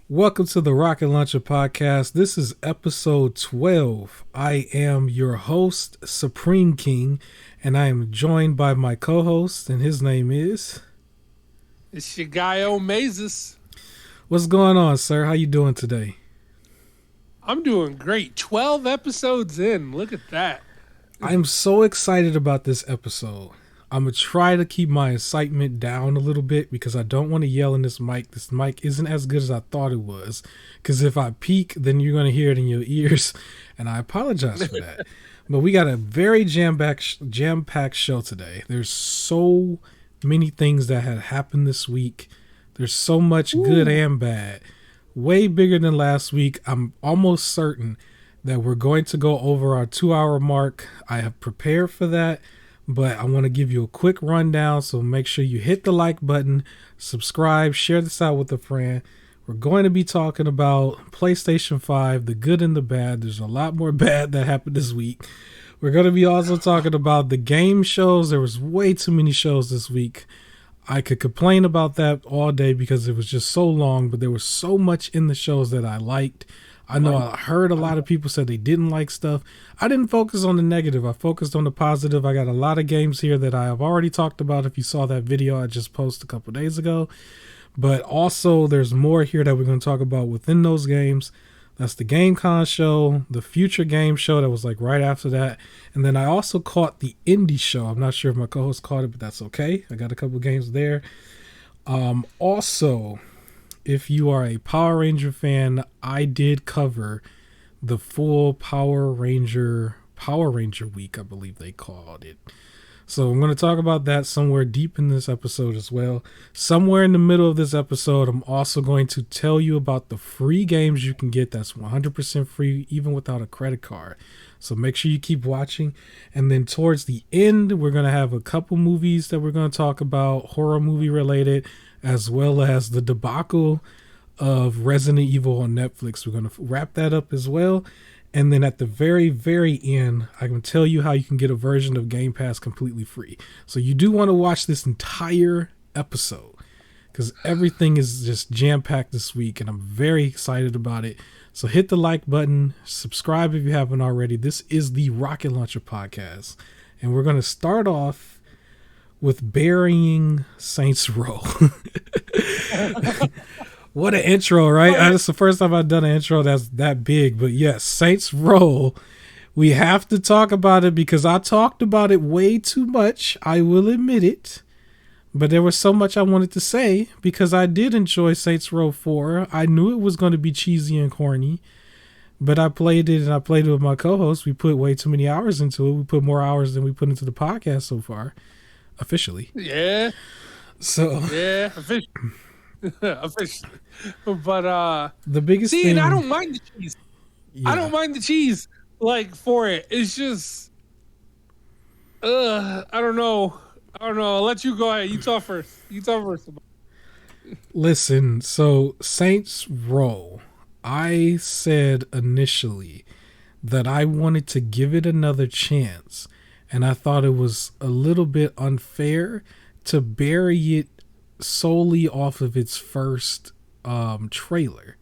Welcome to the Rocket Launcher Podcast. This is episode 12. I am your host, Supreme King, and I am joined by my co-host, and his name is... It's your guy, Mazes. What's going on, sir? How you doing today? I'm doing great. 12 episodes in. Look at that. I'm so excited about this episode. I'm going to try to keep my excitement down a little bit because I don't want to yell in this mic. This mic isn't as good as I thought it was. Because if I peak, then you're going to hear it in your ears. And I apologize for that. But we got a very jam-packed show today. There's so many things that had happened this week. There's so much good and bad. Way bigger than last week. I'm almost certain that we're going to go over our 2-hour mark. I have prepared for that. But I want to give you a quick rundown, so make sure you hit the like button, subscribe, share this out with a friend. We're going to be talking about PlayStation 5, the good and the bad. There's a lot more bad that happened this week. We're going to be also talking about the game shows. There was way too many shows this week. I could complain about that all day because it was just so long, but there was so much in the shows that I liked. I know I heard a lot of people said they didn't like stuff. I didn't focus on the negative. I focused on the positive. I got a lot of games here that I have already talked about if you saw that video I just posted a couple days ago. But also there's more here that we're going to talk about within those games. That's the Gamescom show, the Future Game show that was like right after that. And then I also caught the indie show. I'm not sure if my co-host caught it, but that's okay. I got a couple games there. Also... if you are a Power Ranger fan, I did cover the full Power Ranger week, I believe they called it. So I'm going to talk about that somewhere deep in this episode as well. Somewhere in the middle of this episode, I'm also going to tell you about the free games you can get that's 100% free, even without a credit card. So make sure you keep watching. And then towards the end, we're going to have a couple movies that we're going to talk about, horror movie related, as well as the debacle of Resident Evil on Netflix. We're going to wrap that up as well. And then at the very, very end, I can tell you how you can get a version of Game Pass completely free. So you do want to watch this entire episode because everything is just jam-packed this week, and I'm very excited about it. So hit the like button, subscribe if you haven't already. This is the Rocket Launcher Podcast, and we're going to start off with burying Saints Row. What an intro, right? That's the first time I've done an intro that's that big. But yes, Saints Row. We have to talk about it because I talked about it way too much. I will admit it. But there was so much I wanted to say because I did enjoy Saints Row 4. I knew it was going to be cheesy and corny. But I played it, and I played it with my co-host. We put way too many hours into it. We put more hours than we put into the podcast so far. Officially. Yeah. So. Yeah, officially. Officially. But, the biggest thing. and I don't mind the cheese. Yeah. I don't mind the cheese, like, for it. It's just, I don't know. I'll let you go ahead. You talk first. Listen, so Saints Row, I said initially that I wanted to give it another chance, and I thought it was a little bit unfair to bury it solely off of its first trailer.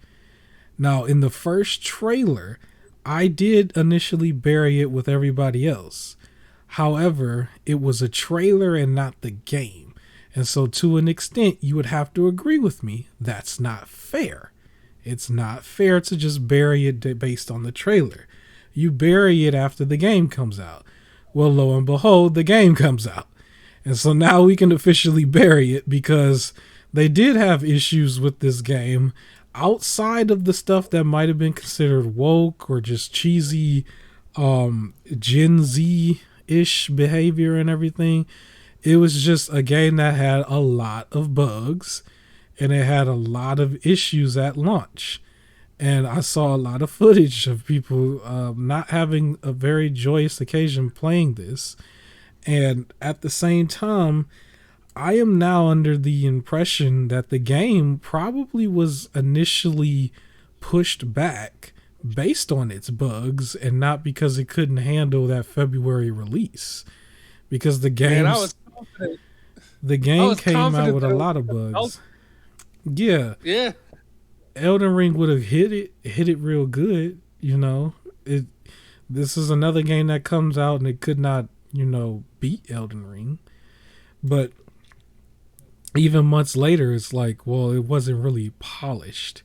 Now, in the first trailer, I did initially bury it with everybody else. However, it was a trailer and not the game. And so to an extent, you would have to agree with me. That's not fair. It's not fair to just bury it based on the trailer. You bury it after the game comes out. Well, lo and behold, the game comes out. And so now we can officially bury it because they did have issues with this game outside of the stuff that might have been considered woke or just cheesy Gen Z-ish behavior and everything. It was just a game that had a lot of bugs and it had a lot of issues at launch. And I saw a lot of footage of people not having a very joyous occasion playing this. And at the same time, I am now under the impression that the game probably was initially pushed back based on its bugs and not because it couldn't handle that February release. Because the game came out with a lot of bugs. Yeah. Yeah. Elden Ring would have hit it real good. You know, it. This is another game that comes out and it could not, beat Elden Ring. But even months later, it's like, well, it wasn't really polished.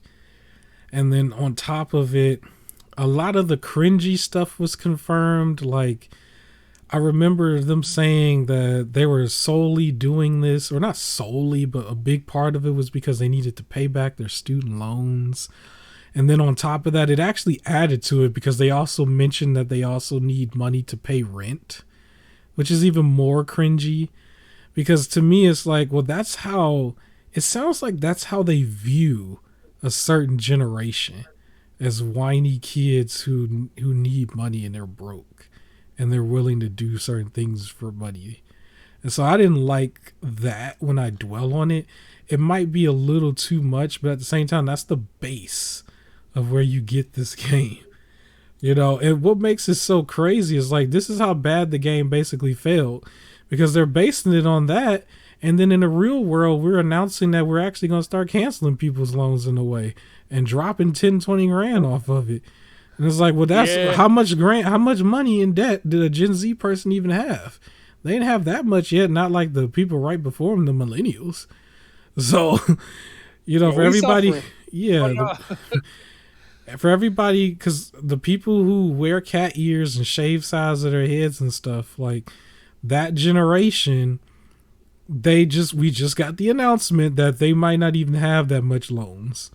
And then on top of it, a lot of the cringy stuff was confirmed. Like, I remember them saying that they were solely doing this, or not solely, but a big part of it was because they needed to pay back their student loans. And then on top of that, it actually added to it because they also mentioned that they also need money to pay rent, which is even more cringy. Because to me, it's like, well, it sounds like that's how they view a certain generation, as whiny kids who need money and they're broke and they're willing to do certain things for money. And so I didn't like that when I dwell on it. It might be a little too much, but at the same time, that's the base of where you get this game. And what makes it so crazy is like, this is how bad the game basically failed, because they're basing it on that. And then in the real world, we're announcing that we're actually going to start canceling people's loans in a way and dropping 10, 20 grand off of it. And it's like, well, that's how much money in debt did a Gen Z person even have? They didn't have that much yet. Not like the people right before them, the millennials. So, for everybody, for everybody, because the people who wear cat ears and shave sides of their heads and stuff, like that generation, we just got the announcement that they might not even have that much loans.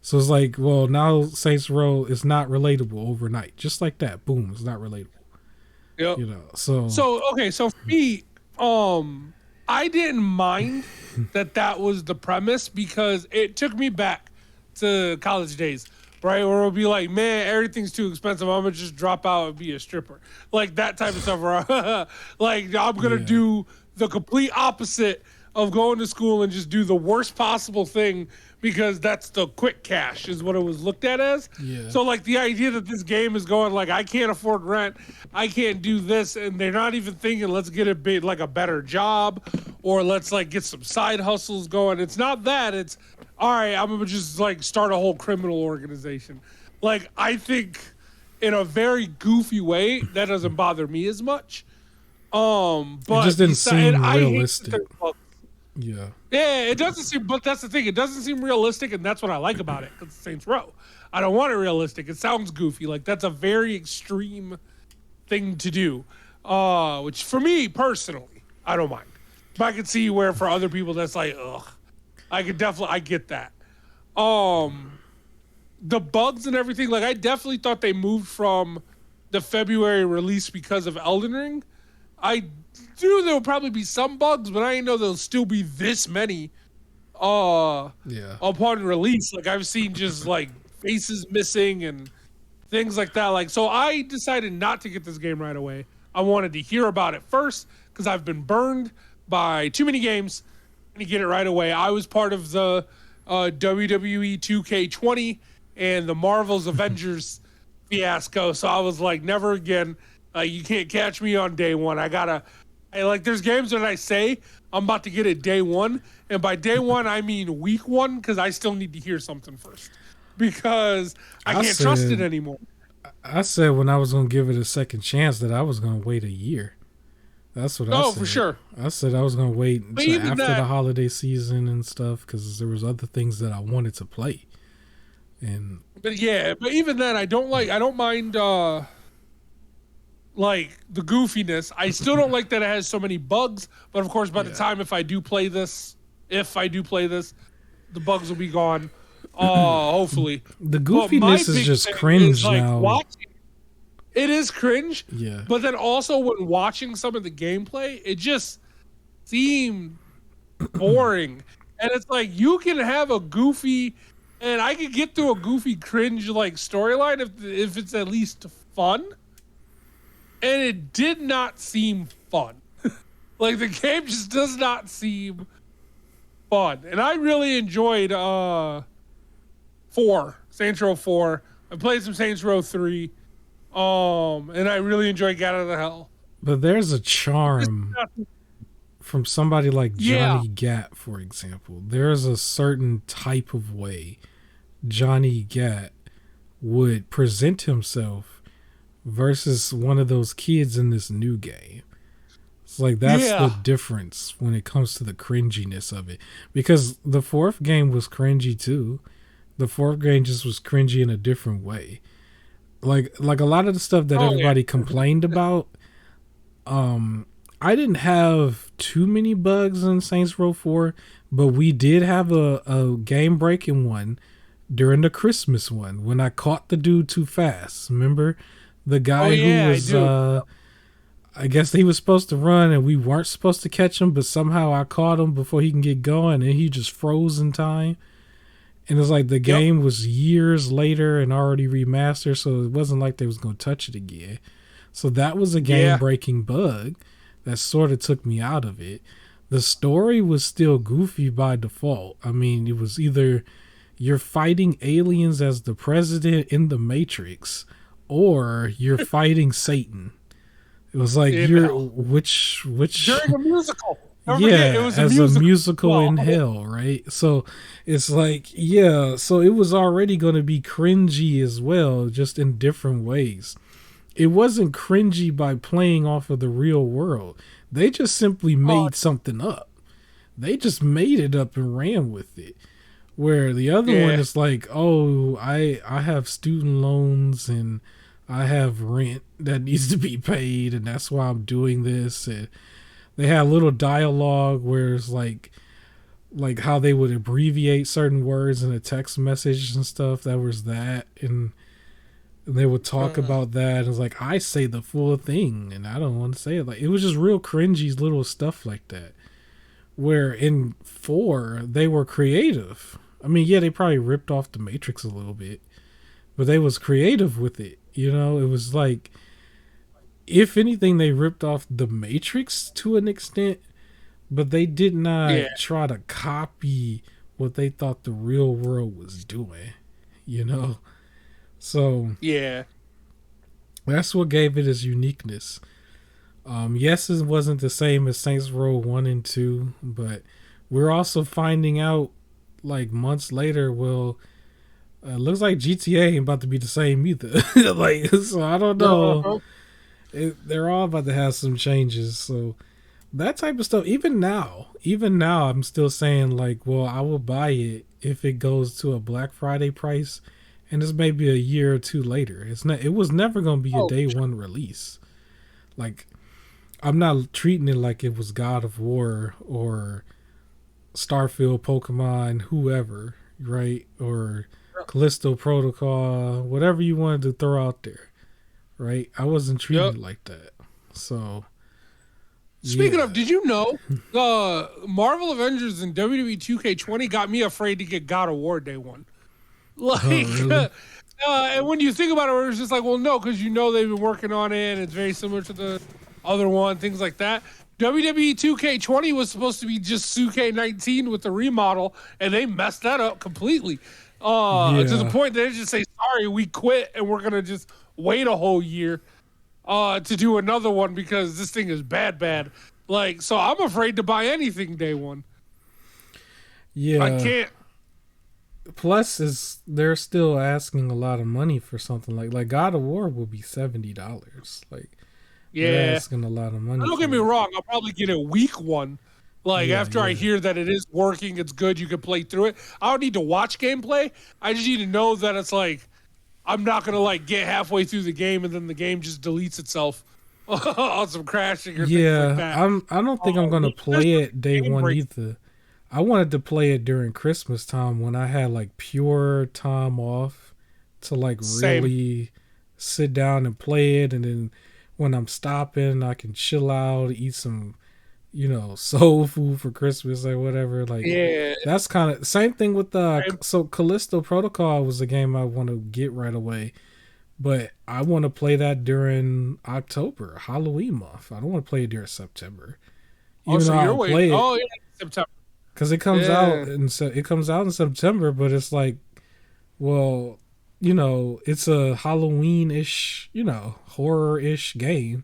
So it's like, well, now Saints Row is not relatable overnight. Just like that. Boom, it's not relatable. Yep. So for me, I didn't mind that was the premise, because it took me back to college days, right? Where it'll be like, man, everything's too expensive, I'm gonna just drop out and be a stripper. Like that type of stuff, where like I'm gonna do the complete opposite of going to school and just do the worst possible thing, because that's the quick cash, is what it was looked at as. Yeah. So like the idea that this game is going like, I can't afford rent, I can't do this, and they're not even thinking, let's get a better job, or let's like get some side hustles going. It's not that. It's, all right, I'm gonna just like start a whole criminal organization. Like, I think in a very goofy way, that doesn't bother me as much. But it just didn't seem realistic. Yeah, it doesn't seem, but that's the thing. It doesn't seem realistic, and that's what I like about it, because it's Saints Row. I don't want it realistic. It sounds goofy. Like, that's a very extreme thing to do, which for me, personally, I don't mind. But I can see where for other people, that's like, ugh. I get that. The bugs and everything, like, I definitely thought they moved from the February release because of Elden Ring. I knew there would probably be some bugs, but I didn't know there'll still be this many upon release. Like, I've seen just like faces missing and things like that. Like, so I decided not to get this game right away. I wanted to hear about it first, because I've been burned by too many games and get it right away. I was part of the WWE 2K20 and the Marvel's Avengers fiasco, so I was like, never again. You can't catch me on day one. There's games that I say I'm about to get it day one, and by day one I mean week one, because I still need to hear something first, because I can't trust it anymore. I said when I was going to give it a second chance that I was going to wait a year. That's what I said. Oh, for sure. I said I was going to wait until after the holiday season and stuff, because there was other things that I wanted to play. But even then, I don't mind like the goofiness. I still don't like that it has so many bugs, but of course by the time if I do play this, the bugs will be gone. Hopefully. The goofiness is just cringe now. It is cringe. Yeah. But then also when watching some of the gameplay, it just seemed boring. And it's like, you can have a goofy, and I could get through a goofy cringe like storyline if it's at least fun. And it did not seem fun. Like, the game just does not seem fun. And I really enjoyed Saints Row 4. I played some Saints Row 3. And I really enjoyed Get Out of the Hell. But there's a charm from somebody like Johnny Gat, for example. There's a certain type of way Johnny Gat would present himself versus one of those kids in this new game. It's like that's the difference when it comes to the cringiness of it. Because the fourth game was cringy too. The fourth game just was cringy in a different way. Like a lot of the stuff that everybody complained about, I didn't have too many bugs in Saints Row 4, but we did have a game breaking one during the Christmas one when I caught the dude too fast. Remember the guy who was I guess he was supposed to run and we weren't supposed to catch him, but somehow I caught him before he can get going and he just froze in time. And it's like the game was years later and already remastered, so it wasn't like they was going to touch it again. So that was a game-breaking bug that sort of took me out of it. The story was still goofy by default. I mean, it was either you're fighting aliens as the president in the Matrix or you're fighting Satan. It was like which during a musical. It was a musical in hell, right? So it's like, so it was already going to be cringy as well, just in different ways. It wasn't cringy by playing off of the real world. They just simply made something up. They just made it up and ran with it. Where the other one is like, I have student loans and I have rent that needs to be paid, and that's why I'm doing this. And they had a little dialogue where it's like how they would abbreviate certain words in a text message and stuff. That was that, and they would talk about that. And it's like, I say the full thing, and I don't want to say it. Like, it was just real cringy little stuff like that. Where in 4 they were creative. I mean, they probably ripped off the Matrix a little bit, but they was creative with it. You know, it was like, if anything, they ripped off the Matrix to an extent, but they did not try to copy what they thought the real world was doing, you know? So, that's what gave it its uniqueness. Yes, it wasn't the same as Saints Row 1 and 2, but we're also finding out, like, months later, it looks like GTA ain't about to be the same either. Like, so I don't know. They're all about to have some changes. So that type of stuff, even now, I'm still saying, like, well, I will buy it if it goes to a Black Friday price, and it's maybe a year or two later. It was never going to be a day one release. Like, I'm not treating it like it was God of War or Starfield, Pokemon, whoever, right? Or Callisto Protocol, whatever you wanted to throw out there, right? I wasn't treating it like that. So, speaking of, did you know Marvel Avengers and WWE 2K20 got me afraid to get God of War day one? Like, really? And when you think about it, it's just like, well, no, because they've been working on it, and it's very similar to the other one, things like that. WWE 2K20 was supposed to be just 2K19 with the remodel, and they messed that up completely. To the point that they just say, sorry, we quit, and we're going to just wait a whole year to do another one because this thing is bad. Like, so I'm afraid to buy anything day one. Yeah. I can't. Plus, they're still asking a lot of money for something like God of War will be $70. Like, they're asking a lot of money. Don't get me wrong. I'll probably get a week one. Like, after I hear that it is working, it's good, you can play through it. I don't need to watch gameplay. I just need to know that it's like, I'm not going to, like, get halfway through the game and then the game just deletes itself on some crashing or things like that. I don't think I'm going to play it day one either. I wanted to play it during Christmas time when I had, like, pure time off to, like, really sit down and play it. And then when I'm stopping, I can chill out, eat some, soul food for Christmas or whatever. Like, that's kind of same thing with so Callisto Protocol was a game I want to get right away, but I want to play that during October, Halloween month. I don't want to play it during September. Even though you're waiting. September. Because it comes out in September, but it's like, well, it's a Halloween-ish, horror-ish game.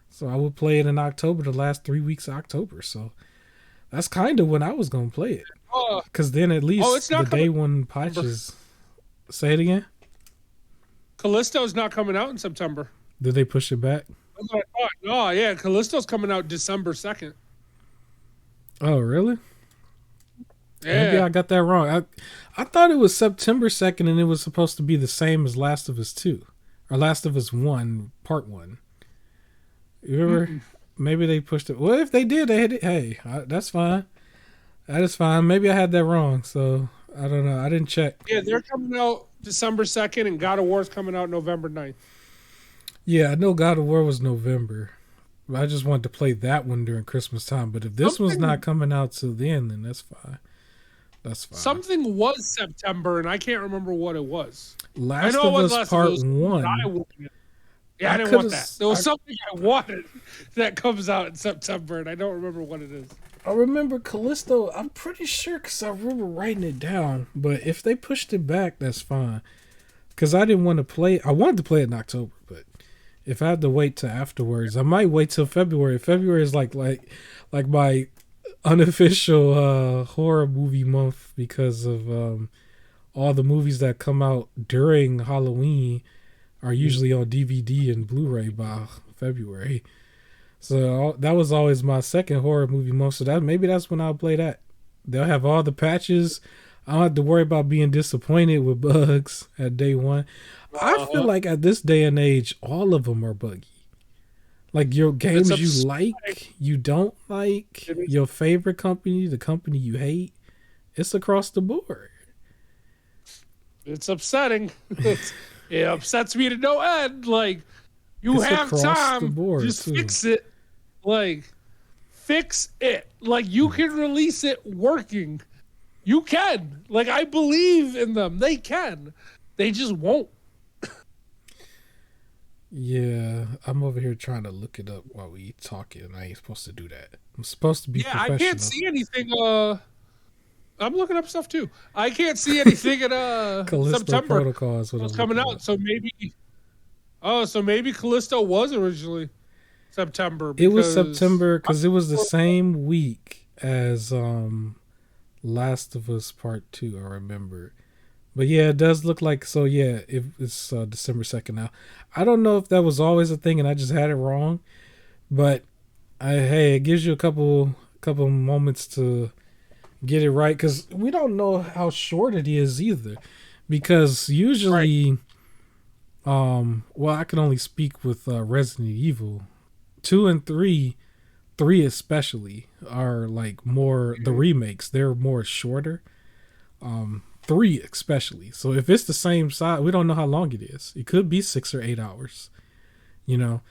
So I would play it in October, the last 3 weeks of October. So that's kind of when I was going to play it. Because then at least the day one patches Say it again. Callisto's not coming out in September. Did they push it back? That's what I thought. No, yeah, Callisto's coming out December 2nd. Oh, really? Yeah. Maybe I got that wrong. I thought it was September 2nd and it was supposed to be the same as Last of Us 2. Or Last of Us 1, Part 1. You remember? Mm-mm. Maybe they pushed it. Well, if they did, they had it. Hey, that's fine. That is fine. Maybe I had that wrong. So, I don't know. I didn't check. Yeah, they're coming out December 2nd and God of War's coming out November 9th. Yeah, I know God of War was November. I just wanted to play that one during Christmas time. But if this one's not coming out till then that's fine. That's fine. Something was September, and I can't remember what it was. Last of Us Part 1. Yeah, I didn't want that. There was something I wanted that comes out in September, and I don't remember what it is. I remember Callisto. I'm pretty sure because I remember writing it down. But if they pushed it back, that's fine. Because I didn't want to play. I wanted to play it in October, but if I had to wait till afterwards, I might wait till February. February is like my unofficial horror movie month because of all the movies that come out during Halloween are usually on DVD and Blu-ray by February. So that was always my second horror movie month. So maybe that's when I'll play that. They'll have all the patches. I don't have to worry about being disappointed with bugs at day one. I feel like at this day and age, all of them are buggy. Like your games you like, you don't like, your favorite company, the company you hate, it's across the board. It's upsetting. It upsets me to no end. Like, you have time, just fix it. Like, fix it. Like, you can release it working. You can. Like, I believe in them. They can. They just won't. Yeah, I'm over here trying to look it up while we talking. I ain't supposed to do that. I'm supposed to be professional. I can't see anything. I'm looking up stuff too. I can't see anything in September. Protocol is what was coming out. So maybe Callisto was originally September. It was September because it was the same week as Last of Us Part 2. I remember. But yeah, it does look like so. Yeah, it's December 2nd now. I don't know if that was always a thing and I just had it wrong, but hey, it gives you a couple moments to get it right because we don't know how short it is either. Because usually, well, I can only speak with Resident Evil 2 and 3 especially are like more the remakes. They're more shorter. 3 especially. So if it's the same size, we don't know how long it is. It could be 6 or 8 hours, you know.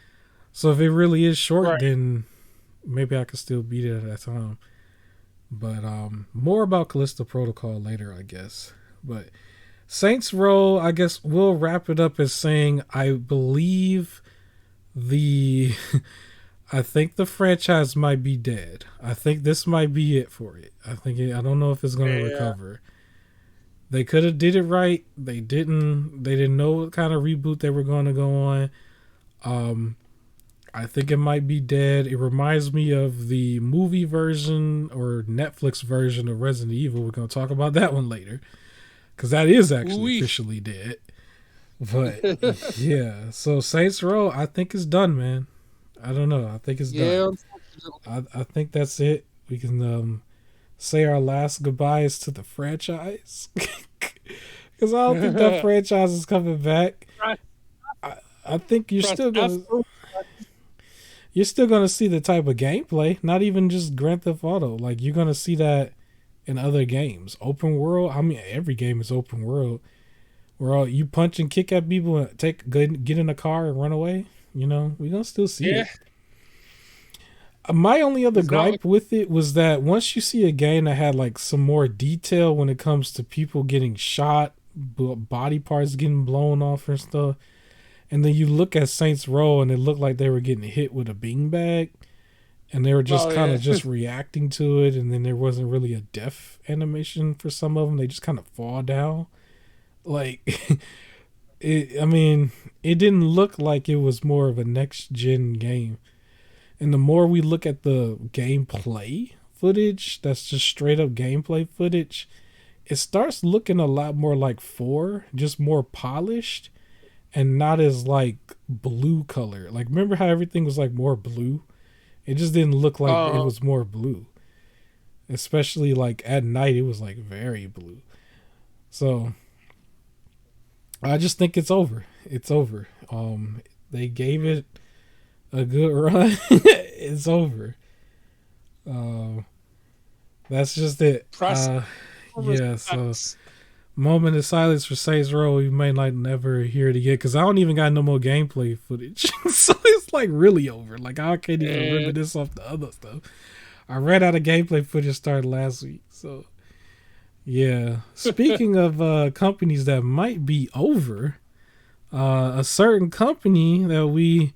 So if it really is short, then maybe I could still beat it at that time. But more about Callisto Protocol later, I guess. But Saints Row, I guess we'll wrap it up as saying I believe I think the franchise might be dead. I think this might be it for it. I don't know if it's going to recover. They could have did it right. They didn't. They didn't know what kind of reboot they were going to go on. I think it might be dead. It reminds me of the movie version or Netflix version of Resident Evil. We're going to talk about that one later because that is actually officially dead. But yeah, so Saints Row, I think it's done, man. I don't know. I think it's done. I think that's it. We can say our last goodbyes to the franchise because I don't think that franchise is coming back. I think you're still gonna see the type of gameplay, not even just Grand Theft Auto. Like you're gonna see that in other games, open world. I mean, every game is open world, where you punch and kick at people and get in a car and run away. You know, we're gonna still see it. My only other gripe with it was that once you see a game that had like some more detail when it comes to people getting shot, body parts getting blown off and stuff, and then you look at Saints Row and it looked like they were getting hit with a beanbag and they were just kind of just reacting to it, and then there wasn't really a death animation for some of them. They just kind of fall down. Like, it didn't look like it was more of a next-gen game. And the more we look at the gameplay footage, that's just straight up gameplay footage, it starts looking a lot more like 4, just more polished and not as like blue color. Like remember how everything was like more blue? It just didn't look like it was more blue. Especially like at night it was like very blue. So I just think it's over. It's over. They gave it a good run. It's over. That's just it. Yeah, so moment of silence for Saints Row. You may like never hear it again because I don't even got no more gameplay footage. So it's like really over. Like I can't even remember this off the other stuff. I ran out of gameplay footage started last week. So yeah. Speaking of companies that might be over, a certain company that we,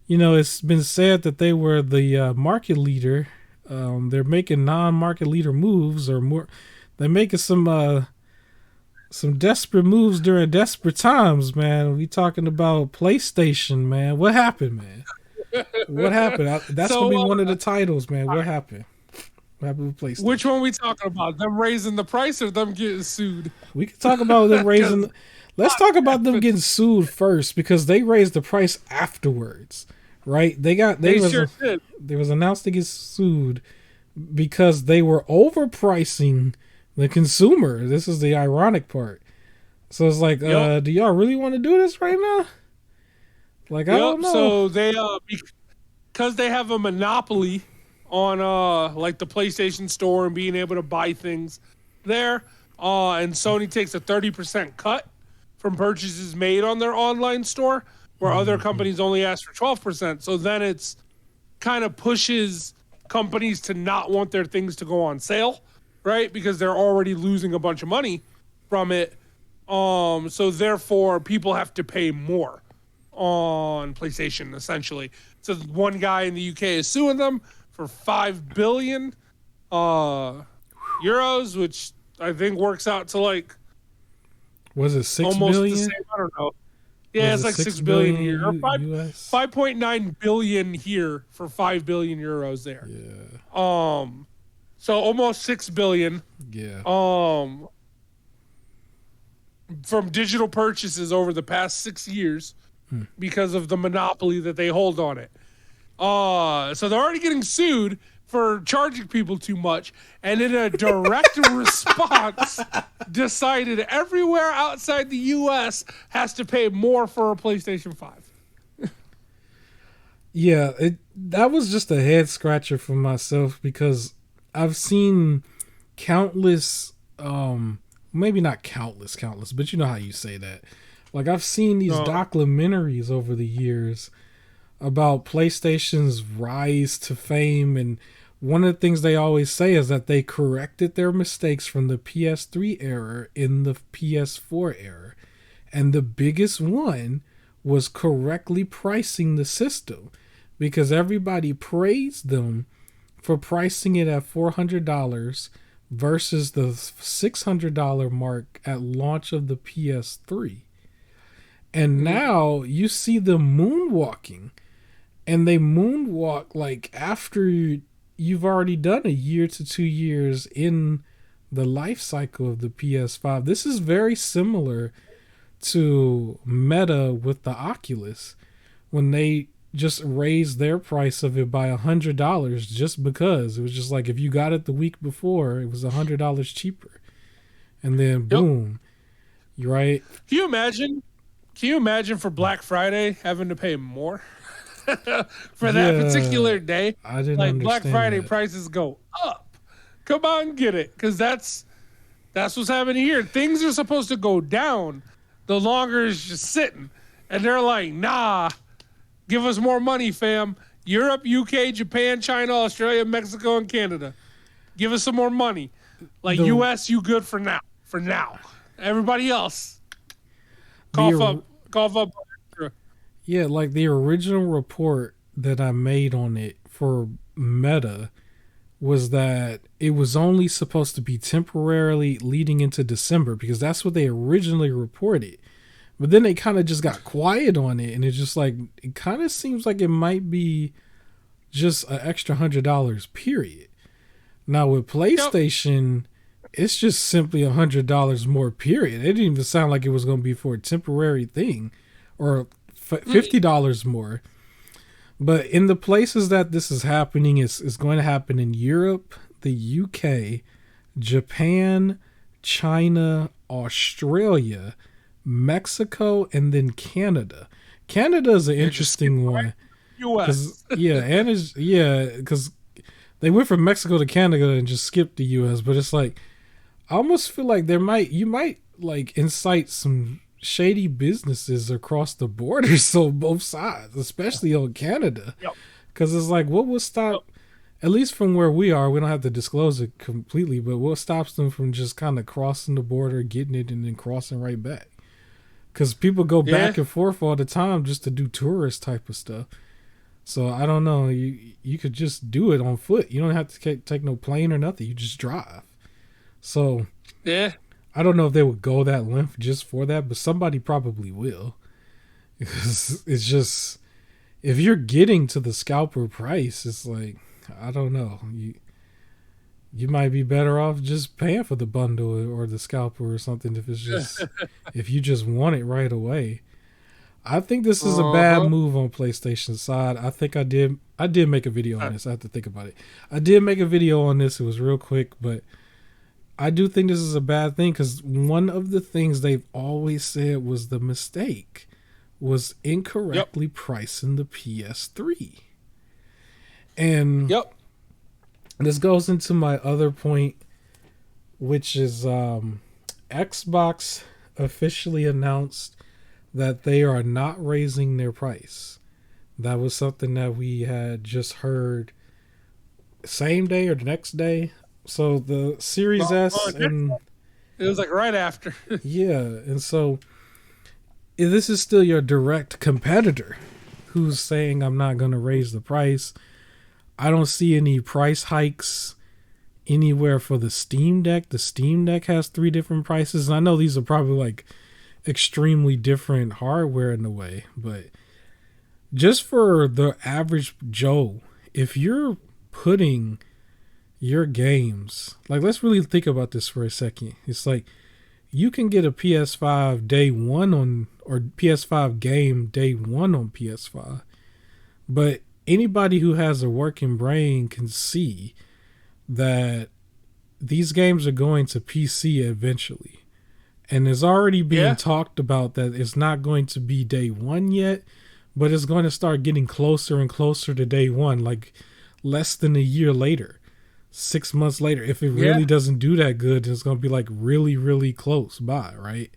it's been said that they were the market leader. They're making non-market leader moves or more. They're making some desperate moves during desperate times, man. We talking about PlayStation, man. What happened, man? What happened? That's gonna be one of the titles, man. What happened? What happened with PlayStation? Which one we talking about? Them raising the price or them getting sued? We can talk about them raising. Let's talk about them getting sued first because they raised the price afterwards, right? They was announced to get sued because they were overpricing the consumer. This is the ironic part. So it's like, do y'all really want to do this right now? Like, I don't know. So they, because they have a monopoly on like the PlayStation Store and being able to buy things there, and Sony takes a 30% cut from purchases made on their online store, where other companies only ask for 12%. So then it's kind of pushes companies to not want their things to go on sale, right? Because they're already losing a bunch of money from it. So therefore, people have to pay more on PlayStation, essentially. So one guy in the UK is suing them for 5 billion euros, which I think works out to like, was it 6 almost billion? The same, I don't know. Yeah, it's like 6 billion here. Or 5.9 billion here for 5 billion euros there. Yeah. So almost 6 billion. Yeah. From digital purchases over the past 6 years because of the monopoly that they hold on it. So they're already getting sued for charging people too much, and in a direct response, decided everywhere outside the U.S. has to pay more for a PlayStation 5. Yeah, that was just a head scratcher for myself because I've seen countless, maybe not countless, but you know how you say that. Like I've seen these documentaries over the years about PlayStation's rise to fame, and one of the things they always say is that they corrected their mistakes from the PS3 era in the PS4 era. And the biggest one was correctly pricing the system, because everybody praised them for pricing it at $400 versus the $600 mark at launch of the PS3. And now you see them moonwalking, and they moonwalk like after you've already done a year to 2 years in the life cycle of the PS5. This is very similar to Meta with the Oculus when they just raised their price of it by $100 just because it was just like if you got it the week before, it was $100 cheaper, and then boom, you're right. Can you imagine for Black Friday having to pay more for that particular day? I didn't like understand Black Friday that. Prices go up. Come on, get it, because that's what's happening here. Things are supposed to go down the longer it's just sitting, and they're like, nah, give us more money, fam. Europe, UK, Japan, China, Australia, Mexico, and Canada. Give us some more money. Like US, you good for now. For now. Everybody else, cough up. Yeah, like the original report that I made on it for Meta was that it was only supposed to be temporarily leading into December, because that's what they originally reported. But then they kind of just got quiet on it, and it's just like, it kind of seems like it might be just an extra $100, period. Now with PlayStation, It's just simply $100 more, period. It didn't even sound like it was going to be for a temporary thing, or $50 more. But in the places that this is happening, it's going to happen in Europe, the UK, Japan, China, Australia, Mexico, and then Canada. Canada is an interesting one. US. Because they went from Mexico to Canada and just skipped the US. But it's like, I almost feel like you might like incite some shady businesses across the border, so both sides, especially on Canada. Because it's like, what will stop, at least from where we are, we don't have to disclose it completely, but what stops them from just kind of crossing the border, getting it, and then crossing right back? Because people go back and forth all the time just to do tourist type of stuff. So I don't know. You could just do it on foot. You don't have to take no plane or nothing. You just drive. So I don't know if they would go that length just for that, but somebody probably will. It's just, if you're getting to the scalper price, it's like, I don't know. You might be better off just paying for the bundle or the scalper or something if it's just if you just want it right away. I think this is a bad move on PlayStation's side. I think I did make a video on this. I have to think about it. I did make a video on this. It was real quick, but I do think this is a bad thing because one of the things they've always said was the mistake was incorrectly pricing the PS3. And this goes into my other point, which is Xbox officially announced that they are not raising their price. That was something that we had just heard same day or the next day. So the Series S and it was like right after. And so this is still your direct competitor who's saying I'm not going to raise the price. I don't see any price hikes anywhere for the Steam Deck. The Steam Deck has 3 different prices. And I know these are probably like extremely different hardware in a way, but just for the average Joe, if you're putting your games, like, let's really think about this for a second. It's like you can get a PS5 day one on, or PS5 game day one on PS5, but anybody who has a working brain can see that these games are going to PC eventually. And it's already being talked about that it's not going to be day one yet, but it's going to start getting closer and closer to day one, like less than a year later, 6 months later. If it really doesn't do that good, it's going to be like really, really close by, right?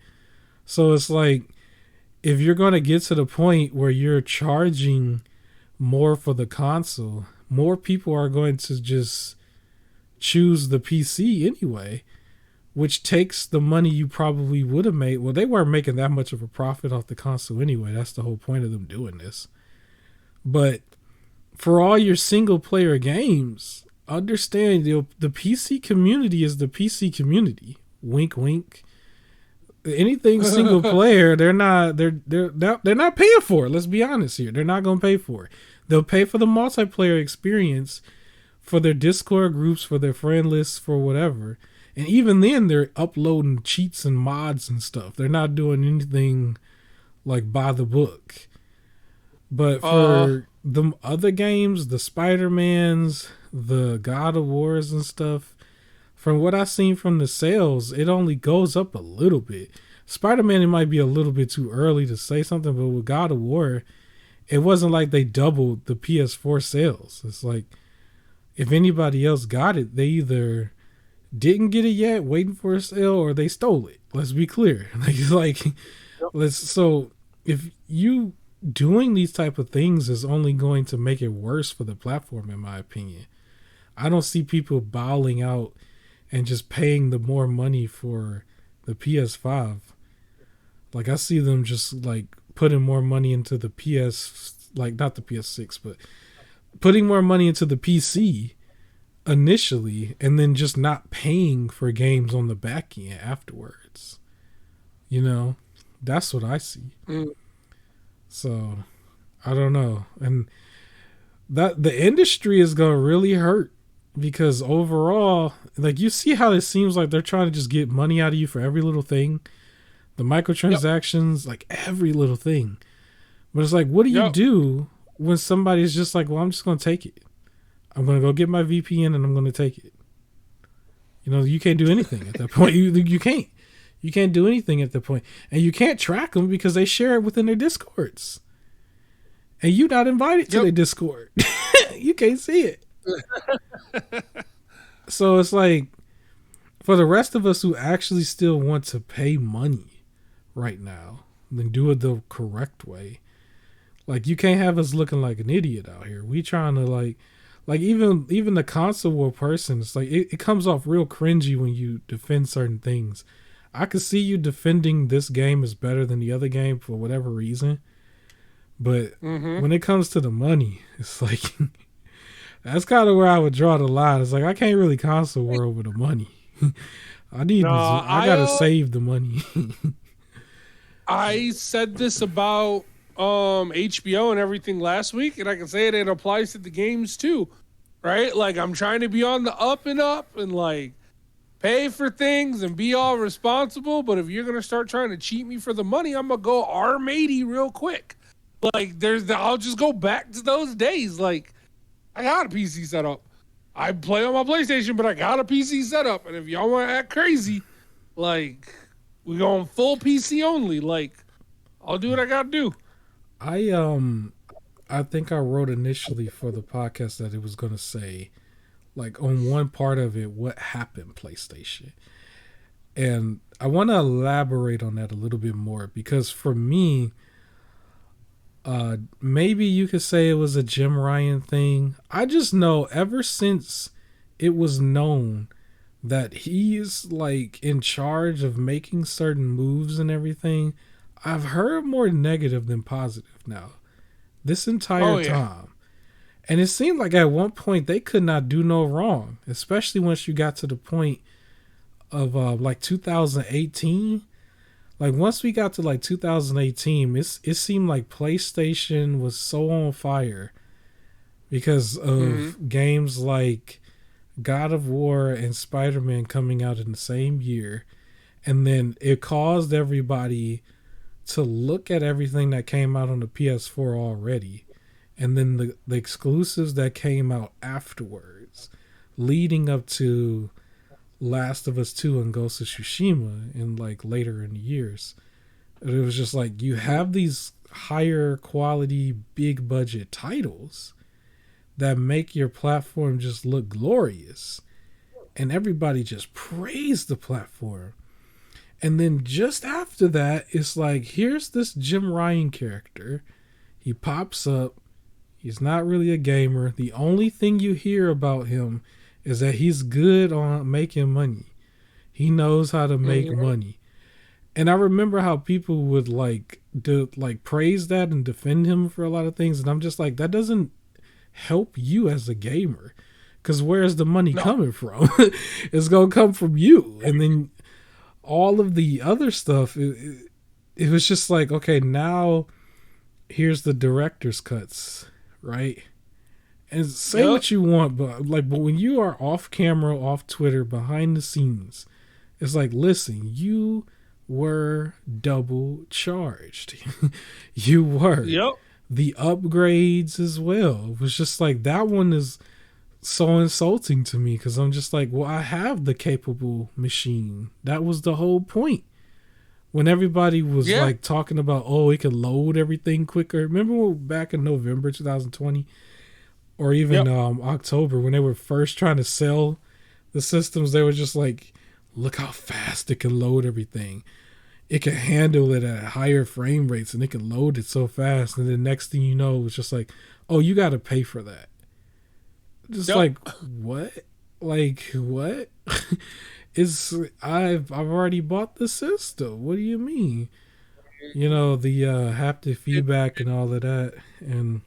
So it's like, if you're going to get to the point where you're charging more for the console, more people are going to just choose the PC anyway, which takes the money you probably would have made. Well, they weren't making that much of a profit off the console anyway. That's the whole point of them doing this. But for all your single player games, understand the PC community is the PC community. Wink, wink. Anything single player, they're not paying for it. Let's be honest here. They're not going to pay for it. They'll pay for the multiplayer experience, for their Discord groups, for their friend lists, for whatever. And even then, they're uploading cheats and mods and stuff. They're not doing anything like by the book. But for the other games, the Spider-Mans, the God of Wars and stuff, from what I've seen from the sales, it only goes up a little bit. Spider-Man, it might be a little bit too early to say something, but with God of War, it wasn't like they doubled the PS4 sales. It's like, if anybody else got it, they either didn't get it yet, waiting for a sale, or they stole it. Let's be clear. So if you doing these type of things is only going to make it worse for the platform, in my opinion. I don't see people bowling out and just paying the more money for the PS5. Like, I see them just like putting more money into the not the PS6, but putting more money into the PC initially, and then just not paying for games on the back end afterwards. You know, that's what I see. So I don't know. And that the industry is going to really hurt because overall, like, you see how it seems like they're trying to just get money out of you for every little thing, the microtransactions, like every little thing. But it's like, what do you do when somebody's just like, well, I'm just going to take it. I'm going to go get my VPN and I'm going to take it. You know, you can't do anything at that point. You can't. You can't do anything at that point. And you can't track them because they share it within their Discords. And you're not invited to their Discord. You can't see it. So it's like, for the rest of us who actually still want to pay money right now, then do it the correct way. Like, you can't have us looking like an idiot out here. We trying to like even the console war person, it's like it comes off real cringy when you defend certain things. I could see you defending this game is better than the other game for whatever reason. But when it comes to the money, it's like that's kind of where I would draw the line. It's like, I can't really console war over the money. I gotta save the money. I said this about HBO and everything last week, and I can say it applies to the games too, right? Like, I'm trying to be on the up and up and like pay for things and be all responsible, but if you're gonna start trying to cheat me for the money, I'm gonna go ARM80 real quick. Like, I'll just go back to those days. Like, I got a PC set up. I play on my PlayStation, but I got a PC set up, and if y'all want to act crazy, like, we going full PC only. Like, I'll do what I gotta do. I think I wrote initially for the podcast that it was gonna say, like, on one part of it, what happened PlayStation. And I want to elaborate on that a little bit more, because for me, maybe you could say it was a Jim Ryan thing. I just know ever since it was known that he's like in charge of making certain moves and everything, I've heard more negative than positive now. This entire time. And it seemed like at one point they could not do no wrong, especially once you got to the point of like 2018. Like, once we got to like 2018, it seemed like PlayStation was so on fire because of games like God of War and Spider-Man coming out in the same year. And then it caused everybody to look at everything that came out on the PS4 already. And then the exclusives that came out afterwards, leading up to Last of Us 2 and Ghost of Tsushima in like later in the years. It was just like, you have these higher quality, big budget titles that make your platform just look glorious. And everybody just praised the platform. And then just after that, it's like, here's this Jim Ryan character. He pops up. He's not really a gamer. The only thing you hear about him is that he's good on making money. He knows how to make money. And I remember how people would like praise that and defend him for a lot of things. And I'm just like, that doesn't help you as a gamer. Because where's the money coming from? It's going to come from you. And then all of the other stuff, it was just like, okay, now here's the director's cuts, right? And say what you want, but when you are off camera, off Twitter, behind the scenes, it's like, listen, you were double charged. You were. Yep. The upgrades as well. It was just like, that one is so insulting to me, because I'm just like, well, I have the capable machine. That was the whole point. When everybody was like talking about, oh, it could load everything quicker. Remember back in November 2020? Or even October, when they were first trying to sell the systems, they were just like, look how fast it can load everything. It can handle it at higher frame rates, and it can load it so fast. And the next thing you know, it's just like, oh, you got to pay for that. Just like, what? Like, what? I've already bought the system. What do you mean? You know, the haptic feedback and all of that. And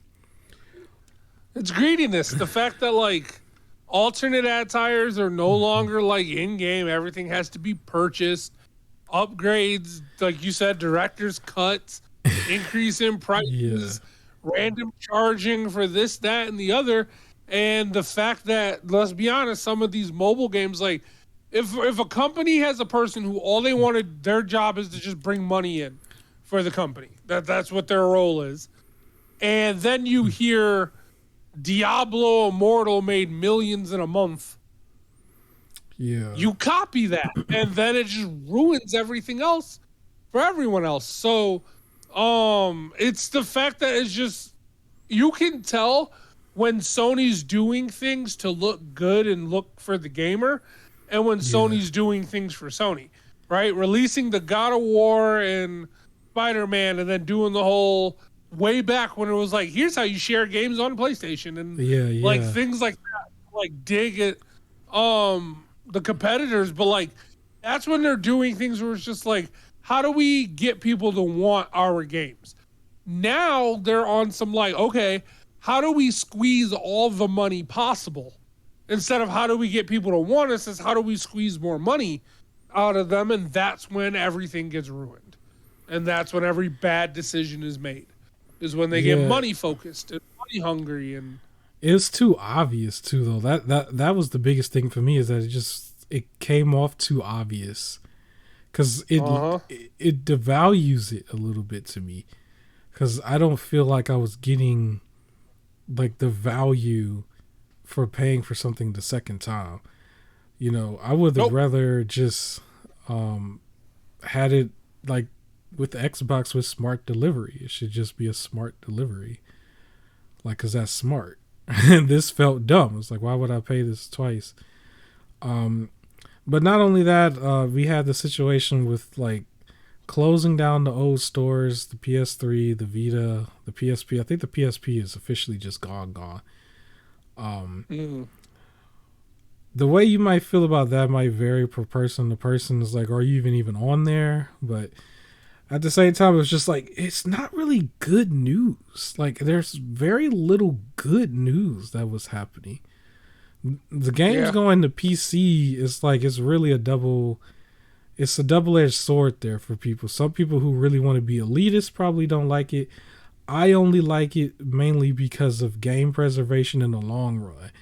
it's greediness. The fact that like alternate attires are no longer like in game. Everything has to be purchased. Upgrades, like you said, director's cuts, increase in prices, random charging for this, that, and the other. And the fact that, let's be honest, some of these mobile games, like if a company has a person who all they wanted, their job is to just bring money in for the company, that's what their role is, and then you hear Diablo Immortal made millions in a month, you copy that, and then it just ruins everything else for everyone else. So it's the fact that it's just, you can tell when Sony's doing things to look good and look for the gamer, and when Sony's doing things for Sony, right? Releasing the God of War and Spider-Man, and then doing the whole, way back when it was like, here's how you share games on PlayStation, and like things like that, like dig at the competitors. But like, that's when they're doing things where it's just like, how do we get people to want our games? Now they're on some like, okay, how do we squeeze all the money possible? Instead of how do we get people to want us, is how do we squeeze more money out of them? And that's when everything gets ruined. And that's when every bad decision is made, is when they get money focused and money hungry. And it's too obvious too, though. That was the biggest thing for me, is that it came off too obvious, because it devalues it a little bit to me, because I don't feel like I was getting like the value for paying for something the second time. You know, I would have rather just had it like with the Xbox with smart delivery. It should just be a smart delivery, like, because that's smart. And this felt dumb. It's like, why would I pay this twice? But not only that, we had the situation with like closing down the old stores, the PS3, the Vita, the PSP. I think the PSP is officially just gone. The way you might feel about that might vary per person. The person is like, are you even on there? But at the same time, it's just like, it's not really good news. Like, there's very little good news that was happening. The game's going to PC. It's like, it's really a double-edged sword there for people. Some people who really want to be elitist probably don't like it. I only like it mainly because of game preservation in the long run.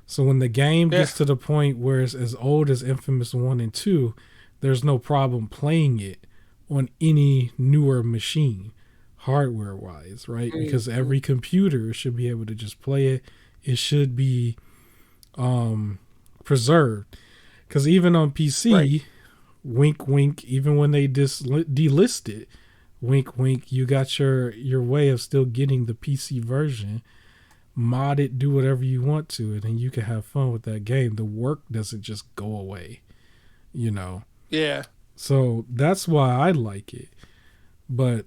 So when the game gets to the point where it's as old as Infamous 1 and 2, there's no problem playing it on any newer machine, hardware-wise, right? Because every computer should be able to just play it. It should be preserved. Because even on PC, wink, wink, even when they delist it, wink, wink, you got your way of still getting the PC version. Mod it, do whatever you want to it, and you can have fun with that game. The work doesn't just go away, you know? Yeah. So that's why I like it. But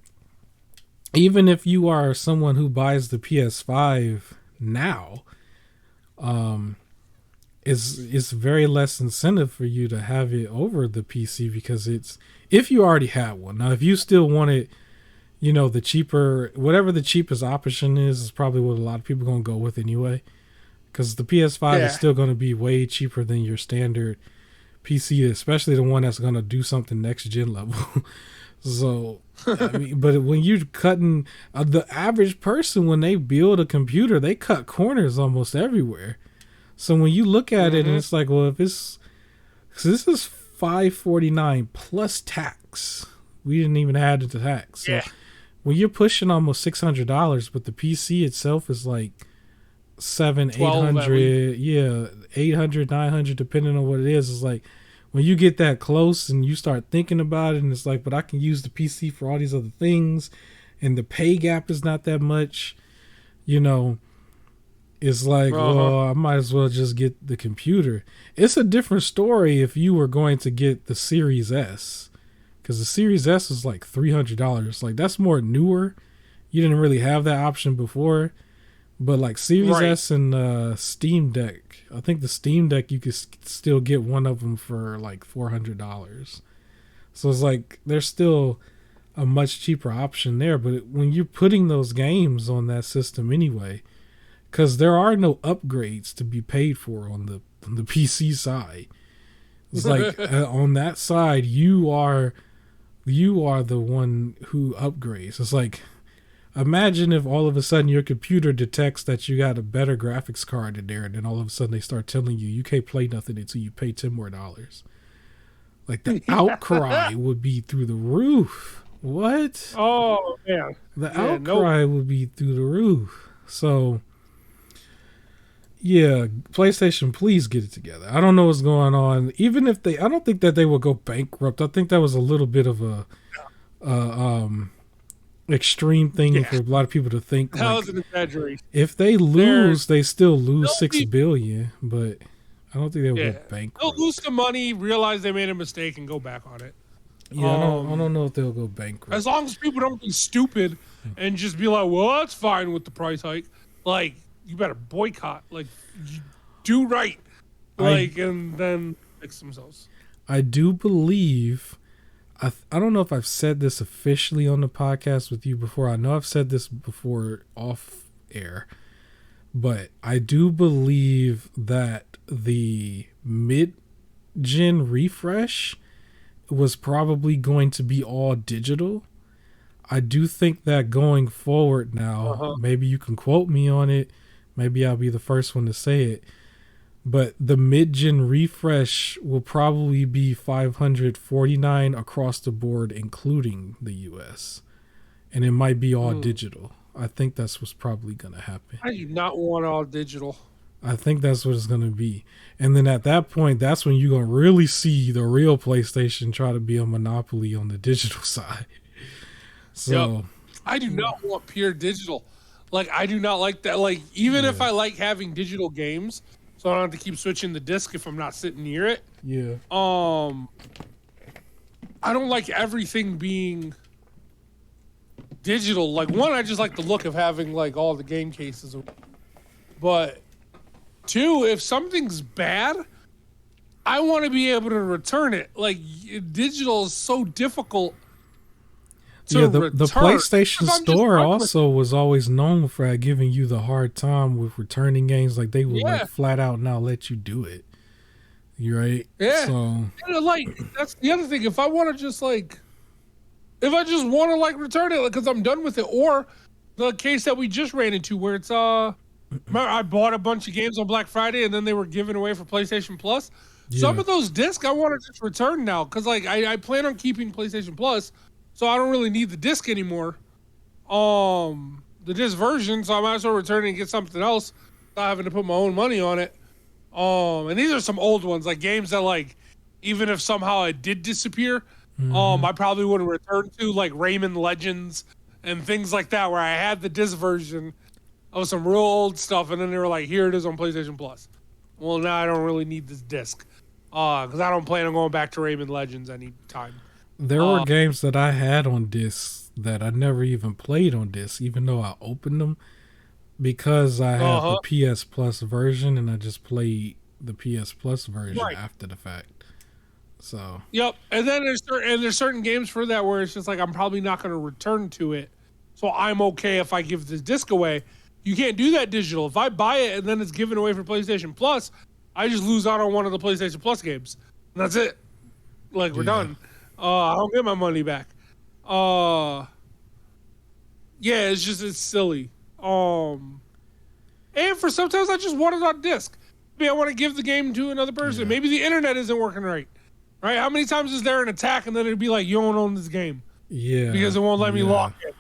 even if you are someone who buys the PS5 now, it's very less incentive for you to have it over the PC, because it's, if you already have one. Now, if you still want it, you know, the cheaper, whatever the cheapest option is probably what a lot of people are going to go with anyway. Because the PS5 is still going to be way cheaper than your standard PC, especially the one that's going to do something next gen level. So, I mean, but when you're cutting, the average person, when they build a computer, they cut corners almost everywhere. So when you look at it, and it's like, well, if it's, so this is $549 plus tax. We didn't even add the tax. So when you're pushing almost $600, but the PC itself is like $800, 800, 900, depending on what it is. It's like, when you get that close and you start thinking about it, and it's like, but I can use the PC for all these other things, and the pay gap is not that much, you know, it's like, well, I might as well just get the computer. It's a different story if you were going to get the Series S. Because the Series S is like $300. Like, that's more newer. You didn't really have that option before. But like Series S and Steam Deck, I think the Steam Deck, you could still get one of them for like $400. So it's like, there's still a much cheaper option there. But when you're putting those games on that system anyway, because there are no upgrades to be paid for on the PC side. It's like on that side, you are the one who upgrades. It's like, Imagine if all of a sudden your computer detects that you got a better graphics card in there, and then all of a sudden they start telling you can't play nothing until you pay $10 more. Like the outcry would be through the roof. What? Oh man, the outcry would be through the roof. So, yeah, PlayStation, please get it together. I don't know what's going on. Even if I don't think that they will go bankrupt. I think that was a little bit of a extreme thing for a lot of people to think. That was an exaggeration. If they lose, they still lose $6 billion, but I don't think they'll go bankrupt. They'll lose some money, realize they made a mistake, and go back on it. Yeah, I don't know if they'll go bankrupt. As long as people don't be stupid and just be like, well, that's fine with the price hike. Like, you better boycott. Like, do right. Like, and then fix themselves. I do believe... I don't know if I've said this officially on the podcast with you before. I know I've said this before off air, but I do believe that the mid-gen refresh was probably going to be all digital. I do think that going forward now, maybe you can quote me on it. Maybe I'll be the first one to say it. But the mid-gen refresh will probably be $549 across the board, including the US. And it might be all digital. I think that's what's probably going to happen. I do not want all digital. I think that's what it's going to be. And then at that point, that's when you're going to really see the real PlayStation try to be a monopoly on the digital side. So I do not want pure digital. Like, I do not like that. Like, even if I like having digital games... So I don't have to keep switching the disc if I'm not sitting near it. Yeah. I don't like everything being digital. Like, one, I just like the look of having like all the game cases. But two, if something's bad, I want to be able to return it. Like, digital is so difficult. The PlayStation Store also was always known for giving you the hard time with returning games. Like, they would like flat out now let you do it. You right? Yeah. So, and like, that's the other thing. If I want to just like, if I just want to like return it because I'm done with it, or the case that we just ran into where it's I bought a bunch of games on Black Friday and then they were given away for PlayStation Plus. Yeah. Some of those discs I want to just return now because like I plan on keeping PlayStation Plus. So I don't really need the disc anymore, the disc version. So I might as well return it and get something else, not having to put my own money on it. And these are some old ones, like games that like, even if somehow it did disappear, I probably wouldn't return to, like Rayman Legends and things like that, where I had the disc version of some real old stuff, and then they were like, here it is on PlayStation Plus. Well, now I don't really need this disc, because I don't plan on going back to Rayman Legends anytime. There were games that I had on disc that I never even played on disc, even though I opened them, because I have the PS Plus version and I just played the PS Plus version after the fact. So and then there's certain games for that where it's just like I'm probably not going to return to it, so I'm okay if I give the disc away. You can't do that digital. If I buy it and then it's given away for PlayStation Plus, I just lose out on one of the PlayStation Plus games. And that's it. Like, we're done. I don't get my money back. It's silly. And for sometimes I just want it on disc. Maybe I want to give the game to another person. Maybe the internet isn't working right. Right? How many times is there an attack and then it'd be like, you don't own this game? Yeah. Because it won't let me log in.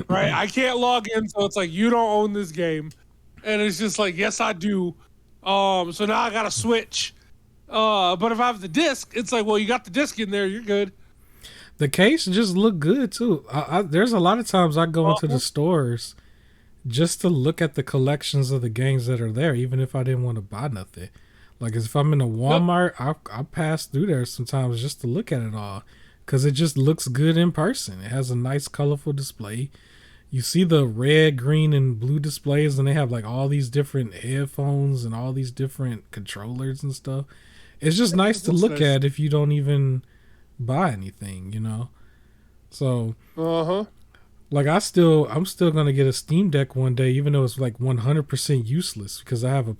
Right? I can't log in, so it's like, you don't own this game. And it's just like, yes, I do. So now I got to switch. But if I have the disc, it's like, well, you got the disc in there, you're good. The case just look good too. There's a lot of times I go into the stores just to look at the collections of the games that are there, even if I didn't want to buy nothing. Like, if I'm in a Walmart, I pass through there sometimes just to look at it all, because it just looks good in person. It has a nice, colorful display. You see the red, green, and blue displays, and they have like all these different headphones and all these different controllers and stuff. It's just nice to look at if you don't even buy anything, you know. So like I'm still gonna get a Steam Deck one day, even though it's like 100% useless, because I have a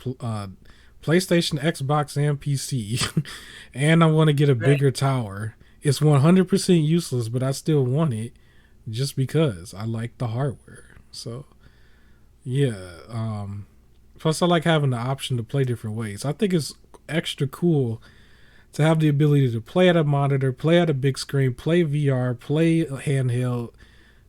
PlayStation, Xbox, and PC, and I want to get a bigger tower. It's 100% useless, but I still want it just because I like the hardware. So yeah. Plus, I like having the option to play different ways. I think it's extra cool to have the ability to play at a monitor, play at a big screen, play VR, play handheld.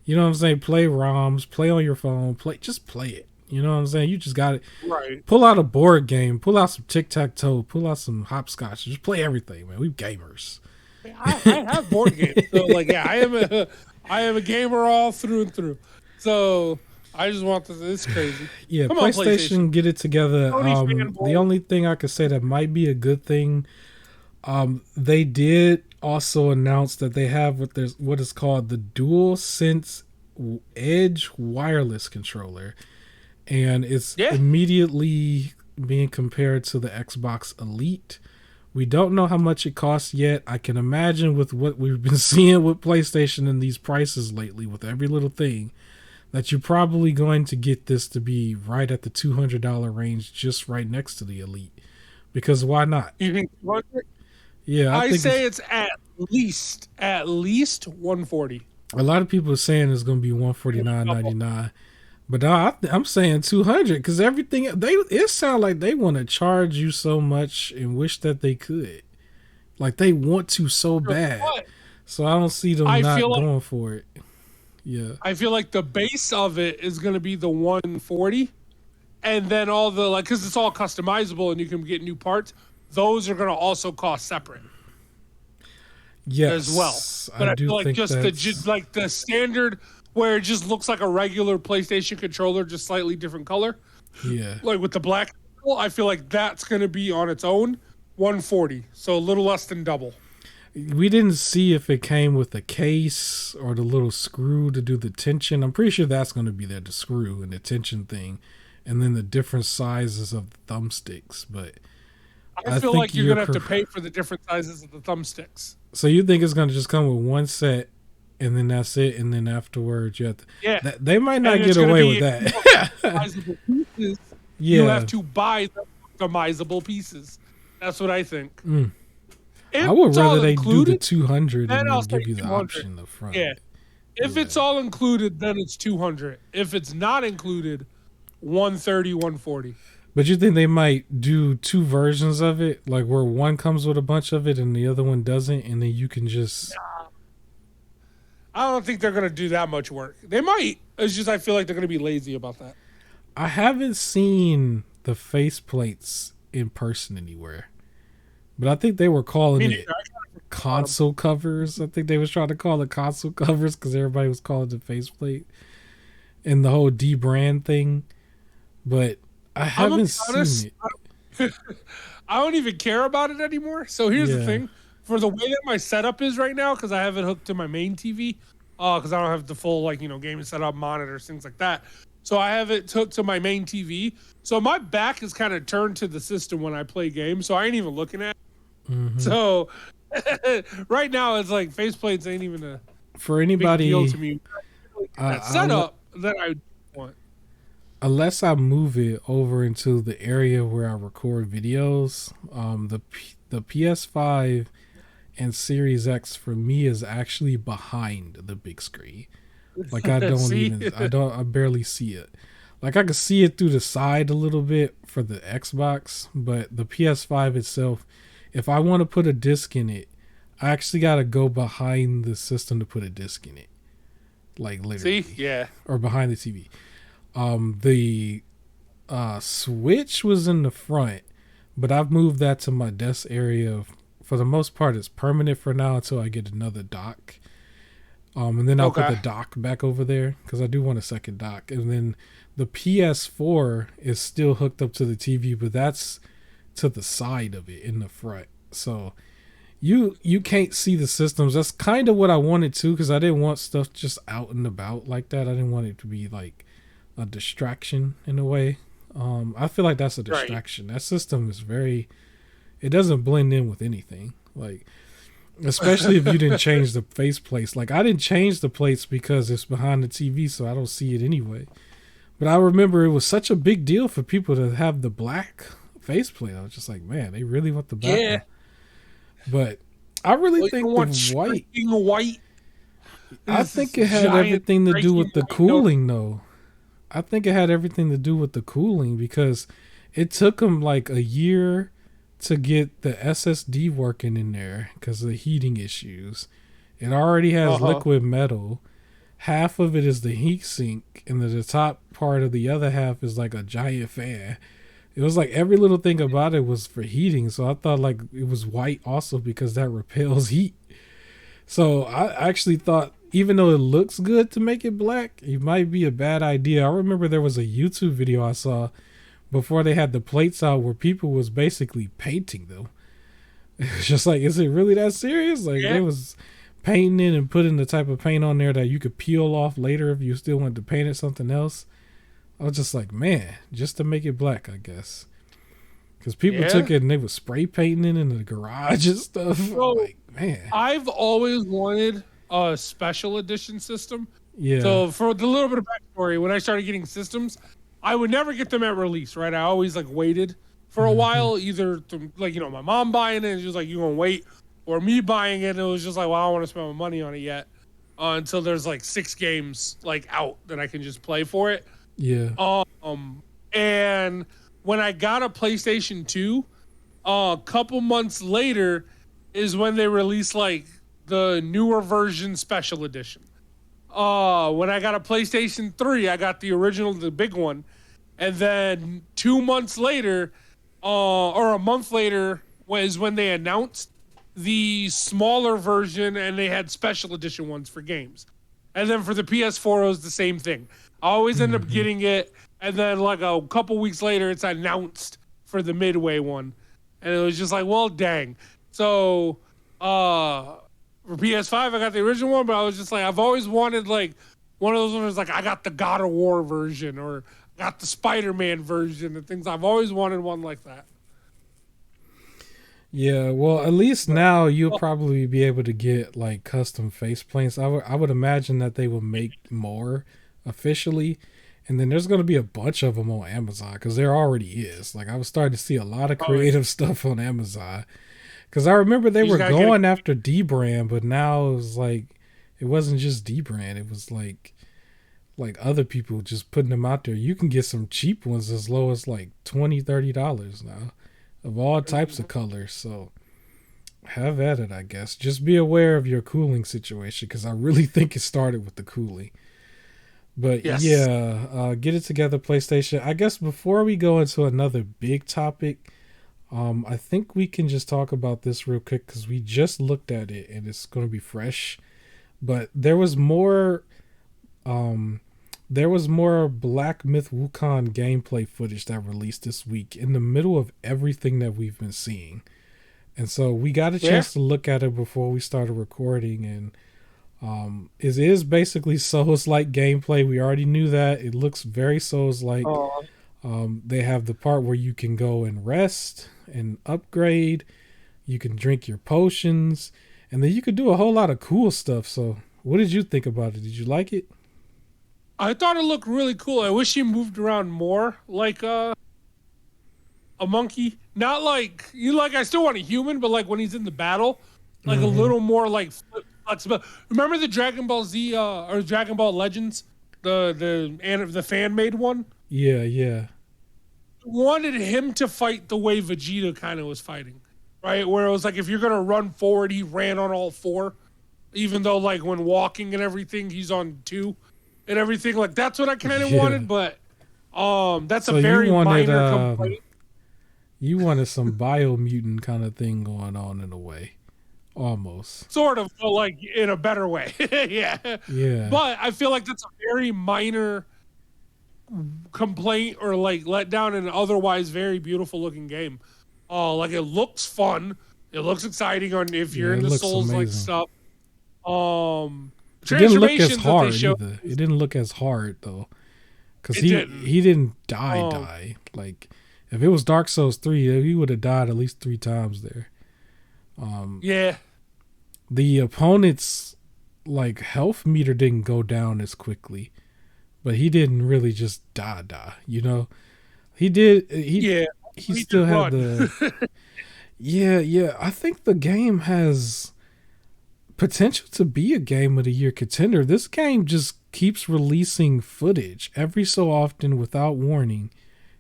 You know what I'm saying? Play ROMs, play on your phone, just play it. You know what I'm saying? You just got it. Right. Pull out a board game, pull out some tic-tac-toe, pull out some hopscotch. Just play everything, man. We gamers. I have board games, so like, yeah, I am a gamer all through and through. So I just want this. It's crazy. Yeah, PlayStation, get it together. The only thing I could say that might be a good thing, they did also announce that they have what is called the DualSense Edge wireless controller, and it's immediately being compared to the Xbox Elite. We don't know how much it costs yet. I can imagine with what we've been seeing with PlayStation and these prices lately, with every little thing, that you're probably going to get this to be right at the $200 range, just right next to the Elite. Because why not? You think 200? Yeah, I think say it's at least 140. A lot of people are saying it's going to be $149.99, but I'm saying 200 because everything it sounds like they want to charge you so much and wish that they could, like they want to so bad. So I don't see them not going for it. Yeah, I feel like the base of it is going to be the 140, and then all the because it's all customizable and you can get new parts. Those are going to also cost separate. Yes, as well. But I feel like just the standard where it just looks like a regular PlayStation controller, just slightly different color. Yeah, like with the black. I feel like that's going to be on its own 140, so a little less than double. We didn't see if it came with a case or the little screw to do the tension. I'm pretty sure that's going to be there, the screw and the tension thing, and then the different sizes of the thumbsticks. But I feel like you're going to have to pay for the different sizes of the thumbsticks. So you think it's going to just come with one set, and then that's it, and then afterwards you have to... They might not get away with that. Pieces, you have to buy the customizable pieces. That's what I think. I would rather they do the 200 and then give you the option up front. Yeah. If it's all included, then it's 200. If it's not included, 130, 140. But you think they might do two versions of it? Like where one comes with a bunch of it and the other one doesn't, and then you can just... Nah. I don't think they're going to do that much work. They might. It's just I feel like they're going to be lazy about that. I haven't seen the faceplates in person anywhere. But I think they were calling it console covers. I think they was trying to call it console covers because everybody was calling it faceplate. And the whole D-brand thing. But I haven't seen it. I don't even care about it anymore. So here's the thing. For the way that my setup is right now, because I have it hooked to my main TV, because I don't have the full gaming setup, monitors, things like that. So I have it hooked to my main TV. So my back is kind of turned to the system when I play games. So I ain't even looking at it. Mm-hmm. So right now it's like faceplates ain't even a for anybody big deal to me. That setup that I want. Unless I move it over into the area where I record videos, the PS5 and Series X for me is actually behind the big screen. Like I barely see it. Like I could see it through the side a little bit for the Xbox, but the PS5 itself, if I want to put a disc in it, I actually got to go behind the system to put a disc in it. Like literally. See? Yeah. Or behind the TV. The Switch was in the front, but I've moved that to my desk area. For the most part, it's permanent for now until I get another dock. And then I'll put the dock back over there because I do want a second dock. And then the PS4 is still hooked up to the TV, but that's to the side of it in the front. So you can't see the systems. That's kind of what I wanted to, because I didn't want stuff just out and about like that. I didn't want it to be like a distraction in a way. I feel like that's a distraction. Right. That system is it doesn't blend in with anything. Like, especially if you didn't change the face plates. Like, I didn't change the plates because it's behind the TV, so I don't see it anyway. But I remember it was such a big deal for people to have the black faceplate. I was just like, man, they really want the black one. But I really think the white. White. I think it had everything to do with the cooling, though. I think it had everything to do with the cooling because it took them like a year to get the SSD working in there because of the heating issues. It already has liquid metal. Half of it is the heat sink, and the top part of the other half is like a giant fan. It was like every little thing about it was for heating, so I thought like it was white also because that repels heat. So I actually thought, even though it looks good to make it black, it might be a bad idea. I remember there was a YouTube video I saw before they had the plates out where people was basically painting them. It was just like, is it really that serious? Like they was painting it and putting the type of paint on there that you could peel off later if you still wanted to paint it something else. I was just like, man, just to make it black, I guess. Because people took it and they was spray painting it in the garage and stuff. So, like, man. I've always wanted a special edition system. Yeah. So for the little bit of backstory, when I started getting systems, I would never get them at release, right? I always like waited for a while, either to, like, my mom buying it and she was like, you gonna wait, or me buying it and it was just like, well, I don't want to spend my money on it yet until there's like 6 games like out that I can just play for it. Yeah. And when I got a PlayStation 2, a couple months later is when they released like the newer version special edition. When I got a PlayStation 3, I got the original, the big one. And then 2 months later, or a month later, was when they announced the smaller version and they had special edition ones for games. And then for the PS4, it was the same thing. I always end up getting it. And then like a couple weeks later, it's announced for the Midway one. And it was just like, well, dang. So, for PS5, I got the original one, but I was just like, I've always wanted like one of those ones like I got the God of War version or got the Spider-Man version and things. I've always wanted one like that. Yeah, well, at least now you'll probably be able to get like custom face plates. I would imagine that they will make more officially, and then there's going to be a bunch of them on Amazon because there already is. Like I was starting to see a lot of creative stuff on Amazon because I remember they were going after D-Brand, but now it was like it wasn't just D-Brand. It was like other people just putting them out there. You can get some cheap ones as low as like $20-$30 now. Of all types of colors, so have at it, I guess. Just be aware of your cooling situation, because I really think it started with the cooling. But yeah, get it together, PlayStation. I guess before we go into another big topic, I think we can just talk about this real quick, because we just looked at it, and it's going to be fresh. But there was more... There was more Black Myth Wukong gameplay footage that released this week in the middle of everything that we've been seeing. And so we got a chance to look at it before we started recording. And it is basically Souls-like gameplay. We already knew that. It looks very Souls-like. They have the part where you can go and rest and upgrade. You can drink your potions. And then you could do a whole lot of cool stuff. So what did you think about it? Did you like it? I thought it looked really cool. I wish he moved around more like a monkey. Not like I still want a human, but like when he's in the battle, like a little more like flexible. Remember the Dragon Ball Z or Dragon Ball Legends, the fan made one? Yeah. Wanted him to fight the way Vegeta kind of was fighting, right? Where it was like if you're gonna run forward, he ran on all 4, even though like when walking and everything, he's on 2. And everything, like that's what I kind of wanted, but that's so a very minor complaint. You wanted some Biomutant kind of thing going on in a way, almost. Sort of, but like in a better way. Yeah. But I feel like that's a very minor complaint or like letdown in an otherwise very beautiful looking game. Like it looks fun, it looks exciting on if you're into Souls like stuff. It didn't look as hard either. It didn't look as hard though, because he didn't die. Like if it was Dark Souls 3, he would have died at least 3 times there. The opponent's like health meter didn't go down as quickly, but he didn't really just die. You know, he did. He still had the. Yeah. I think the game has potential to be a game of the year contender. This game just keeps releasing footage every so often without warning.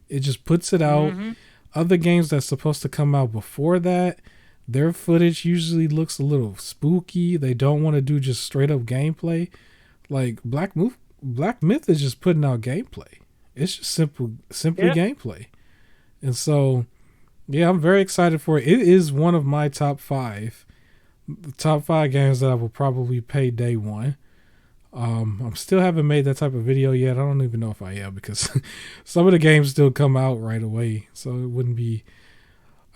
It just puts it out. Mm-hmm. Other games that's supposed to come out before that, their footage usually looks a little spooky. They don't want to do just straight up gameplay. Like Black Myth is just putting out gameplay. It's just simply gameplay. And so, yeah, I'm very excited for it. It is one of my top 5 games that I will probably pay day one. I'm still haven't made that type of video yet. I don't even know if I am, because some of the games still come out right away. So it wouldn't be,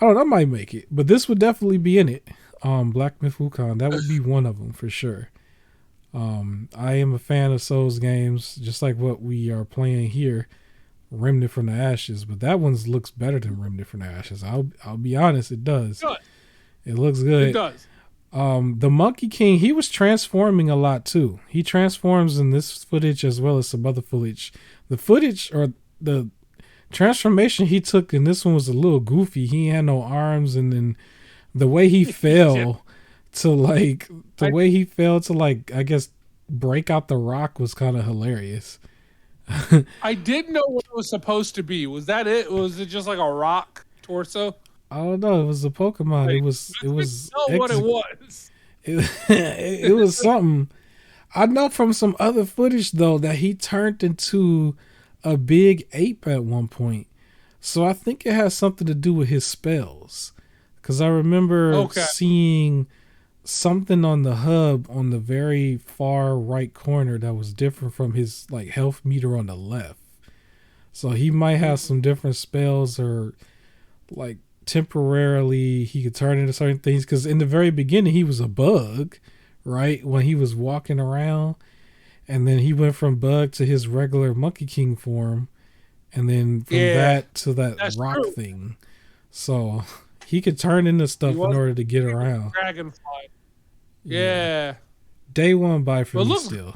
I don't know, I might make it, but this would definitely be in it. Black Myth Wukong, that would be one of them for sure. I am a fan of Souls games, just like what we are playing here, Remnant from the Ashes, but that one looks better than Remnant from the Ashes. I'll be honest, it does. Good. It looks good. It does. The Monkey King, he was transforming a lot too. He transforms in this footage as well as some other footage. The footage or the transformation he took in this one was a little goofy. He had no arms, and then the way he fell to like I guess break out the rock was kind of hilarious. I didn't know what it was supposed to be. Was that it? Was it just like a rock torso? I don't know. It was a Pokemon. Like, it was what it was. It was something. I know from some other footage though that he turned into a big ape at one point. So I think it has something to do with his spells. Because I remember seeing something on the hub on the very far right corner that was different from his like health meter on the left. So he might have some different spells, or like temporarily he could turn into certain things, because in the very beginning he was a bug, right, when he was walking around, and then he went from bug to his regular Monkey King form, and then from that to that rock thing. So he could turn into stuff in order to get around. Dragonfly. Yeah. Day one buy for me still.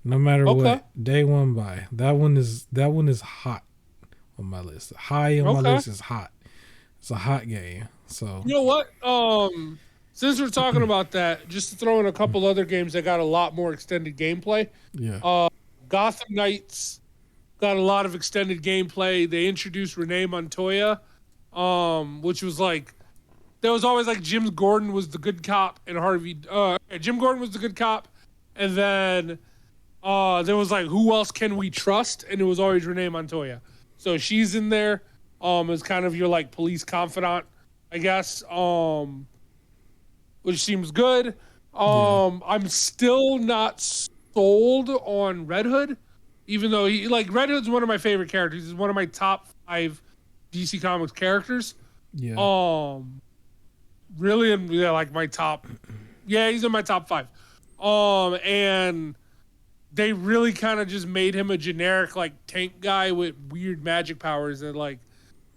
No matter what, day one buy. That one is hot on my list. High on my list is hot. It's a hot game. So you know what? Since we're talking about that, just to throw in a couple other games that got a lot more extended gameplay. Yeah. Gotham Knights got a lot of extended gameplay. They introduced Renee Montoya, which was like, there was always like Jim Gordon was the good cop and Jim Gordon was the good cop, and then there was like, who else can we trust? And it was always Renee Montoya. So she's in there. As kind of your like police confidant, I guess. Which seems good. I'm still not sold on Red Hood, even though Red Hood's one of my favorite characters. He's one of my top 5 DC Comics characters. Yeah. Really, like my top. Yeah, he's in my top 5. And they really kind of just made him a generic like tank guy with weird magic powers, and like,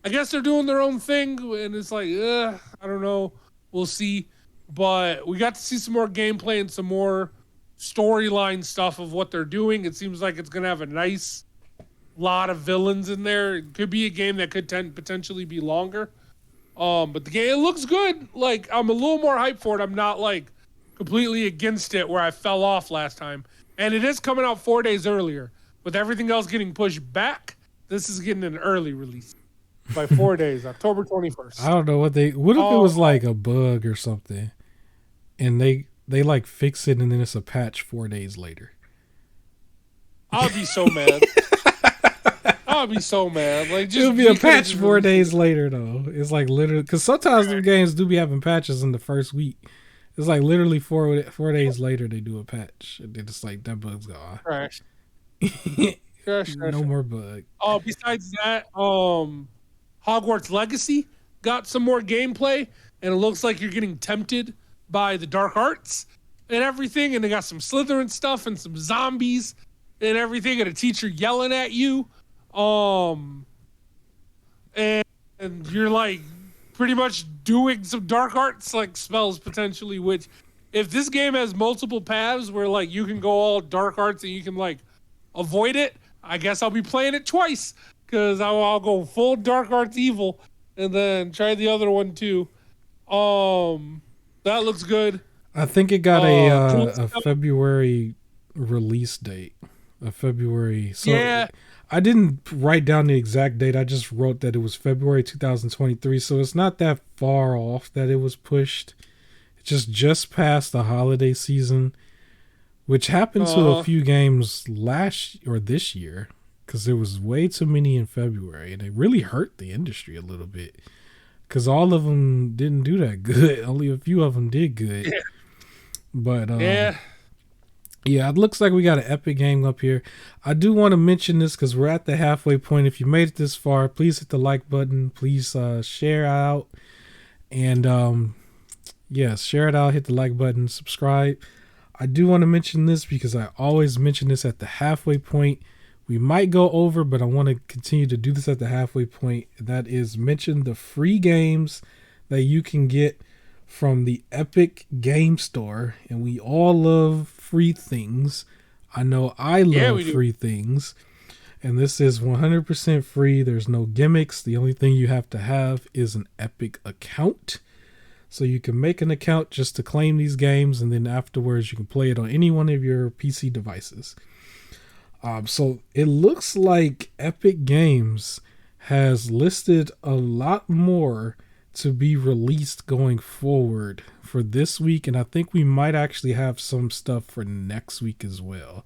I guess they're doing their own thing, and it's like, I don't know. We'll see. But we got to see some more gameplay and some more storyline stuff of what they're doing. It seems like it's going to have a nice lot of villains in there. It could be a game that could potentially be longer. But the game, it looks good. Like, I'm a little more hyped for it. I'm not, like, completely against it where I fell off last time. And it is coming out 4 days earlier. With everything else getting pushed back, this is getting an early release. By 4 days, October 21st. I don't know what if it was like a bug or something, and they like fix it and then it's a patch 4 days later. I'll be so mad. I'll be so mad. Like, just it'll be a patch 4 days later though. It's like literally, because sometimes the games do be having patches in the first week. It's like literally 4 days later they do a patch, and then it's like that bug's gone. Right. No more bug. Besides that, Hogwarts Legacy got some more gameplay, and it looks like you're getting tempted by the dark arts and everything, and they got some Slytherin stuff and some zombies and everything, and a teacher yelling at you, and you're like pretty much doing some dark arts like spells potentially, which if this game has multiple paths where like you can go all dark arts and you can like avoid it, I guess I'll be playing it twice. Because I'll go full Dark Arts Evil and then try the other one too. That looks good. I think it got a February release date. A February. So yeah. I didn't write down the exact date. I just wrote that it was February 2023. So it's not that far off that it was pushed. It's just past the holiday season, which happened to a few games this year, because there was way too many in February, and it really hurt the industry a little bit, because all of them didn't do that good. Only a few of them did good. Yeah. But yeah, it looks like we got an epic game up here. I do want to mention this because we're at the halfway point. If you made it this far, please hit the like button. Please share out. And yes, share it out. Hit the like button. Subscribe. I do want to mention this because I always mention this at the halfway point. We might go over, but I want to continue to do this at the halfway point. That is, mention the free games that you can get from the Epic Game Store. And we all love free things. I know I love free things. And this is 100% free. There's no gimmicks. The only thing you have to have is an Epic account. So you can make an account just to claim these games, and then afterwards you can play it on any one of your PC devices. So it looks like Epic Games has listed a lot more to be released going forward for this week, and I think we might actually have some stuff for next week as well.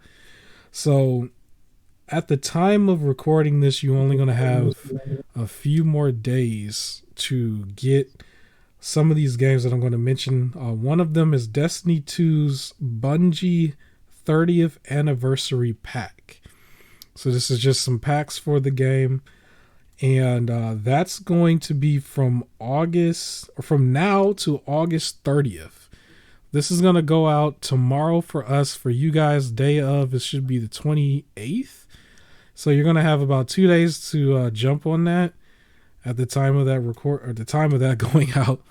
So at the time of recording this, you're only going to have a few more days to get some of these games that I'm going to mention. One of them is Destiny 2's Bungie 30th Anniversary Pack. So this is just some packs for the game. And that's going to be from now to August 30th. This is going to go out tomorrow for us. For you guys, day of, it should be the 28th. So you're going to have about 2 days to jump on that at the time of that going out.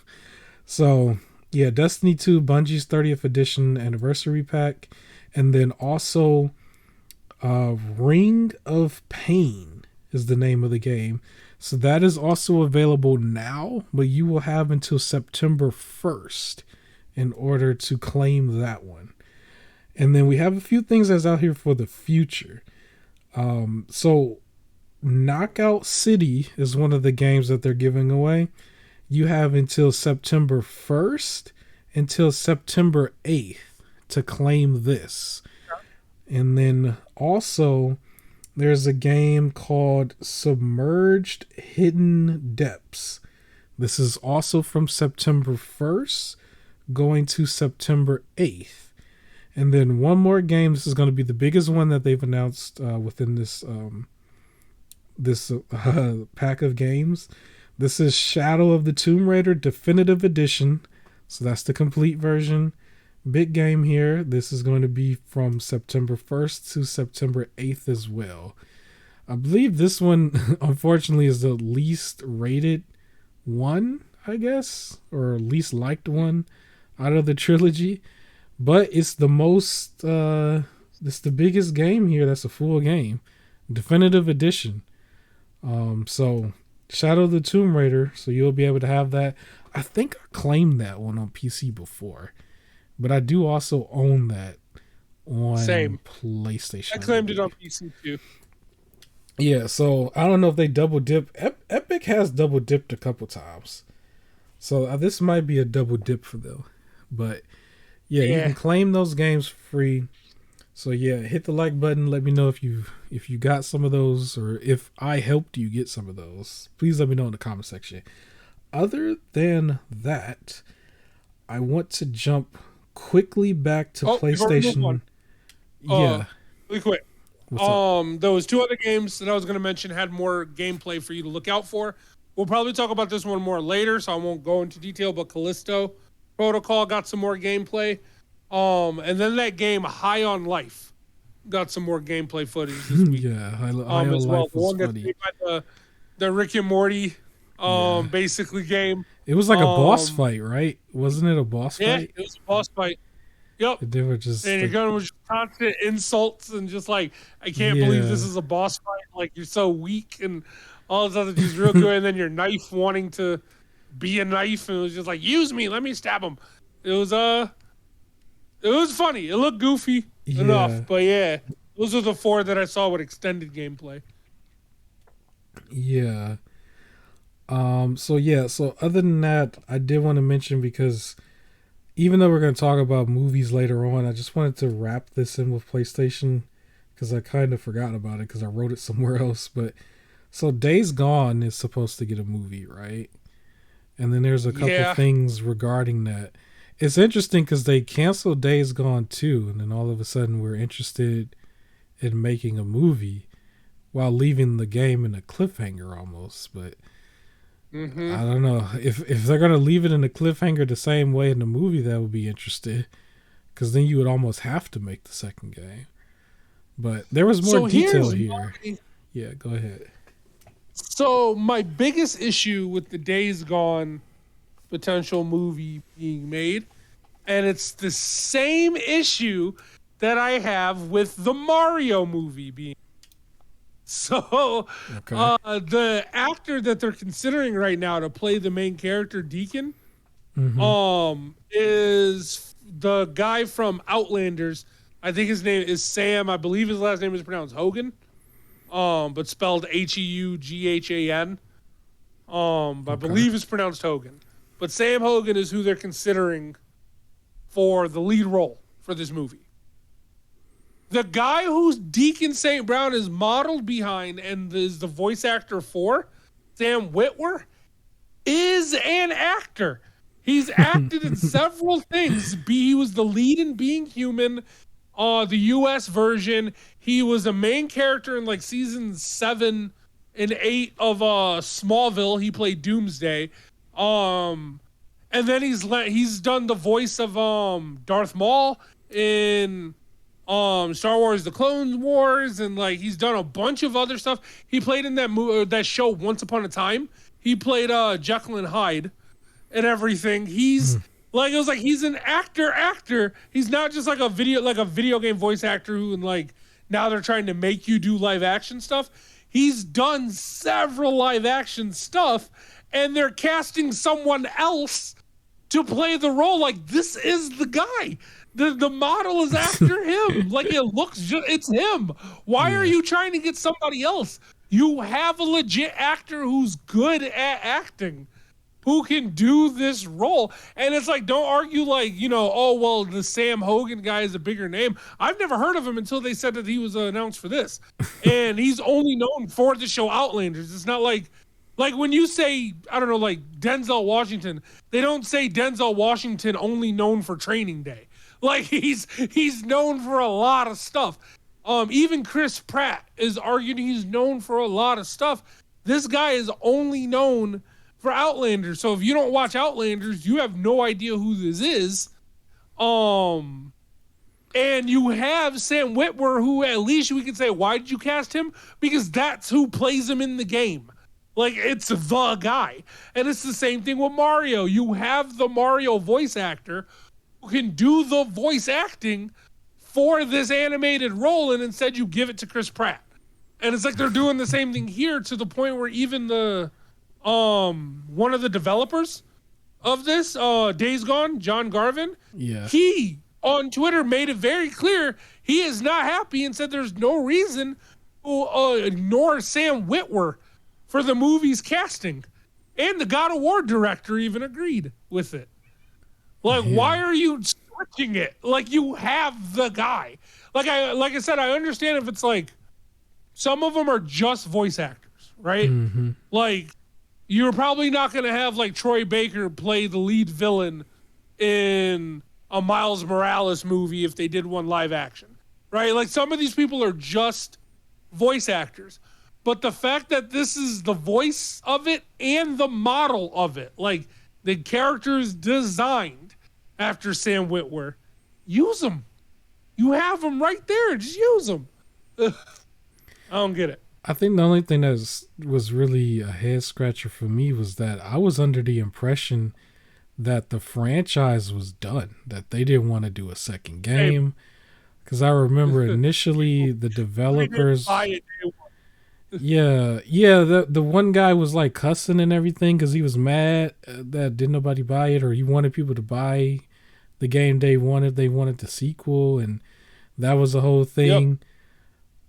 So yeah, Destiny 2 Bungie's 30th edition anniversary pack. And then also Ring of Pain is the name of the game. So that is also available now, but you will have until September 1st in order to claim that one. And then we have a few things that's out here for the future. So Knockout City is one of the games that they're giving away. You have until September 1st until September 8th to claim this. And then also there's a game called Submerged Hidden Depths. This is also from September 1st going to September 8th. And then one more game. This is going to be the biggest one that they've announced within this pack of games. This is Shadow of the Tomb Raider Definitive Edition. So that's the complete version. Big game here. This is going to be from September 1st to September 8th as well. I believe this one, unfortunately, is the least rated one, I guess, or least liked one out of the trilogy. But it's the most, it's the biggest game here that's a full game. Definitive Edition. So Shadow of the Tomb Raider, so you'll be able to have that. I think I claimed that one on PC before, but I do also own that on PlayStation. I claimed it on PC too. Yeah, so I don't know if they double dip. Epic has double dipped a couple times, so this might be a double dip for them. But yeah, you can claim those games free. So yeah, hit the like button. Let me know if you got some of those, or if I helped you get some of those. Please let me know in the comment section. Other than that, I want to jump quickly back to PlayStation. Yeah, really quick. Those two other games that I was going to mention had more gameplay for you to look out for. We'll probably talk about this one more later, so I won't go into detail. But Callisto Protocol got some more gameplay. And then that game High on Life got some more gameplay footage this week. Yeah, High on Life was one funny. By the Rick and Morty basically game. It was like a boss fight, right? Wasn't it a boss fight? Yeah, it was a boss fight. Yep. They were just, and you're going with just constant insults and just like, I can't believe this is a boss fight. Like, you're so weak and all this other things real good. And then your knife wanting to be a knife, and it was just like, use me, let me stab him. It was It was funny. It looked goofy enough, but yeah, those are the 4 that I saw with extended gameplay. Yeah. So other than that, I did want to mention, because even though we're going to talk about movies later on, I just wanted to wrap this in with PlayStation, because I kind of forgot about it because I wrote it somewhere else. But so Days Gone is supposed to get a movie, right? And then there's a couple things regarding that. It's interesting because they canceled Days Gone 2, and then all of a sudden we're interested in making a movie while leaving the game in a cliffhanger almost. But I don't know. If they're going to leave it in a cliffhanger the same way in the movie, that would be interesting, because then you would almost have to make the second game. But there was more detail here. Yeah, go ahead. So my biggest issue with the Days Gone potential movie being made, and it's the same issue that I have with the Mario movie being. So the actor that they're considering right now to play the main character, Deacon, is the guy from Outlanders. I think his name is Sam. I believe his last name is pronounced Hogan, but spelled Heughan. I believe it's pronounced Hogan. But Sam Hogan is who they're considering for the lead role for this movie. The guy who's Deacon St. Brown is modeled behind and is the voice actor for, Sam Witwer, is an actor. He's acted in several things. He was the lead in Being Human, the U.S. version. He was a main character in like season 7 and 8 of Smallville. He played Doomsday. And then he's done the voice of Darth Maul in Star Wars: The Clone Wars, and like he's done a bunch of other stuff. He played in that show Once Upon a Time. He played Jekyll and Hyde and everything. He's like, it was like he's an actor. He's not just like a video game voice actor who, and like now they're trying to make you do live action stuff. He's done several live action stuff, and they're casting someone else to play the role. Like, this is the guy. The model is after him. Like, it looks it's him. Why are you trying to get somebody else? You have a legit actor who's good at acting, who can do this role. And it's like, don't argue like, oh, well, the Sam Hogan guy is a bigger name. I've never heard of him until they said that he was announced for this. And he's only known for the show Outlanders. It's not like when you say, I don't know, like Denzel Washington, they don't say Denzel Washington only known for Training Day. Like, he's known for a lot of stuff. Even Chris Pratt is arguing he's known for a lot of stuff. This guy is only known for Outlanders. So if you don't watch Outlanders, you have no idea who this is. And you have Sam Witwer, who at least we can say, why did you cast him? Because that's who plays him in the game. Like, it's the guy. And it's the same thing with Mario. You have the Mario voice actor who can do the voice acting for this animated role, and instead you give it to Chris Pratt. And it's like they're doing the same thing here, to the point where even the one of the developers of this, Days Gone, John Garvin, he on Twitter made it very clear he is not happy and said there's no reason to ignore Sam Witwer for the movie's casting. And the God of War director even agreed with it. Like, why are you switching it? Like, you have the guy. Like I said, I understand if it's like some of them are just voice actors, right? Mm-hmm. Like, you're probably not going to have like Troy Baker play the lead villain in a Miles Morales movie if they did one live action, right? Like, some of these people are just voice actors. But the fact that this is the voice of it and the model of it, like the characters designed after Sam Witwer, use them. You have them right there. Just use them. I don't get it. I think the only thing that was really a head scratcher for me was that I was under the impression that the franchise was done, that they didn't want to do a second game. Because I remember initially the developers... the one guy was like cussing and everything because he was mad that didn't nobody buy it, or he wanted people to buy the game they wanted. They wanted the sequel, and that was the whole thing.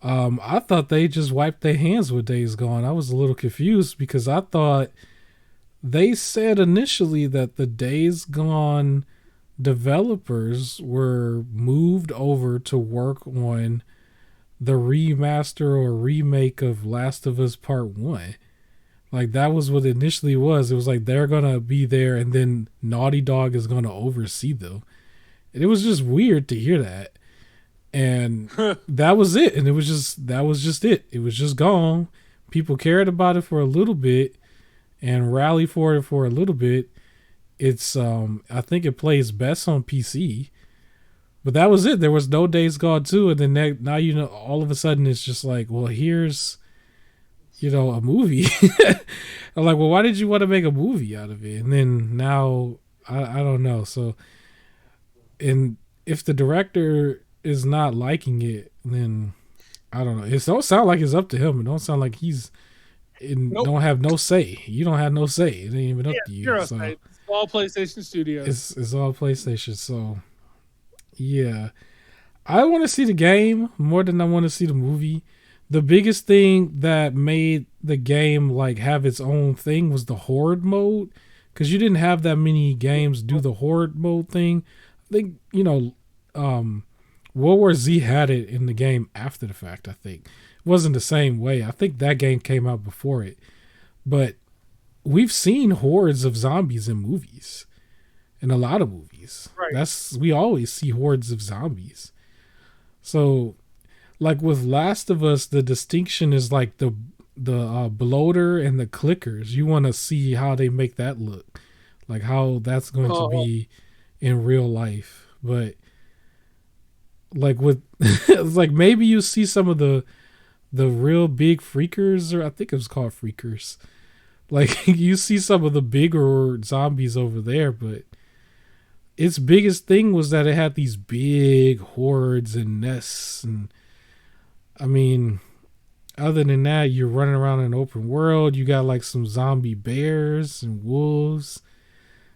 I thought they just wiped their hands with Days Gone. I was a little confused because I thought they said initially that the Days Gone developers were moved over to work on the remaster or remake of Last of Us Part 1. Like, that was what it initially was. It was like they're going to be there and then Naughty Dog is going to oversee them. And it was just weird to hear that. And that was it. And that was just it. It was just gone. People cared about it for a little bit and rallied for it for a little bit. It's I think it plays best on PC. But that was it. There was no Days Gone 2, and then now all of a sudden it's just like, well, here's a movie. I'm like, well, why did you want to make a movie out of it? And then now I don't know. So, and if the director is not liking it, then I don't know. It don't sound like it's up to him. It don't sound like he's don't have no say. You don't have no say. It ain't even up to you. So it's all PlayStation Studios. It's all PlayStation. So yeah, I want to see the game more than I want to see the movie. The biggest thing that made the game like have its own thing was the horde mode, because you didn't have that many games do the horde mode thing. I think World War Z had it in the game after the fact. I think it wasn't the same way. I think that game came out before it, but we've seen hordes of zombies in movies, in a lot of movies. Right. We always see hordes of zombies. So, like with Last of Us, the distinction is like the bloater and the clickers. You want to see how they make that look, like how that's going to be in real life. But like with, it's like maybe you see some of the real big freakers, or I think it was called freakers. Like you see some of the bigger zombies over there, but its biggest thing was that it had these big hordes and nests. And I mean, other than that, you're running around in an open world. You got like some zombie bears and wolves.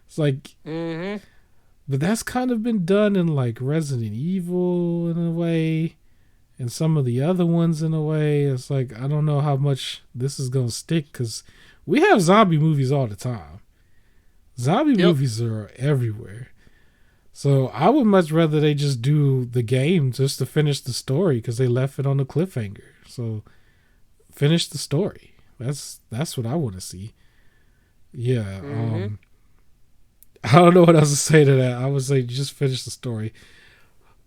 It's like, but that's kind of been done in like Resident Evil in a way, and some of the other ones in a way. It's like, I don't know how much this is going to stick, because we have zombie movies all the time. Zombie movies are everywhere. So I would much rather they just do the game just to finish the story, because they left it on the cliffhanger. So finish the story. That's what I want to see. Yeah. I don't know what else to say to that. I would say just finish the story.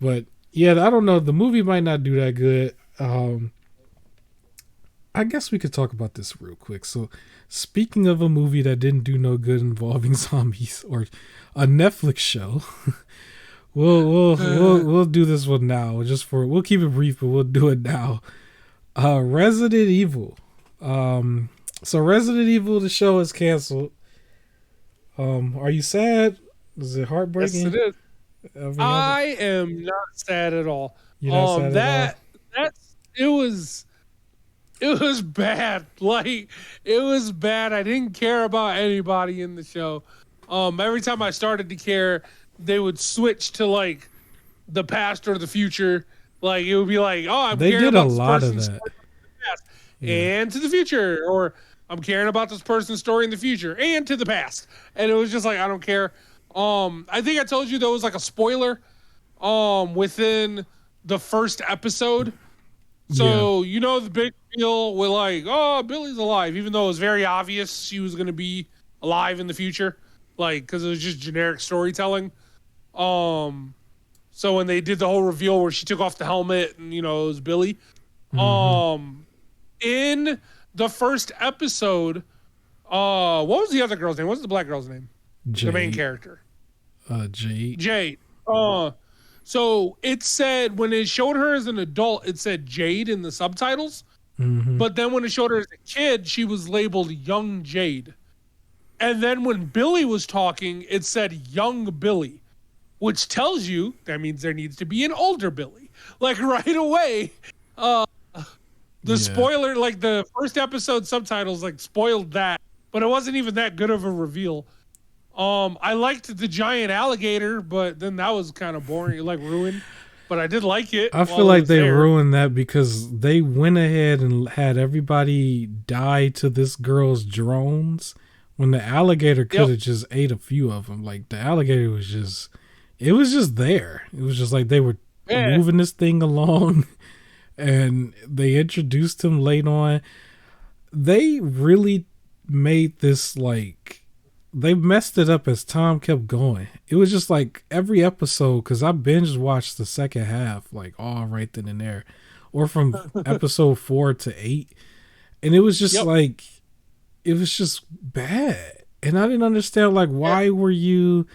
But yeah, I don't know. The movie might not do that good. I guess we could talk about this real quick. So speaking of a movie that didn't do no good involving zombies, or a Netflix show, we'll do this one now. We'll keep it brief, but we'll do it now. Resident Evil. So Resident Evil, the show, is canceled. Are you sad? Is it heartbreaking? Yes, it is. I am not sad at all. You're not sad at all? It was bad. Like, it was bad. I didn't care about anybody in the show. Every time I started to care, they would switch to like the past or the future. Like, it would be like, oh, I'm caring about this person's story in the past and to the future, or I'm caring about this person's story in the future and to the past. And it was just like, I don't care. I think I told you there was like a spoiler within the first episode. So, the big deal with like, oh, Billy's alive, even though it was very obvious she was going to be alive in the future, like, because it was just generic storytelling. So when they did the whole reveal where she took off the helmet and, it was Billy, in the first episode, what was the other girl's name? What's the black girl's name? Jade. The main character. Jade. Jade. So it said, when it showed her as an adult, it said Jade in the subtitles. But then when it showed her as a kid, she was labeled Young Jade. And then when Billy was talking, it said Young Billy, which tells you that means there needs to be an older Billy. Like right away, spoiler, like the first episode subtitles like spoiled that, but it wasn't even that good of a reveal. I liked the giant alligator, but then that was kind of boring, like ruined. But I did like it. I feel like they ruined that because they went ahead and had everybody die to this girl's drones when the alligator could have just ate a few of them. Like the alligator was just, it was just there. It was just like they were moving this thing along and they introduced him late on. They really made this like, they messed it up as time kept going. It was just like every episode, because I binge watched the second half, like all right then and there, or from episode 4 to 8, and it was just like, it was just bad, and I didn't understand like why were you,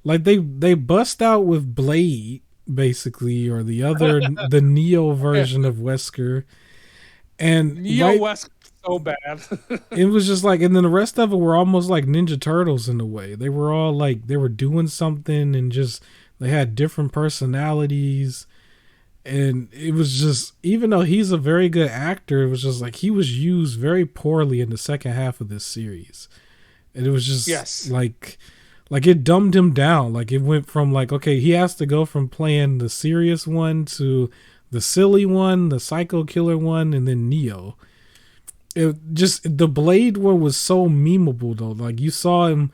like they bust out with Blade basically, or the other the Neo version of Wesker, and Neo Wesker. So bad. It was just like, and then the rest of it were almost like Ninja Turtles in a way. They were all like, they were doing something and just, they had different personalities. And it was just, even though he's a very good actor, it was just like, he was used very poorly in the second half of this series. And it was just like it dumbed him down. Like it went from like, okay, he has to go from playing the serious one to the silly one, the psycho killer one, and then Neo. It just, the Blade one was so memeable though. Like you saw him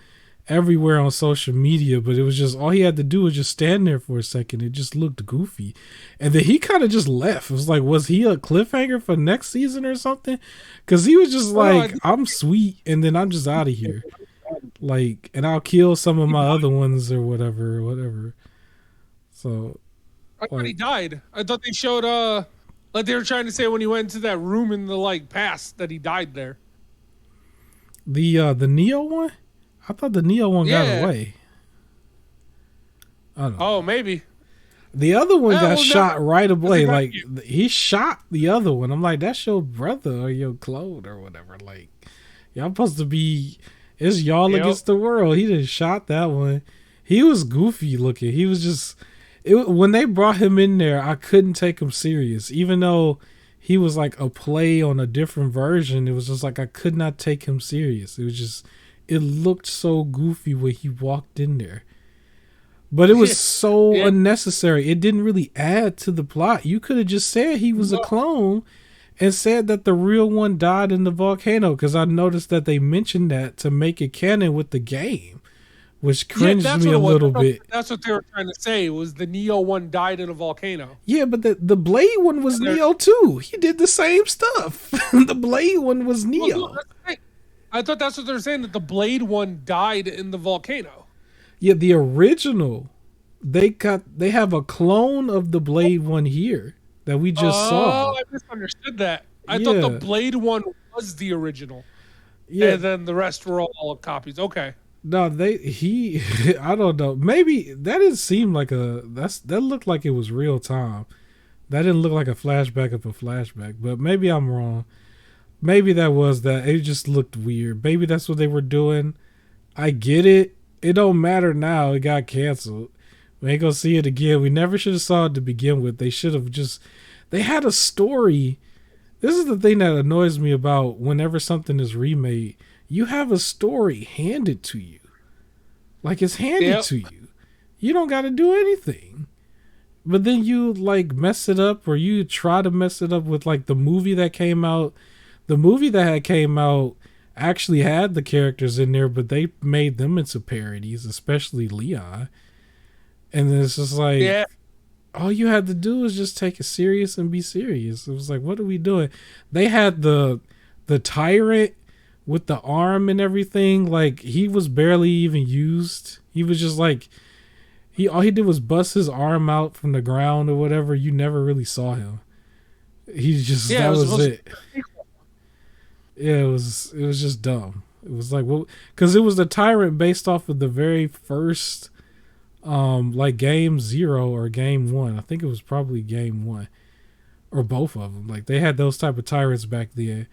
everywhere on social media, but it was just, all he had to do was just stand there for a second. It just looked goofy, and then he kind of just left. It was like, was he a cliffhanger for next season or something? Because he was just like, I'm sweet, and then I'm just out of here. Like, and I'll kill some of my other ones or whatever. So I thought he died. I thought they showed like they were trying to say when he went into that room in the like past that he died there. The Neo one? I thought the Neo one got away. I don't know. Oh, maybe. The other one got shot right away. Like he shot the other one. I'm like, that's your brother or your clone or whatever. Like, y'all supposed to be, it's y'all against the world. He just shot that one. He was goofy looking. He was just, when they brought him in there, I couldn't take him serious. Even though he was like a play on a different version, it was just like I could not take him serious. It was just, it looked so goofy when he walked in there. But it was so unnecessary. It didn't really add to the plot. You could have just said he was a clone and said that the real one died in the volcano, because I noticed that they mentioned that to make it canon with the game, which cringed me a little bit. That's what they were trying to say, was the Neo one died in a volcano. Yeah, but the Blade one was Neo too. He did the same stuff. The Blade one was Neo. Well, I thought that's what they were saying, that the Blade one died in the volcano. Yeah, the original, they have a clone of the Blade one here that we just saw. Oh, I misunderstood that. I thought the Blade one was the original. Yeah. And then the rest were all copies. Okay. No, I don't know. Maybe that didn't seem like that looked like it was real time. That didn't look like a flashback of a flashback, but maybe I'm wrong. Maybe that was that. It just looked weird. Maybe that's what they were doing. I get it. It don't matter now. It got canceled. We ain't gonna see it again. We never should have saw it to begin with. They should have they had a story. This is the thing that annoys me about whenever something is remade. You have a story handed to you. Like it's handed to you. You don't got to do anything. But then you like mess it up, or you try to mess it up with like the movie that came out. The movie that had came out actually had the characters in there, but they made them into parodies, especially Leon. And then it's just like, all you had to do was just take it serious and be serious. It was like, what are we doing? They had the tyrant with the arm and everything. Like he was barely even used. He was just like, all he did was bust his arm out from the ground or whatever. You never really saw him. He just, that was it. Yeah, it was just dumb. It was like, well, because it was the tyrant based off of the very first, like game 0 or game 1. I think it was probably game 1 or both of them. Like they had those type of tyrants back then,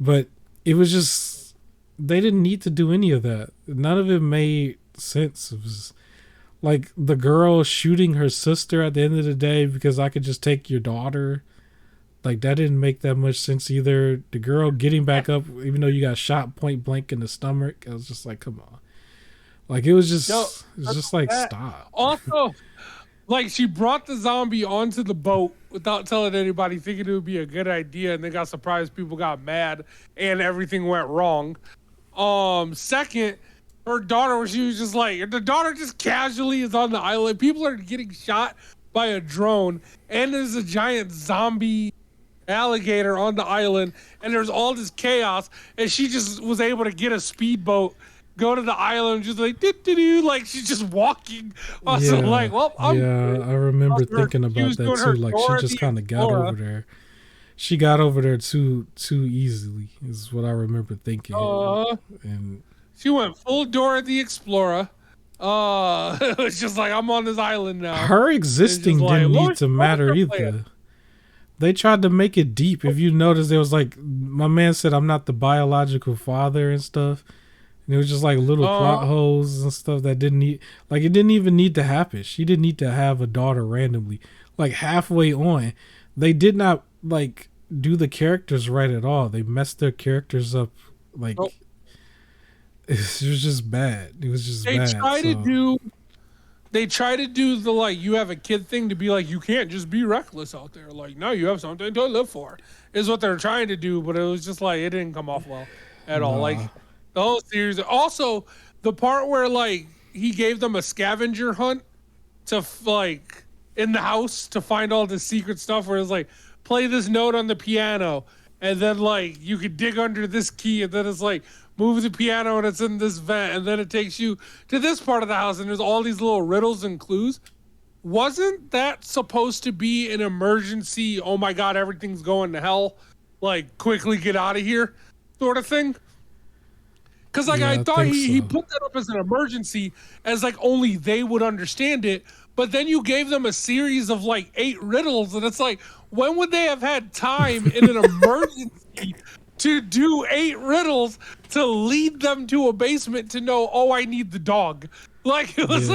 but it was just, they didn't need to do any of that. None of it made sense. It was like the girl shooting her sister at the end of the day because I could just take your daughter. Like that didn't make that much sense either. The girl getting back up, even though you got shot point blank in the stomach, I was just like, come on. Like it was just like stop. Also, like she brought the zombie onto the boat without telling anybody, thinking it would be a good idea, and they got surprised. People got mad, and everything went wrong. Second, her daughter, she was just like, the daughter just casually is on the island. People are getting shot by a drone, and there's a giant zombie alligator on the island, and there's all this chaos, and she just was able to get a speedboat, go to the island, just like like she's just walking. So like, well, I remember thinking about that too. Like she just kind of got over there. She got over there too easily, is what I remember thinking. And she went full Dora the Explorer. It's just like, I'm on this island now. Her existing didn't need to matter either. They tried to make it deep. If you notice, there was like, my man said, I'm not the biological father and stuff. And it was just like little plot holes and stuff that didn't need, like it didn't even need to happen. She didn't need to have a daughter randomly. Like halfway on, they did not like do the characters right at all. They messed their characters up. Like it was just bad. It was just bad. They try to do the like, you have a kid thing to be like, you can't just be reckless out there. Like, no, you have something to live for, is what they're trying to do. But it was just like, it didn't come off well at all. Like the whole series. Also, the part where like he gave them a scavenger hunt to like in the house to find all the secret stuff, where it's like, play this note on the piano, and then like you could dig under this key, and then it's like, move the piano and it's in this vent, and then it takes you to this part of the house, and there's all these little riddles and clues. Wasn't that supposed to be an emergency, oh my god, everything's going to hell, like quickly get out of here sort of thing? Because like I thought he put that up as an emergency, as like only they would understand it, but then you gave them a series of like 8 riddles, and it's like, when would they have had time in an emergency to do 8 riddles to lead them to a basement to know, oh, I need the dog? Like, it was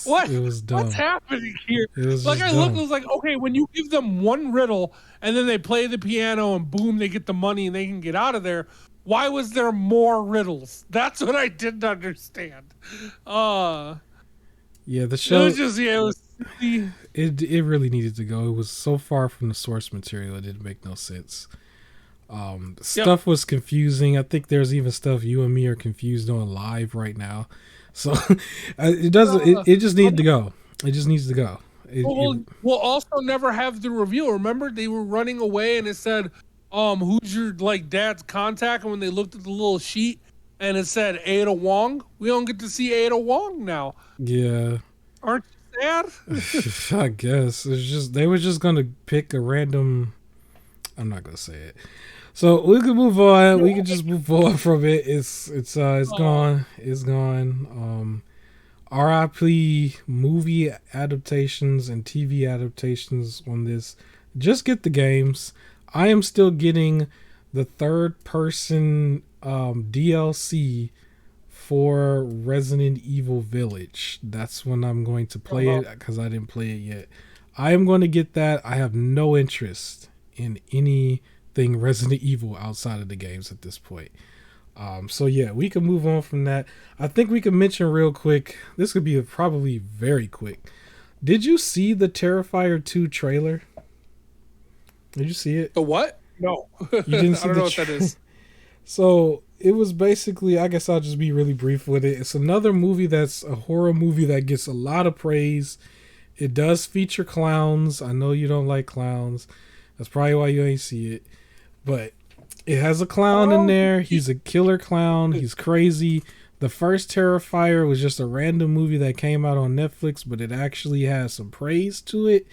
what's happening here? Like, I looked, it was like, okay, when you give them one riddle and then they play the piano and boom, they get the money and they can get out of there, why was there more riddles? That's what I didn't understand. The show, it was just, it was really, it really needed to go. It was so far from the source material, it didn't make no sense. Stuff was confusing. I think there's even stuff you and me are confused on live right now. So it doesn't. It just needs to go. It just needs to go. We'll also never have the reveal. Remember, they were running away, and it said, "Who's your like dad's contact?" And when they looked at the little sheet, and it said Ada Wong, we don't get to see Ada Wong now. Yeah. Aren't you sad? I guess it's just they were just gonna pick a random. I'm not gonna say it. So we can move on. We can just move on from it. It's gone. It's gone. RIP movie adaptations and TV adaptations on this. Just get the games. I am still getting the third person DLC for Resident Evil Village. That's when I'm going to play it, because I didn't play it yet. I am going to get that. I have no interest in anything Resident Evil outside of the games at this point. So yeah, we can move on from that. I think we can mention real quick, this could be probably very quick. Did you see the Terrifier 2 trailer? Did you see it? The what? No. You didn't see I don't know what that is. So it was basically, I guess I'll just be really brief with it. It's another movie that's a horror movie that gets a lot of praise. It does feature clowns. I know you don't like clowns. That's probably why you ain't see it. But it has a clown in there. He's a killer clown. He's crazy. The first Terrifier was just a random movie that came out on Netflix, but it actually has some praise to it.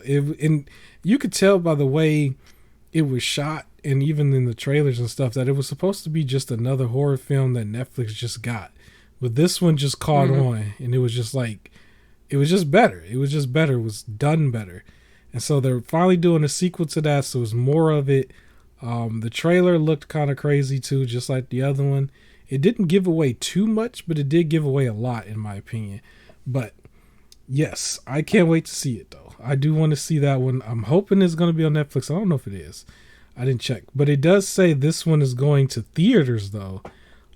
And you could tell by the way it was shot, and even in the trailers and stuff, that it was supposed to be just another horror film that Netflix just got. But this one just caught on, and it was just like, it was just better. It was just better. It was done better. And so they're finally doing a sequel to that, so it's more of it. The trailer looked kind of crazy too, just like the other one. It didn't give away too much, but it did give away a lot, in my opinion. But yes, I can't wait to see it though. I do want to see that one. I'm hoping it's going to be on Netflix. I don't know if it is. I didn't check, but it does say this one is going to theaters though.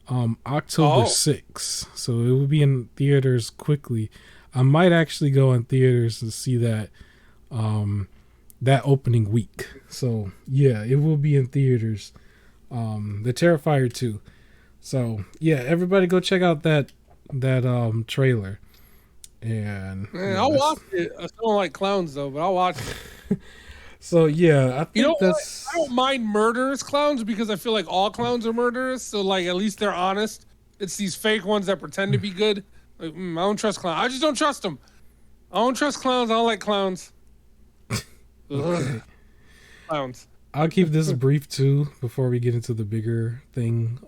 October 6th. So it will be in theaters quickly. I might actually go in theaters to see that that opening week. So yeah, it will be in theaters. The Terrifier 2. So yeah, everybody go check out that trailer. And I'll watch it. I still don't like clowns though, but I'll watch it. So yeah, I think I don't mind murderous clowns because I feel like all clowns are murderous. So like at least they're honest. It's these fake ones that pretend to be good. Like, I don't trust clowns. I just don't trust them. I don't trust clowns. I don't like clowns. Okay. Clowns. I'll keep this brief too before we get into the bigger thing.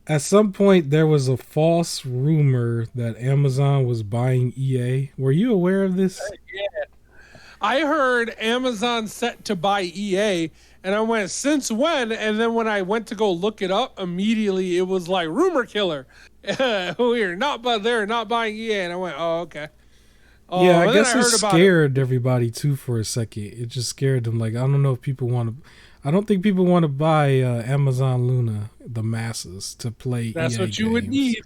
At some point, there was a false rumor that Amazon was buying EA. Were you aware of this? Yeah. I heard Amazon set to buy EA, and I went, since when? And then when I went to go look it up, immediately it was like, rumor killer. They're not buying EA. And I went, oh, okay. Yeah, I guess it scared everybody too for a second. It just scared them. Like, I don't know if people want to... I don't think people want to buy Amazon Luna, the masses, to play That's EA what you games. Would need.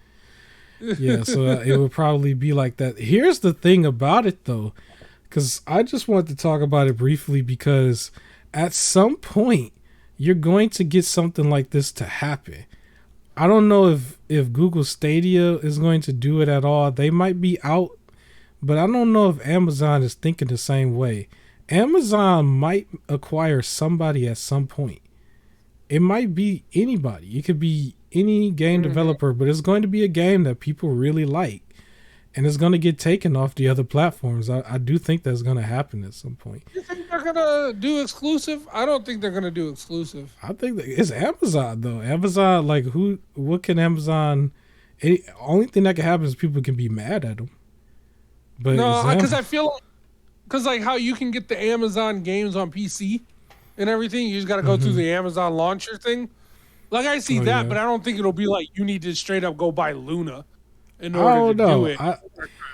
Yeah, so it would probably be like that. Here's the thing about it, though, because I just want to talk about it briefly because at some point, you're going to get something like this to happen. I don't know if Google Stadia is going to do it at all. They might be out, but I don't know if Amazon is thinking the same way. Amazon might acquire somebody at some point. It might be anybody. It could be any game developer, but it's going to be a game that people really like. And it's going to get taken off the other platforms. I do think that's going to happen at some point. You think they're going to do exclusive? I don't think they're going to do exclusive. I think that it's Amazon, though. Amazon, like, what can Amazon... only thing that can happen is people can be mad at them. But no, because I feel like... Because, like, how you can get the Amazon games on PC and everything, you just got to go through the Amazon launcher thing. Like, I see that, but I don't think it'll be like you need to straight up go buy Luna in order to do it.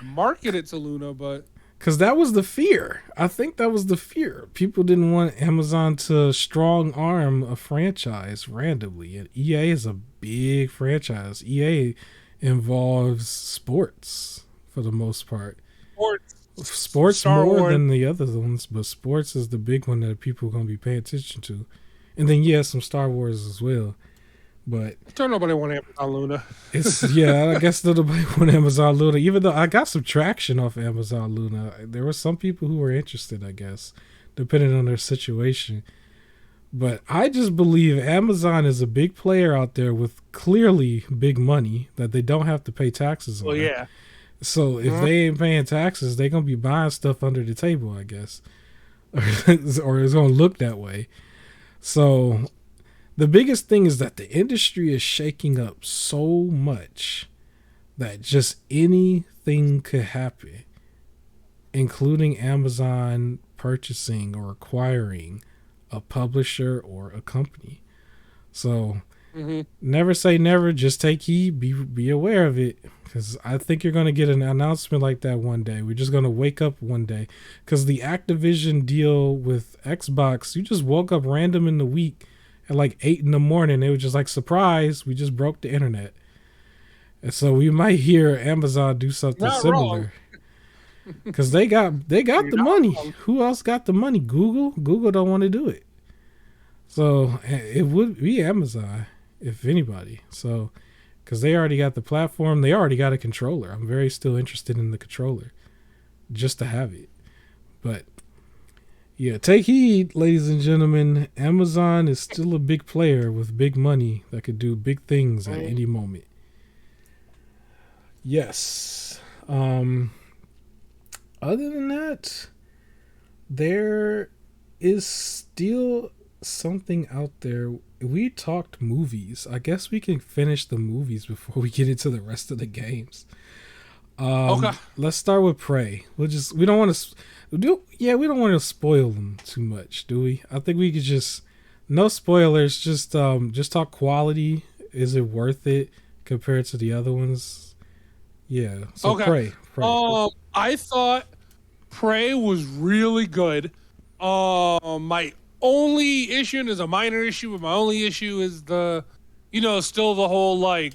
Market it to Luna, but... Because that was the fear. I think that was the fear. People didn't want Amazon to strong arm a franchise randomly. And EA is a big franchise. EA involves sports for the most part. Sports Star more Wars. than the other ones, but sports is the big one that people are going to be paying attention to. And then, yeah, some Star Wars as well. But don't nobody want Amazon Luna. I guess nobody want Amazon Luna, even though I got some traction off Amazon Luna. There were some people who were interested, I guess, depending on their situation. But I just believe Amazon is a big player out there with clearly big money that they don't have to pay taxes on. Well, yeah. So if they ain't paying taxes, they're going to be buying stuff under the table, I guess. Or it's going to look that way. So the biggest thing is that the industry is shaking up so much that just anything could happen, including Amazon purchasing or acquiring a publisher or a company. So never say never, just take heed, be aware of it. Because I think you're going to get an announcement like that one day. We're just going to wake up one day. Because the Activision deal with Xbox, you just woke up random in the week at like 8 in the morning. They were just like, surprise, we just broke the internet. And so we might hear Amazon do something similar. Because they got the money. Wrong. Who else got the money? Google? Google don't want to do it. So it would be Amazon, if anybody. So... because they already got the platform. They already got a controller. I'm very still interested in the controller just to have it. But yeah, take heed, ladies and gentlemen. Amazon is still a big player with big money that could do big things at any moment. Yes. Other than that, there is still something out there. We talked movies. I guess we can finish the movies before we get into the rest of the games. Okay. Let's start with Prey. We don't want to spoil them too much, do we? I think we could just no spoilers. Just talk quality. Is it worth it compared to the other ones? Yeah. So Prey. I thought Prey was really good. My only issue, and is a minor issue, but my only issue is the still the whole like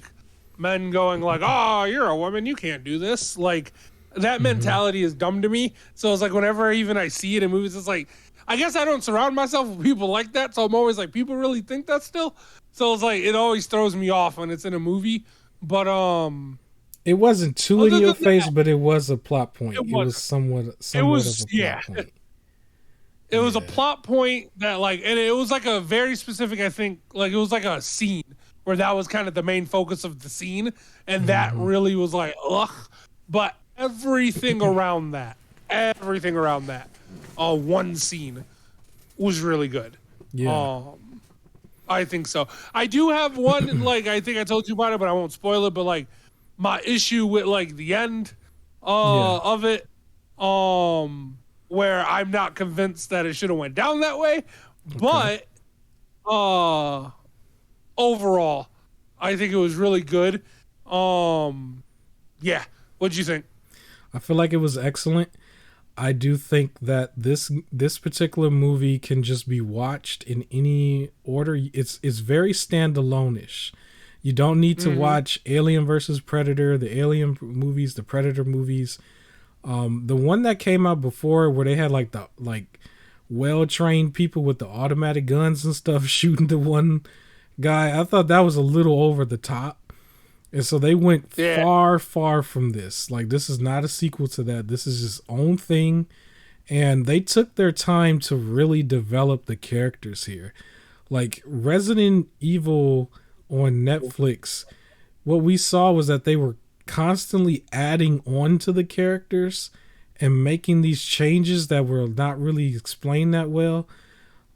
men going like, oh, you're a woman, you can't do this. Like that mentality is dumb to me. So it's like whenever even I see it in movies, it's like, I guess I don't surround myself with people like that. So I'm always like, people really think that still. So it's like, it always throws me off when it's in a movie. But it wasn't too in your face, but it was a plot point. It was somewhat of a plot point. It was a plot point that like, and it was like a very specific, I think, like it was like a scene where that was kind of the main focus of the scene. And that really was like, ugh. But everything around that, one scene was really good. Yeah. I think so. I do have one, like, I think I told you about it, but I won't spoil it. But like my issue with like the end of it, where I'm not convinced that it should have went down that way. Okay. But overall, I think it was really good. Yeah. What'd you think? I feel like it was excellent. I do think that this particular movie can just be watched in any order. It's very standalone-ish. You don't need to watch Alien versus Predator, the Alien movies, the Predator movies. The one that came out before where they had like well-trained people with the automatic guns and stuff shooting the one guy, I thought that was a little over the top. And so they went far from this. Like, this is not a sequel to that. This is its own thing. And they took their time to really develop the characters here. Like, Resident Evil on Netflix, what we saw was that they were constantly adding on to the characters and making these changes that were not really explained that well.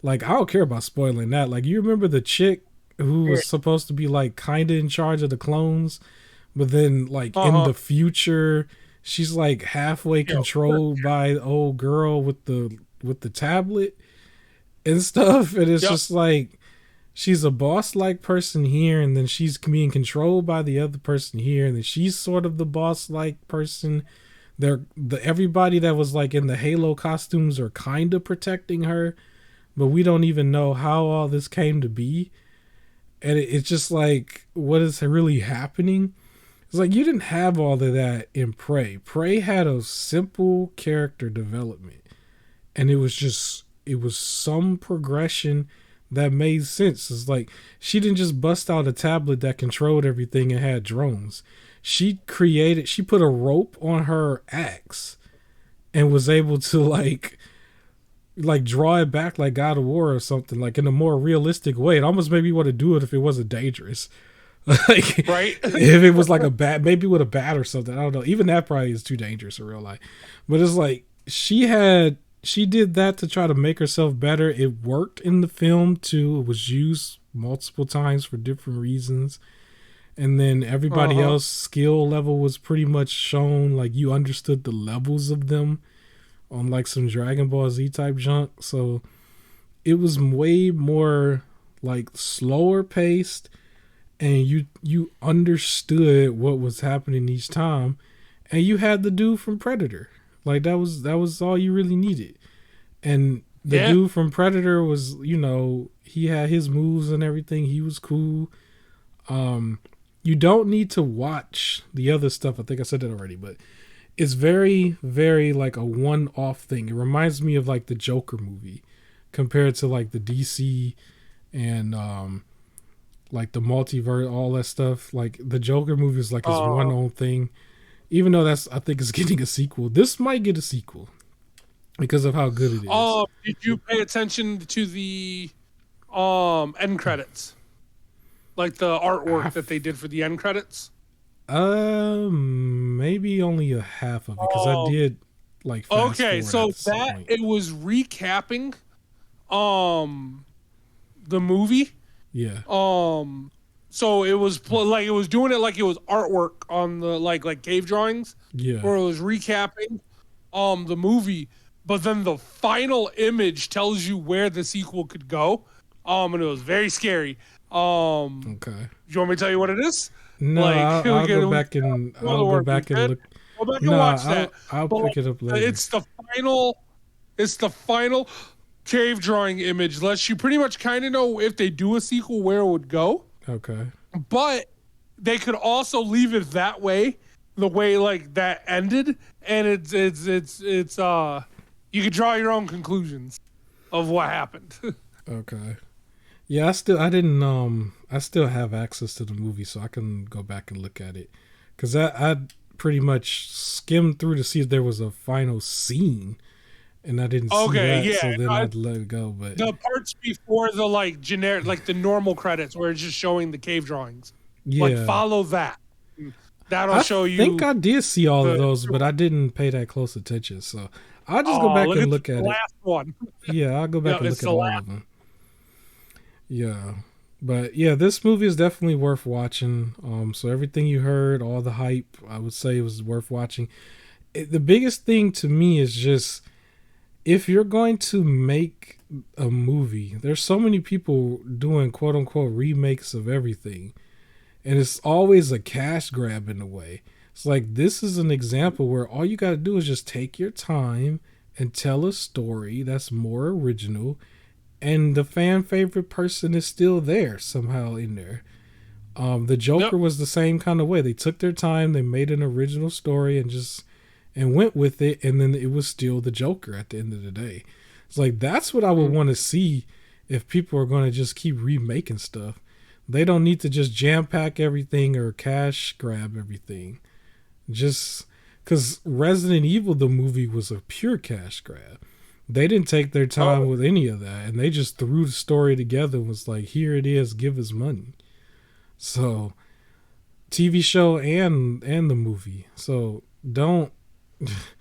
Like, I don't care about spoiling that. Like, you remember the chick who was supposed to be like kind of in charge of the clones, but then like in the future she's like halfway controlled by the old girl with the tablet and stuff, and it's just like she's a boss like person here, and then she's being controlled by the other person here, and then she's sort of the boss like person. Everybody that was like in the Halo costumes are kind of protecting her, but we don't even know how all this came to be. And it's just like, what is really happening? It's like, you didn't have all of that in Prey. Prey had a simple character development. And it was some progression that made sense. It's like, she didn't just bust out a tablet that controlled everything and had drones. She put a rope on her axe and was able to like draw it back like God of War or something, like in a more realistic way. It almost made me want to do it if it wasn't dangerous. Like, right? If it was like a bat, maybe with a bat or something. I don't know. Even that probably is too dangerous in real life. But it's like she did that to try to make herself better. It worked in the film too. It was used multiple times for different reasons. And then everybody else's skill level was pretty much shown. Like, you understood the levels of them on like some Dragon Ball Z type junk. So it was way more like slower paced, and you understood what was happening each time, and you had the dude from Predator. Like, that was all you really needed. And the dude from Predator was, he had his moves and everything. He was cool. You don't need to watch the other stuff. I think I said that already, but it's very, very like a one-off thing. It reminds me of like the Joker movie compared to like the DC and like the multiverse, all that stuff. Like the Joker movie is like his one own thing. Even though I think it's getting a sequel. This might get a sequel because of how good it is. Oh, did you pay attention to the end credits? Like the artwork that they did for the end credits? Maybe only a half of it because I did like. Okay, so that it was recapping, the movie. Yeah. So it was like it was doing it like it was artwork on the like cave drawings. Yeah. Where it was recapping, the movie, but then the final image tells you where the sequel could go. And it was very scary. Okay. Do you want me to tell you what it is? No, I'll go back and look. Go back and watch that. I'll pick it up later. It's the final cave drawing image. Lets you pretty much kind of know if they do a sequel where it would go. Okay. but they could also leave it that way, the way like that ended, and it's you could draw your own conclusions of what happened. Okay. Yeah, I still have access to the movie, so I can go back and look at it. Because I pretty much skimmed through to see if there was a final scene, and I didn't see that, so then I'd let it go. But the parts before the like generic, like the normal credits, where it's just showing the cave drawings, yeah, like follow that. That'll show you. I think I did see all of those, but I didn't pay that close attention. So I'll just go back and look at it. Last one. Yeah, I'll go back and look at all of them. Yeah. But yeah, this movie is definitely worth watching. So everything you heard, all the hype, I would say it was worth watching. The biggest thing to me is just, if you're going to make a movie, there's so many people doing quote unquote remakes of everything. And it's always a cash grab in a way. It's like, this is an example where all you got to do is just take your time and tell a story that's more original. And the fan favorite person is still there somehow in there. The Joker was the same kind of way. They took their time, they made an original story and went with it, and then it was still the Joker at the end of the day. It's like, that's what I would want to see if people are going to just keep remaking stuff. They don't need to just jam pack everything or cash grab everything. Just because Resident Evil, the movie, was a pure cash grab. They didn't take their time with any of that, and they just threw the story together and was like, here it is, give us money. So, TV show and the movie. So, don't...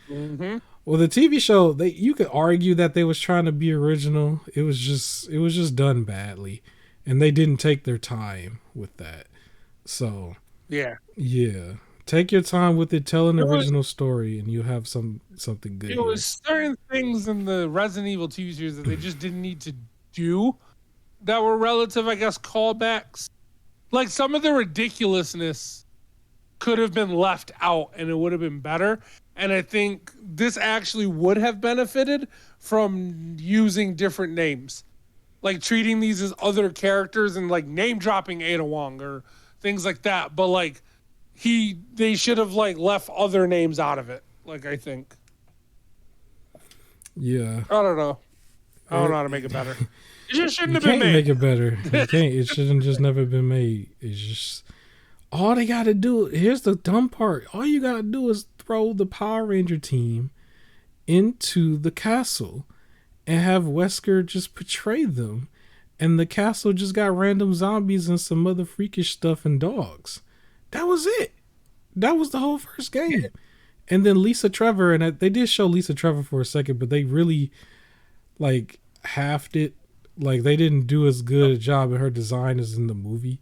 Well, the TV show, you could argue that they was trying to be original. It was just done badly. And they didn't take their time with that. So, yeah. Take your time with it, tell an original story, and you'll have something good. It was certain things in the Resident Evil TV series that they just didn't need to do that were relative, I guess, callbacks. Like, some of the ridiculousness could have been left out and it would have been better. And I think this actually would have benefited from using different names. Like treating these as other characters and like name dropping Ada Wong or things like that. But like they should have like left other names out of it. Like, I think. Yeah. I don't know how to make it better. It just shouldn't have been made. You can't make it better. You can't. It shouldn't just never been made. It's just all they got to do. Here's the dumb part. All you got to do is throw the Power Ranger team into the castle and have Wesker just portray them. And the castle just got random zombies and some other freakish stuff and dogs. That was it. That was the whole first game. And then Lisa Trevor, and they did show Lisa Trevor for a second, but they really like halved it. Like, they didn't do as good a job in her design as in the movie.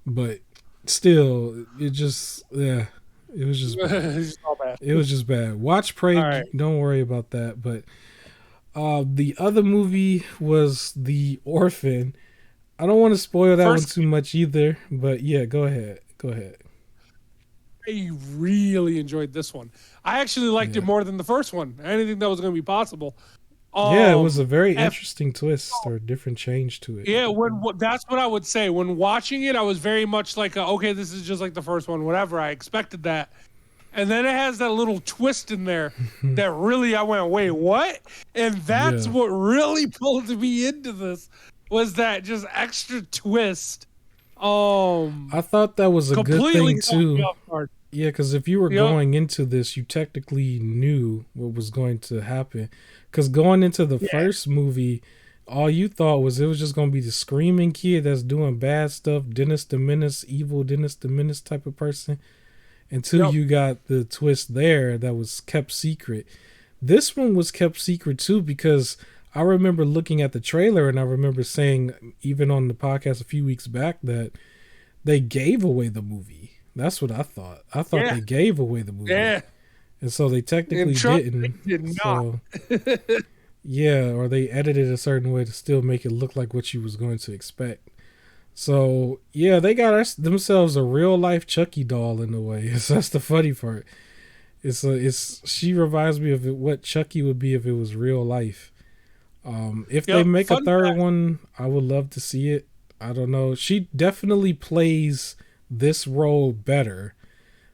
But still, it just, yeah. It was just bad. It was just bad. Watch Prey. Right. Don't worry about that. But the other movie was The Orphan. I don't want to spoil that one too much either. But yeah, go ahead. I really enjoyed this one. I actually liked it more than the first one. I didn't think that was going to be possible. Yeah, it was a very interesting twist or a different change to it. Yeah, that's what I would say. When watching it, I was very much like, okay, this is just like the first one, whatever. I expected that. And then it has that little twist in there that really, I went, wait, what? And that's what really pulled me into this, was that just extra twist. I thought that was a good thing too. Yeah, because if you were going into this, you technically knew what was going to happen. Because going into the first movie, all you thought was it was just going to be the screaming kid that's doing bad stuff, Dennis the Menace, evil Dennis the Menace type of person. Until you got the twist there that was kept secret. This one was kept secret too, because I remember looking at the trailer and I remember saying, even on the podcast a few weeks back, that they gave away the movie. That's what I thought. I thought they gave away the movie. Yeah. And so they technically didn't. They did not. So, yeah, or they edited a certain way to still make it look like what you was going to expect. So, yeah, they got themselves a real life Chucky doll in a way. So that's the funny part. She reminds me of what Chucky would be if it was real life. If they make a third one, I would love to see it. I don't know. She definitely plays this role better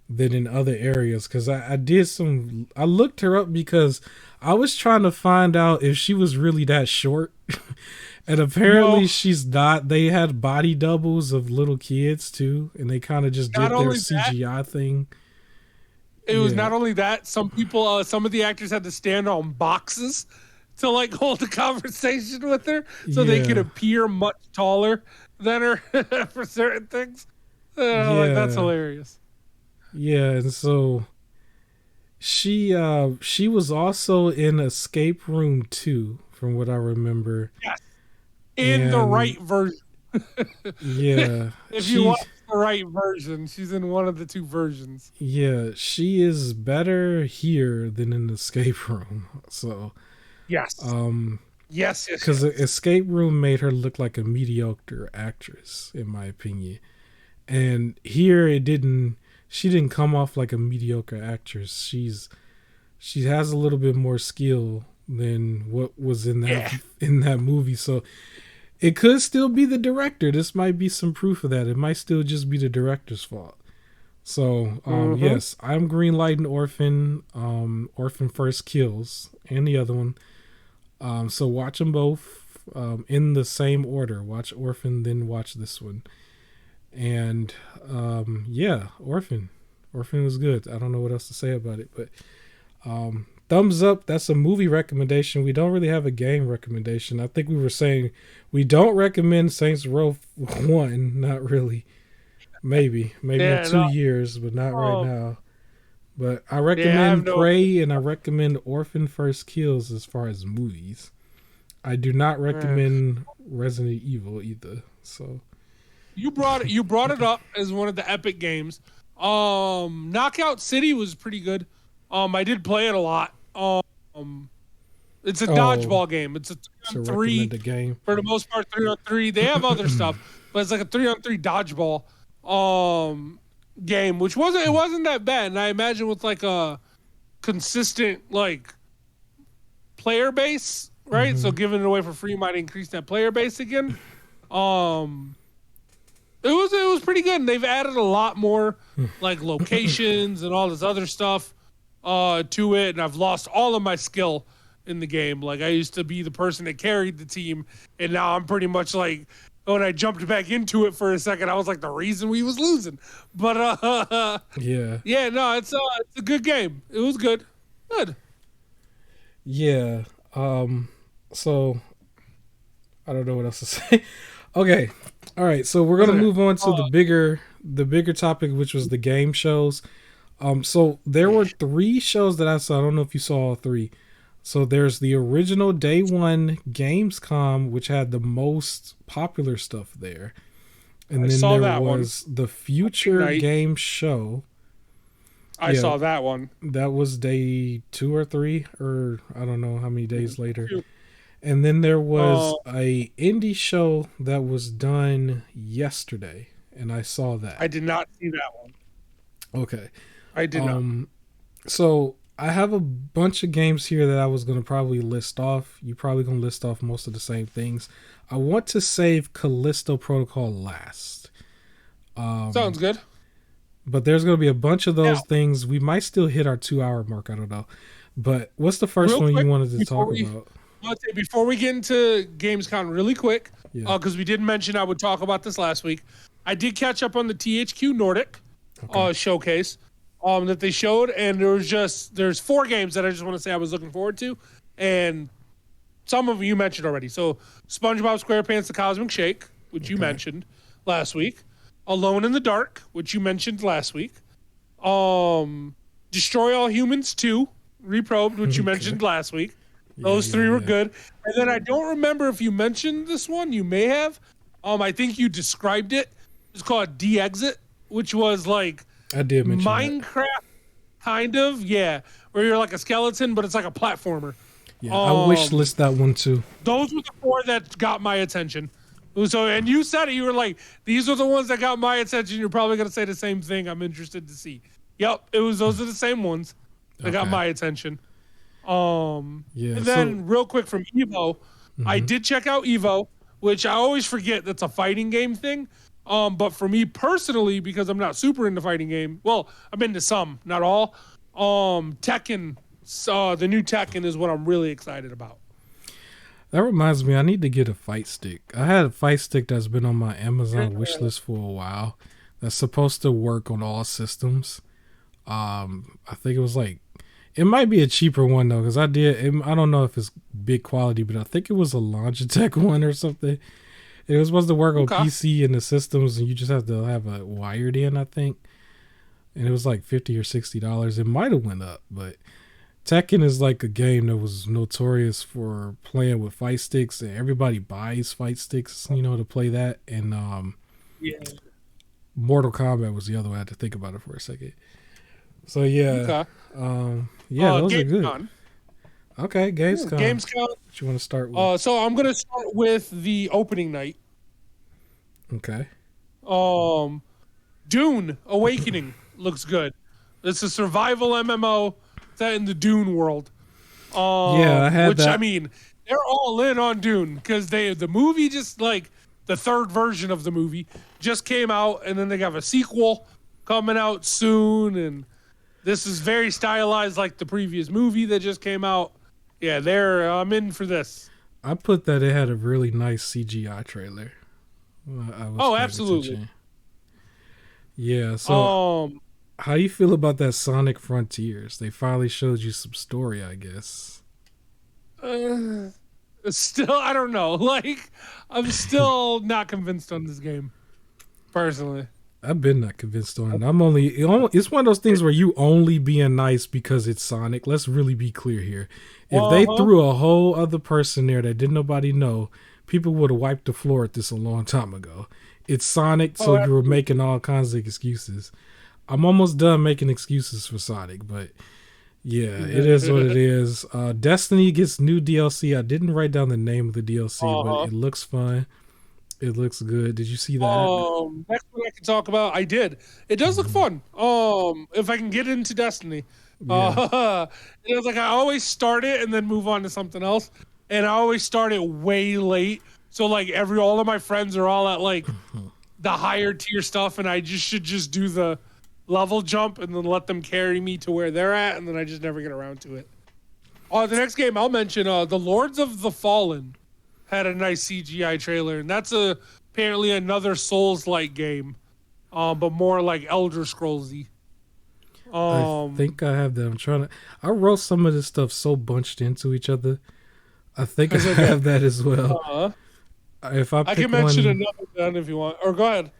than in other areas, because I looked her up because I was trying to find out if she was really that short. And apparently she's not. They had body doubles of little kids too, and they kind of just did their CGI thing. It was not only that, some people, some of the actors had to stand on boxes to like hold a conversation with her so they could appear much taller than her for certain things. Like, that's hilarious. Yeah, and so she was also in Escape Room 2, from what I remember. Yes. In the right version. Yeah. If you watch the right version, she's in one of the two versions. Yeah, she is better here than in Escape Room. So yes. Yes. Because Escape Room made her look like a mediocre actress, in my opinion. And here she didn't come off like a mediocre actress. She has a little bit more skill than what was in that movie. So it could still be the director. This might be some proof of that. It might still just be the director's fault. So yes, I'm greenlighting Orphan, Orphan First Kills, and the other one. So watch them both in the same order. Watch Orphan, then watch this one. And Orphan was good. I don't know what else to say about it, but thumbs up. That's a movie recommendation. We don't really have a game recommendation. I think we were saying we don't recommend Saints Row 1. Not really. Maybe in 2 years, but not right now. But I recommend Prey and I recommend Orphan First Kills as far as movies. I do not recommend Resident Evil either. So you brought it up as one of the epic games. Knockout City was pretty good. I did play it a lot. It's a dodgeball game. It's a 3-on-3 game. For the most part, 3-on-3. They have other stuff, but it's like a 3-on-3 dodgeball game, which wasn't that bad. And I imagine with like a consistent like player base, right? So giving it away for free might increase that player base again. It was pretty good. And they've added a lot more like locations and all this other stuff to it. And I've lost all of my skill in the game. Like I used to be the person that carried the team, and now I'm pretty much like, when I jumped back into it for a second, I was like the reason we was losing. But no, it's a good game. It was good. Yeah. So I don't know what else to say. Okay. All right. So we're gonna move on to the bigger topic, which was the game shows. So there were 3 shows that I saw. I don't know if you saw all 3. So there's the original day one Gamescom, which had the most popular stuff there. And then there was the Future Game Show. I saw that one. That was day 2 or 3, or I don't know how many days later. And then there was a indie show that was done yesterday, and I saw that. I did not see that one. Okay. I did not. So I have a bunch of games here that I was going to probably list off. You're probably going to list off most of the same things. I want to save Callisto Protocol last. Sounds good. But there's going to be a bunch of those things. We might still hit our 2-hour mark. I don't know. But what's the first one you wanted to talk about? Before we get into Gamescom really quick, because we did mention I would talk about this last week, I did catch up on the THQ Nordic showcase that they showed, and there's 4 games that I just want to say I was looking forward to, and some of you mentioned already. So SpongeBob SquarePants: The Cosmic Shake, which you mentioned last week. Alone in the Dark, which you mentioned last week. Destroy All Humans 2, Reprobed, which you mentioned last week. Those 3 were good. And then I don't remember if you mentioned this one. You may have. I think you described it. It's called De-Exit, which was like I did mention Minecraft, kind of. Yeah, where you're like a skeleton, but it's like a platformer. Yeah, I wish list that one too. Those were the 4 that got my attention. So, and you said it. You were like, these are the ones that got my attention. You're probably going to say the same thing. I'm interested to see. Yep, those are the same ones that got my attention. And then real quick from Evo, I did check out Evo, which I always forget that's a fighting game thing. But for me personally, because I'm not super into fighting game, well, I'm into some, not all. Tekken, the new Tekken is what I'm really excited about. That reminds me, I need to get a fight stick. I had a fight stick that's been on my Amazon wish list for a while. That's supposed to work on all systems. I think it was like, it might be a cheaper one though, because I don't know if it's big quality, but I think it was a Logitech one or something. It was supposed to work on PC and the systems, and you just have to have it wired in, I think. And it was like $50 or $60. It might have went up, but Tekken is like a game that was notorious for playing with fight sticks, and everybody buys fight sticks, to play that. And Mortal Kombat was the other one. I had to think about it for a second. So yeah, those are good. Okay, Gamescom. Gamescom. What you want to start with? So I'm gonna start with the opening night. Okay. Dune Awakening looks good. It's a survival MMO set in the Dune world. I had that. I mean, they're all in on Dune because the movie just like the third version of the movie just came out, and then they have a sequel coming out soon, and this is very stylized like the previous movie that just came out. Yeah, I'm in for this. I put that it had a really nice CGI trailer. Absolutely. Attention. Yeah, so how do you feel about that Sonic Frontiers? They finally showed you some story, I guess. Still, I don't know. Like, I'm still not convinced on this game, personally. I've been not convinced on it. It's one of those things where you only being nice because it's Sonic. Let's really be clear here. If they threw a whole other person there that didn't nobody know, people would have wiped the floor at this a long time ago. It's Sonic, so you were making all kinds of excuses. I'm almost done making excuses for Sonic, but yeah, it is what it is. Destiny gets new DLC. I didn't write down the name of the DLC, but it looks fun. It looks good. Did you see that? Next one I can talk about. I did. It does look fun. If I can get into Destiny. Yeah. It was like I always start it and then move on to something else. And I always start it way late. So like all of my friends are all at like the higher tier stuff, and I should just do the level jump and then let them carry me to where they're at, and then I just never get around to it. The next game I'll mention, The Lords of the Fallen had a nice CGI trailer, and that's apparently another Souls-like game, but more like Elder Scrolls-y. I think I have that. I wrote some of this stuff so bunched into each other. I think I have that as well. If I can mention another one if you want, or go ahead.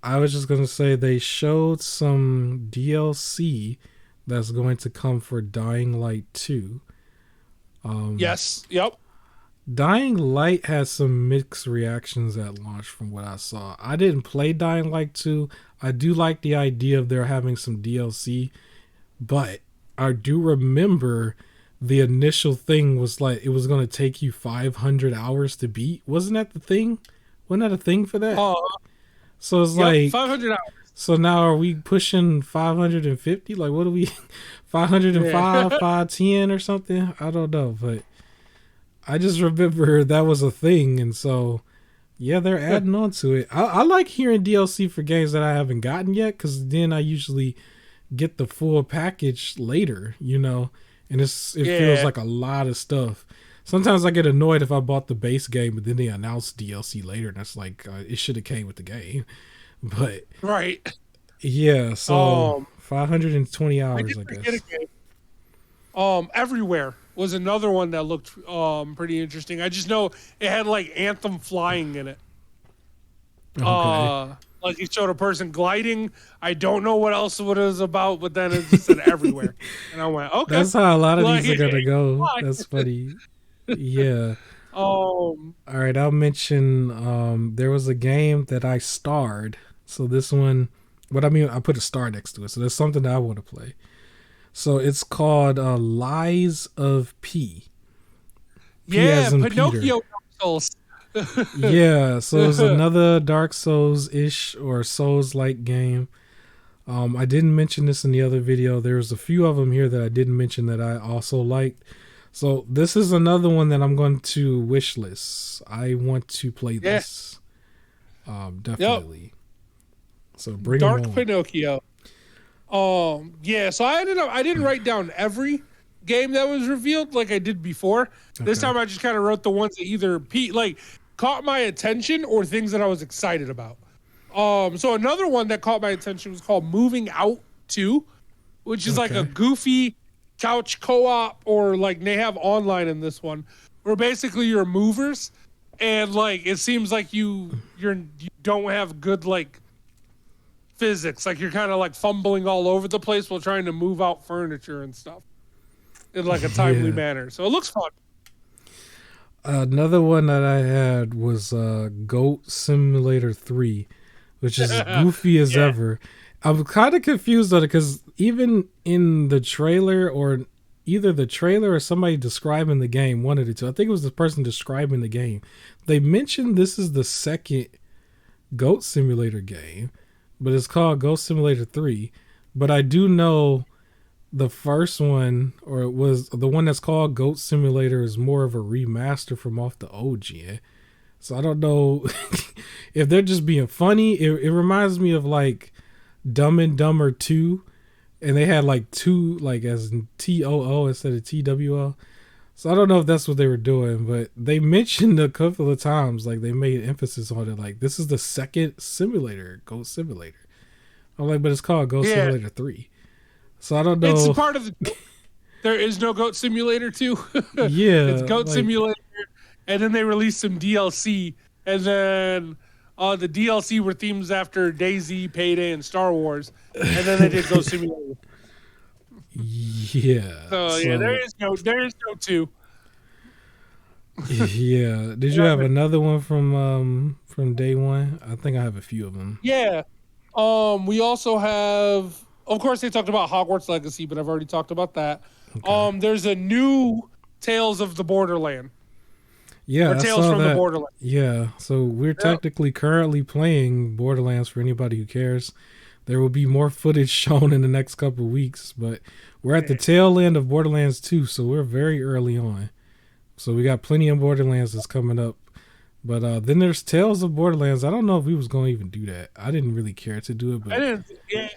I was just going to say they showed some DLC that's going to come for Dying Light 2. Yes, yep. Dying Light has some mixed reactions at launch from what I saw. I didn't play Dying Light 2. I do like the idea of there having some DLC, but I do remember the initial thing was like it was going to take you 500 hours to beat. Wasn't that the thing? Wasn't that a thing for that? So it's like 500 hours. So now are we pushing 550? Like what are we 505, 510 or something? I don't know, but I just remember that was a thing, and so yeah, they're adding on to it. I like hearing DLC for games that I haven't gotten yet, because then I usually get the full package later, and it feels like a lot of stuff. Sometimes I get annoyed if I bought the base game, but then they announce DLC later, and that's like it should have came with the game. But yeah, so 520 hours, I guess. Everywhere was another one that looked pretty interesting. I just know it had like Anthem flying in it. Okay. Like he showed a person gliding. I don't know what else it was about, but then it just said everywhere, and I went, okay. That's how a lot of these are gonna go. That's funny. Yeah. All right, I'll mention there was a game that I starred. So this one, I put a star next to it. So there's something that I want to play. So it's called Lies of P. Pinocchio Souls. Yeah, so it's another Dark Souls-ish or Souls-like game. I didn't mention this in the other video. There's a few of them here that I didn't mention that I also liked. So this is another one that I'm going to wish list. I want to play this. Definitely. Yep. So bring Dark them on. Pinocchio. Yeah, so I didn't write down every game that was revealed like I did before. Okay. This time I just kind of wrote the ones that either caught my attention or things that I was excited about. So another one that caught my attention was called Moving Out 2, which is like a goofy couch co-op, or like they have online in this one, where basically you're movers, and like it seems like you don't have good like physics, like you're kind of like fumbling all over the place while trying to move out furniture and stuff in like a timely manner. So it looks fun. Another one that I had was Goat Simulator 3, which is as goofy as ever. I'm kind of confused on it because even in the trailer, or either the trailer or somebody describing the game, one of the two, I think it was the person describing the game, they mentioned this is the second Goat Simulator game, but it's called Goat Simulator 3. But I do know the first one, or it was the one that's called Goat Simulator, is more of a remaster from off the OG. So I don't know if they're just being funny. It reminds me of like Dumb and Dumber 2, and they had like 2 like as in TOO instead of TWO. So I don't know if that's what they were doing, but they mentioned a couple of times, like they made emphasis on it, like this is the second simulator, Goat Simulator. I'm like, but it's called Goat Simulator 3. So I don't know. It's part of the. There is no Goat Simulator 2. Yeah, it's Goat Simulator, and then they released some DLC, and then the DLC were themes after DayZ, Payday, and Star Wars, and then they did Goat Simulator. Yeah. So yeah, there is no 2. Yeah. Did you have another one from day one? I think I have a few of them. Yeah. We also have, of course, they talked about Hogwarts Legacy, but I've already talked about that. Okay. There's a new Tales of the Borderland. Yeah, or Tales from the Borderlands. Yeah, so we're technically currently playing Borderlands for anybody who cares. There will be more footage shown in the next couple of weeks, but we're at the tail end of Borderlands 2, so we're very early on. So we got plenty of Borderlands that's coming up. But then there's Tales of Borderlands. I don't know if we was going to even do that. I didn't really care to do it. But I didn't. Yeah.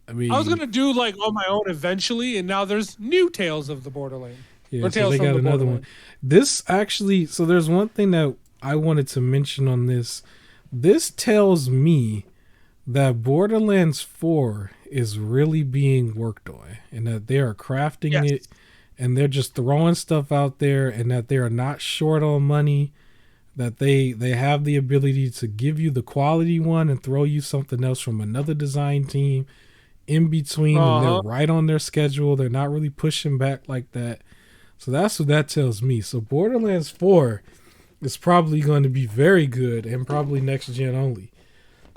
I mean, I was going to do like on my own eventually, and now there's new Tales of the Borderlands. Yeah, so they got another one. This actually, so there's one thing that I wanted to mention on this. This tells me that Borderlands 4 is really being worked on, and that they are crafting it, and they're just throwing stuff out there, and that they are not short on money, that they have the ability to give you the quality one and throw you something else from another design team in between, and they're right on their schedule. They're not really pushing back like that. So that's what that tells me. So Borderlands 4 is probably going to be very good, and probably next gen only.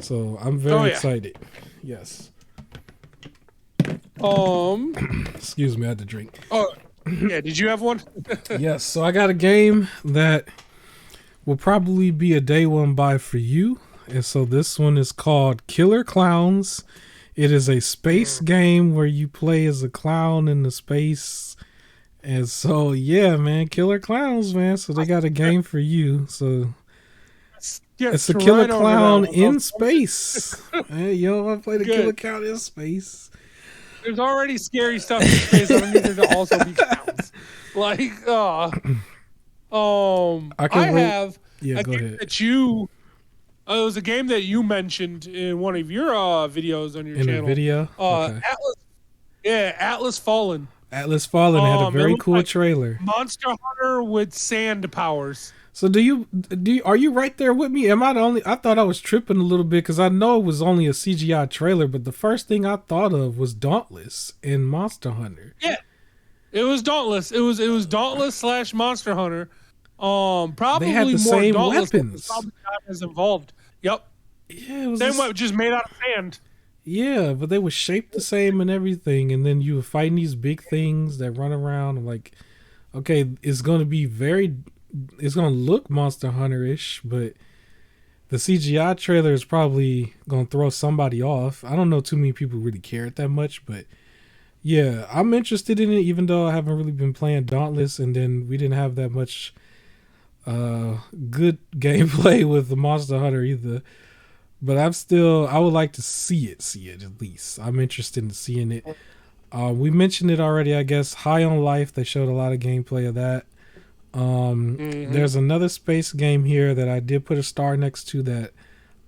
So I'm very excited. Yes. Excuse me, I had to drink. Oh, yeah. Did you have one? Yes. So I got a game that will probably be a day one buy for you. And so this one is called Killer Clowns. It is a space game where you play as a clown in the space. And so, yeah, man, Killer Clowns, man. So they got a game for you. So it's a killer clown in space. Hey, you don't want to play the killer clown in space? There's already scary stuff in space. I don't need there to also be clowns. Like, I have a game that you. It was a game that you mentioned in one of your videos on your channel. In a video? Atlas Fallen. Atlas Fallen had a very cool trailer. Monster Hunter with sand powers. So are you right there with me? Am I the only? I thought I was tripping a little bit because I know it was only a CGI trailer, but the first thing I thought of was Dauntless in Monster Hunter. Yeah, it was Dauntless. It was Dauntless / Monster Hunter. Probably they had the more same Dauntless, weapons. Probably not as involved. Yep. Yeah, it was just made out of sand. Yeah, but they were shaped the same and everything, and then you were fighting these big things that run around. I'm like, okay, it's going to look Monster Hunter-ish, but the CGI trailer is probably going to throw somebody off. I don't know too many people really cared that much, but Yeah, I'm interested in it, even though I haven't really been playing Dauntless, and then we didn't have that much good gameplay with the Monster Hunter either. But I would like to see it at least. I'm interested in seeing it. We mentioned it already, I guess. High on Life, they showed a lot of gameplay of that. There's another space game here that I did put a star next to that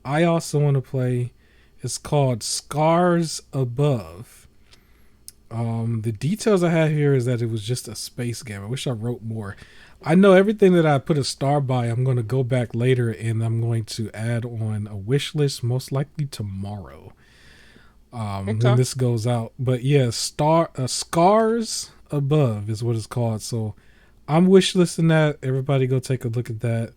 I also want to play. It's called Scars Above. The details I have here is that it was just a space game. I wish I wrote more. I know everything that I put a star by, I'm going to go back later and I'm going to add on a wish list, most likely tomorrow, when this goes out. But yeah, Scars Above is what it's called. So I'm wish listing that. Everybody go take a look at that.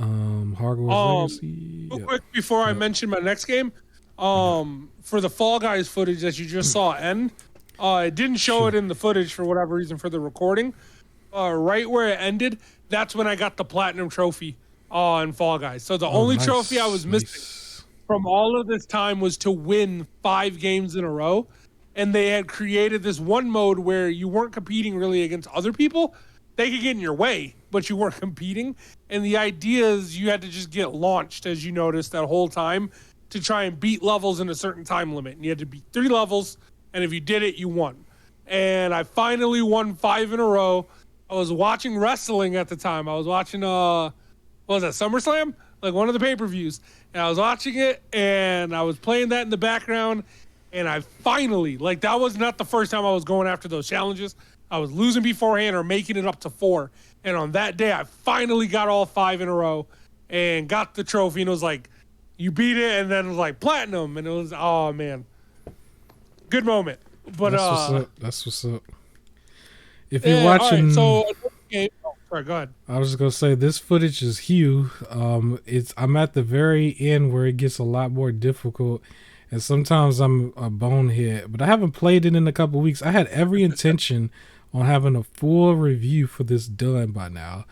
Hogwarts Legacy. Real quick before I mention my next game, for the Fall Guys footage that you just saw end, it didn't show it in the footage for whatever reason for the recording. Right where it ended, that's when I got the platinum trophy on Fall Guys. So the only trophy I was missing from all of this time was to win 5 games in a row. And they had created this one mode where you weren't competing really against other people. They could get in your way, but you weren't competing. And the idea is you had to just get launched, as you noticed, that whole time to try and beat levels in a certain time limit. And you had to beat 3 levels, and if you did it, you won. And I finally won 5 in a row. I was watching wrestling at the time. I was watching, what was that, SummerSlam? Like one of the pay-per-views. And I was watching it, and I was playing that in the background. And I finally, like that was not the first time I was going after those challenges. I was losing beforehand or making it up to 4. And on that day, I finally got all 5 in a row and got the trophy. And it was like, you beat it, and then it was like platinum. And it was, oh, man. Good moment. But That's what's up. If you're watching, sorry, go ahead. I was just gonna say this footage is Hugh. I'm at the very end where it gets a lot more difficult, and sometimes I'm a bonehead. But I haven't played it in a couple weeks. I had every intention on having a full review for this done by now,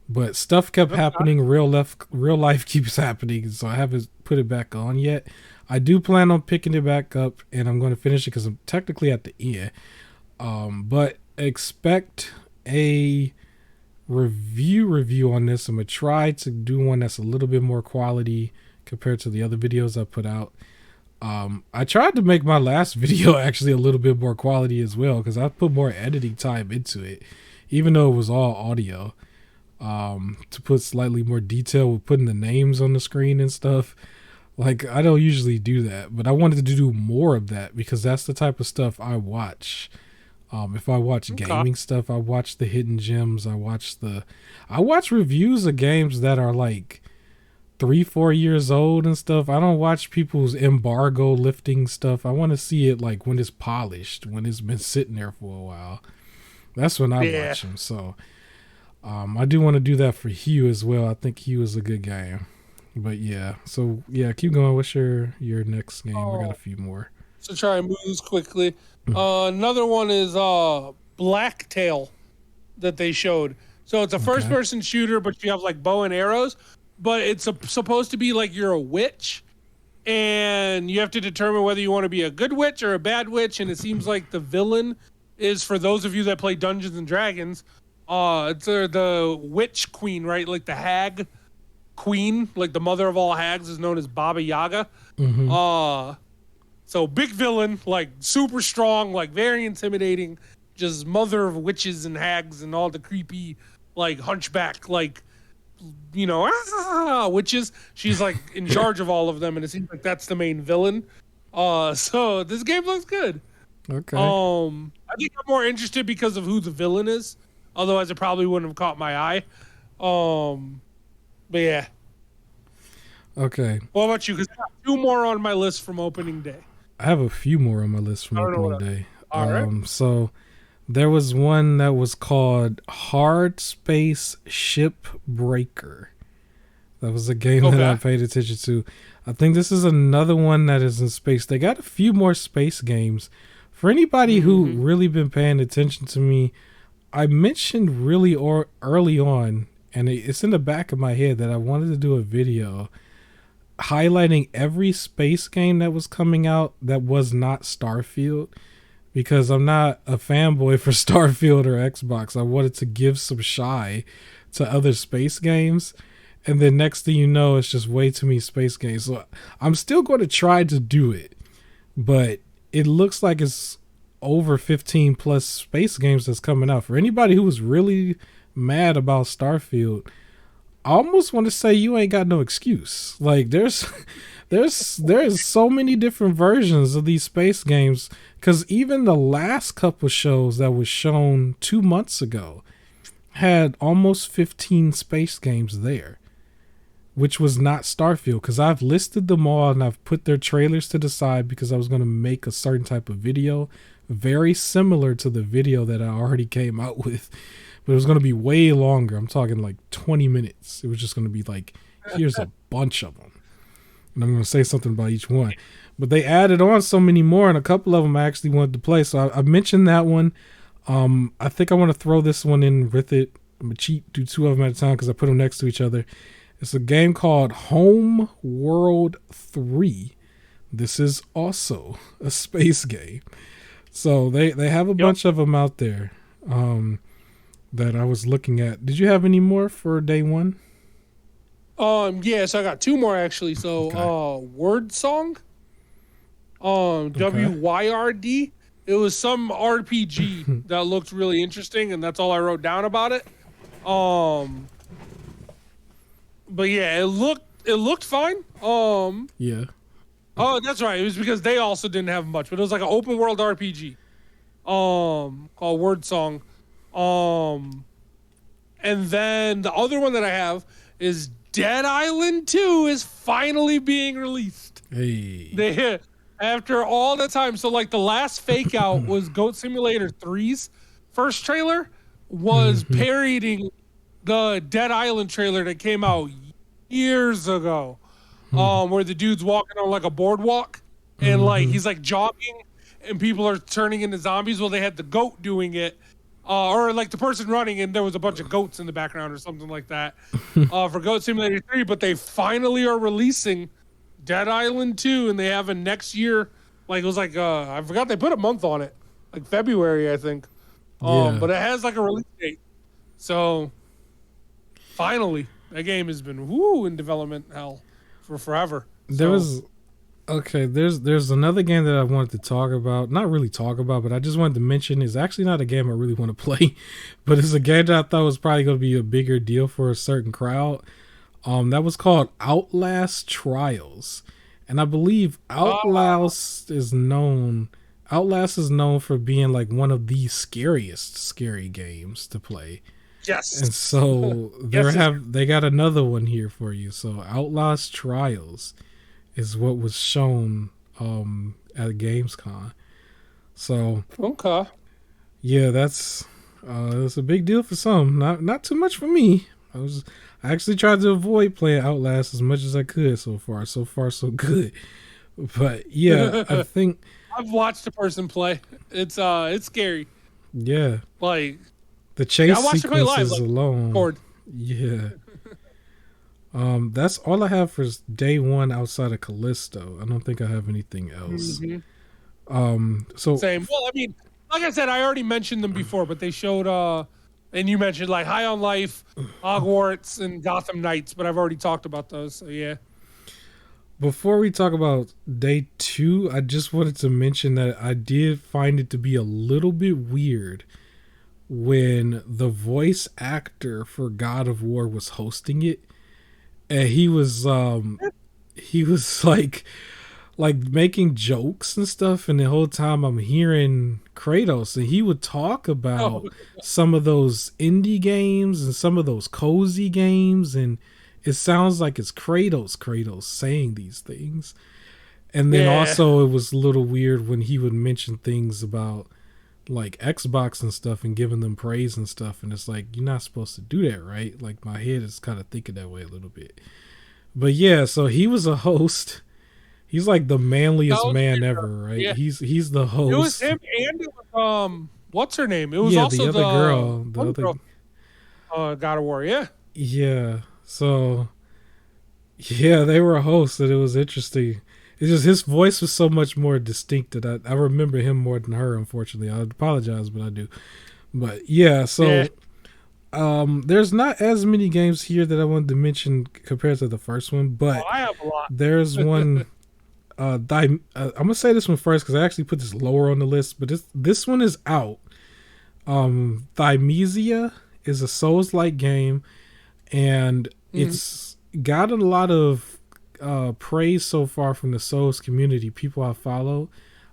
but stuff kept happening. Real life keeps happening, so I haven't put it back on yet. I do plan on picking it back up, and I'm going to finish it because I'm technically at the end. But expect a review on this. I'm gonna try to do one that's a little bit more quality compared to the other videos I put out. I tried to make my last video actually a little bit more quality as well, because I put more editing time into it, even though it was all audio, to put slightly more detail with putting the names on the screen and stuff. Like, I don't usually do that, but I wanted to do more of that because that's the type of stuff I watch. If I watch gaming stuff, I watch the hidden gems. I watch reviews of games that are like 3-4 years old and stuff. I don't watch people's embargo lifting stuff. I want to see it like when it's polished, when it's been sitting there for a while. That's when I watch them. So I do want to do that for Hugh as well. I think Hugh is a good game. But yeah, so yeah, keep going. What's your next game? I got a few more. So try and move this quickly. Another one is Blacktail that they showed. So it's a first-person shooter, but you have like bow and arrows. But it's supposed to be like you're a witch, and you have to determine whether you want to be a good witch or a bad witch. And it seems like the villain is, for those of you that play Dungeons and Dragons, it's the witch queen, right? Like the hag queen, like the mother of all hags, is known as Baba Yaga. So big villain, like super strong, like very intimidating, just mother of witches and hags and all the creepy, like hunchback, like, you know, witches. She's like in charge of all of them, and it seems like that's the main villain. So this game looks good. Okay. I think I'm more interested because of who the villain is. Otherwise, it probably wouldn't have caught my eye. But yeah. Okay. What about you? Because I got 2 more on my list from opening day. I have a few more on my list from opening day. All right. So there was one that was called Hard Space Shipbreaker. That was a game that I paid attention to. I think this is another one that is in space. They got a few more space games. For anybody who really been paying attention to me, I mentioned really early on, and it's in the back of my head, that I wanted to do a video highlighting every space game that was coming out that was not Starfield. because I'm not a fanboy for Starfield or Xbox. I wanted to give some shy to other space games. And then next thing you know, it's just way too many space games. So I'm still going to try to do it. But it looks like it's over 15 plus space games that's coming out. For anybody who was really mad about Starfield, I almost want to say you ain't got no excuse. Like there's so many different versions of these space games, because even the last couple shows that was shown 2 months ago had almost 15 space games there, which was not Starfield, because I've listed them all and I've put their trailers to the side because I was going to make a certain type of video very similar to the video that I already came out with, but it was going to be way longer. I'm talking like 20 minutes. It was just going to be like, here's a bunch of them, and I'm going to say something about each one. But they added on so many more, and a couple of them I actually wanted to play. So I mentioned that one. I think I want to throw this one in with it. I'm going to cheat, do two of them at a time because I put them next to each other. It's a game called Home World 3. This is also a space game. So they have a bunch of them out there that I was looking at. Did you have any more for day one? Yeah, so I got two more actually. So Word Song. WYRD. It was some RPG that looked really interesting, and that's all I wrote down about it. But yeah, it looked fine. Yeah. Oh, that's right. It was because they also didn't have much, but it was like an open world RPG. Called Word Song. And then the other one that I have is Dead Island 2 is finally being released. Hey. After all the time. So like the last fake out was Goat Simulator 3's first trailer was parodying the Dead Island trailer that came out years ago. Where the dude's walking on like a boardwalk and like he's like jogging and people are turning into zombies. Well, they had the goat doing it. Or like the person running and there was a bunch of goats in the background or something like that for Goat Simulator 3. But they finally are releasing Dead Island 2 and they have a next year. Like it was like, I forgot they put a month on it. Like February, I think. But it has like a release date. So finally, that game has been in development hell for forever. There's another game that I wanted to talk about. Not really talk about, but I just wanted to mention. It's actually not a game I really want to play, but it's a game that I thought was probably going to be a bigger deal for a certain crowd. That was called Outlast Trials, and I believe Outlast is known for being like one of the scariest scary games to play. Yes. And so they got another one here for you. So Outlast Trials is what was shown at Gamescom. So okay. Yeah, that's a big deal for some. Not too much for me. I actually tried to avoid playing Outlast as much as I could so far. So far so good. But yeah, I think I've watched a person play. It's scary. Yeah. Like the chase sequences alone. Yeah. That's all I have for day one outside of Callisto. I don't think I have anything else. So same. Well, I mean, like I said, I already mentioned them before, but they showed and you mentioned like High on Life, Hogwarts, and Gotham Knights, but I've already talked about those. So yeah. Before we talk about day two, I just wanted to mention that I did find it to be a little bit weird when the voice actor for God of War was hosting it, and he was like making jokes and stuff, and the whole time I'm hearing Kratos, and he would talk about some of those indie games and some of those cozy games, and it sounds like it's Kratos saying these things. And then also it was a little weird when he would mention things about like Xbox and stuff and giving them praise and stuff, and it's like, you're not supposed to do that, right? Like my head is kind of thinking that way a little bit. But yeah, so he was a host. He's like the manliest man ever, right? Yeah. He's the host. It was him and it was, what's her name? It was also the other girl. God of War, yeah. Yeah. So yeah, they were hosts, and it was interesting. It's just his voice was so much more distinct that I remember him more than her. Unfortunately, I apologize, but I do. But yeah, so there's not as many games here that I wanted to mention compared to the first one, but I have a lot. There's one. I'm gonna say this one first because I actually put this lower on the list, but this one is out. Thymesia is a Souls-like game, and it's got a lot of praise so far from the Souls community. People I follow.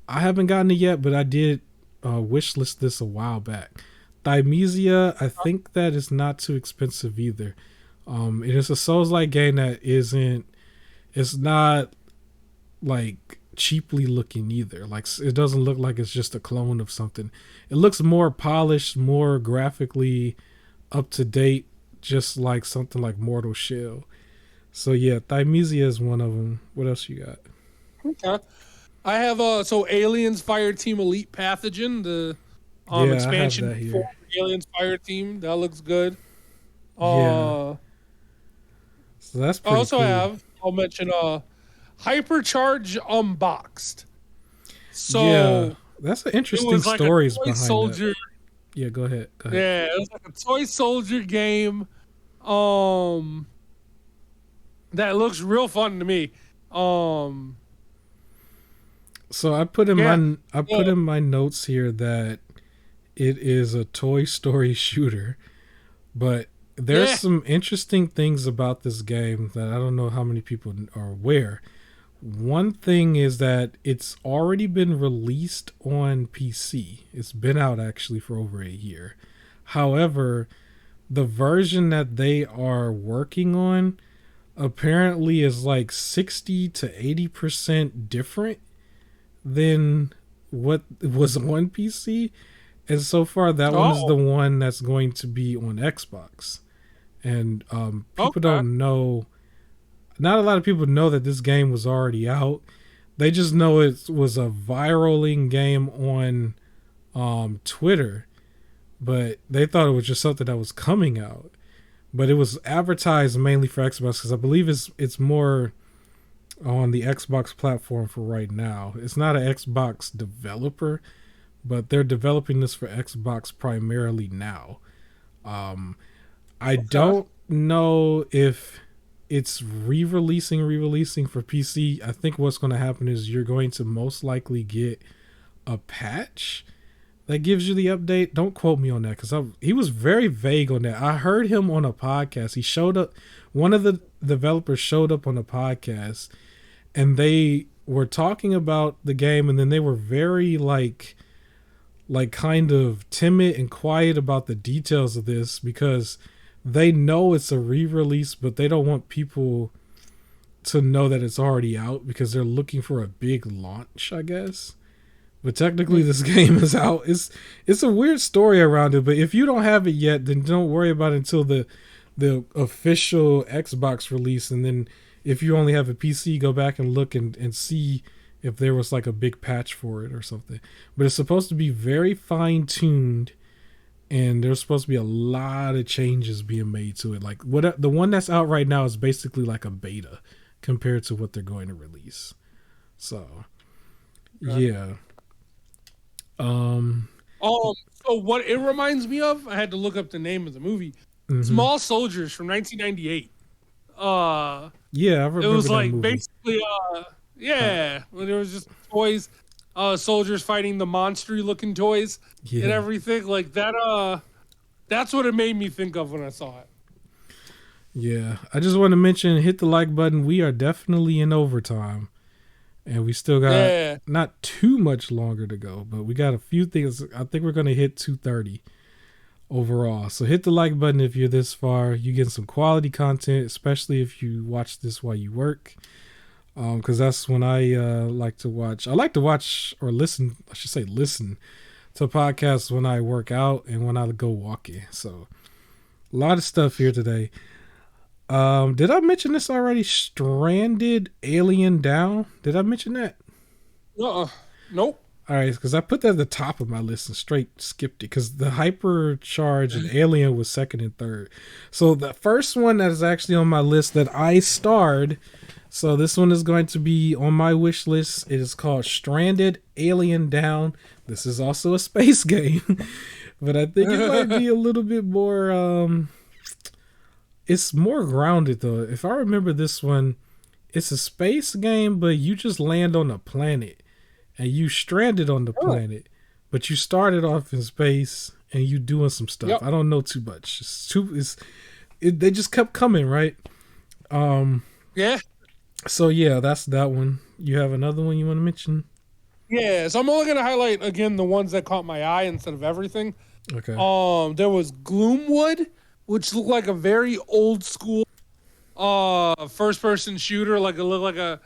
I haven't gotten it yet, but I did wishlist this a while back. Thymesia, I think that is not too expensive either. It is a Souls-like game that it's not like cheaply looking either. Like it doesn't look like it's just a clone of something. It looks more polished, more graphically up to date, just like something like Mortal Shell. So yeah, Thymesia is one of them. What else you got? Okay, I have so Aliens Fire Team Elite Pathogen, the expansion for Aliens Fire Team. That looks good. Yeah. So that's pretty cool. I'll mention Hypercharge Unboxed. So yeah, that's an interesting stories behind soldier. That. Yeah, go ahead. Yeah, it was like a toy soldier game. That looks real fun to me. So I put in my notes here that it is a Toy Story shooter, but there's some interesting things about this game that I don't know how many people are aware. One thing is that it's already been released on PC. It's been out actually for over a year. However, the version that they are working on apparently is like 60 to 80% different than what was on PC. And so far, that one is the one that's going to be on Xbox. And people don't know. Not a lot of people know that this game was already out. They just know it was a viraling game on Twitter, but they thought it was just something that was coming out. But it was advertised mainly for Xbox because I believe it's more on the Xbox platform for right now. It's not an Xbox developer, but they're developing this for Xbox primarily now. I don't know if it's re-releasing for PC. I think what's going to happen is you're going to most likely get a patch that gives you the update. Don't quote me on that because he was very vague on that. I heard him on a podcast. He showed up. One of the developers showed up on a podcast, and they were talking about the game, and then they were very like kind of timid and quiet about the details of this because they know it's a re-release, but they don't want people to know that it's already out because they're looking for a big launch, I guess. But technically this game is out. It's a weird story around it, but if you don't have it yet, then don't worry about it until the official Xbox release. And then if you only have a PC, go back and look and see if there was like a big patch for it or something. But it's supposed to be very fine-tuned, and there's supposed to be a lot of changes being made to it. Like the one that's out right now is basically like a beta compared to what they're going to release. So, yeah. So what it reminds me of, I had to look up the name of the movie. Small Soldiers from 1998. Yeah, I remember. It was that like movie. basically there was just toys, soldiers fighting the monstery looking toys and everything like that. That's what it made me think of when I saw it. Yeah, I just want to mention, hit the like button. We are definitely in overtime, and we still got not too much longer to go, but we got a few things. I think we're going to hit 2:30 overall. So hit the like button if you're this far. You get some quality content, especially if you watch this while you work. Because that's when I like to watch. I like to watch or listen. I should say listen to podcasts when I work out and when I go walking. So a lot of stuff here today. Did I mention this already? Stranded Alien Down. Did I mention that? Nope. All right, because I put that at the top of my list and straight skipped it because the Hypercharge and Alien was second and third. So the first one that is actually on my list that I starred So this one is going to be on my wish list. It is called Stranded Alien Down. This is also a space game, but I think it might be a little bit more. It's more grounded though. If I remember this one, it's a space game, but you just land on a planet and you stranded on the planet, but you started off in space and you doing some stuff. Yep. I don't know too much. They just kept coming, right? Yeah. So yeah, that's that one. You have another one you want to mention? Yeah, so I'm only gonna highlight again the ones that caught my eye instead of everything. Okay. There was Gloomwood, which looked like a very old school first person shooter, like it looked like a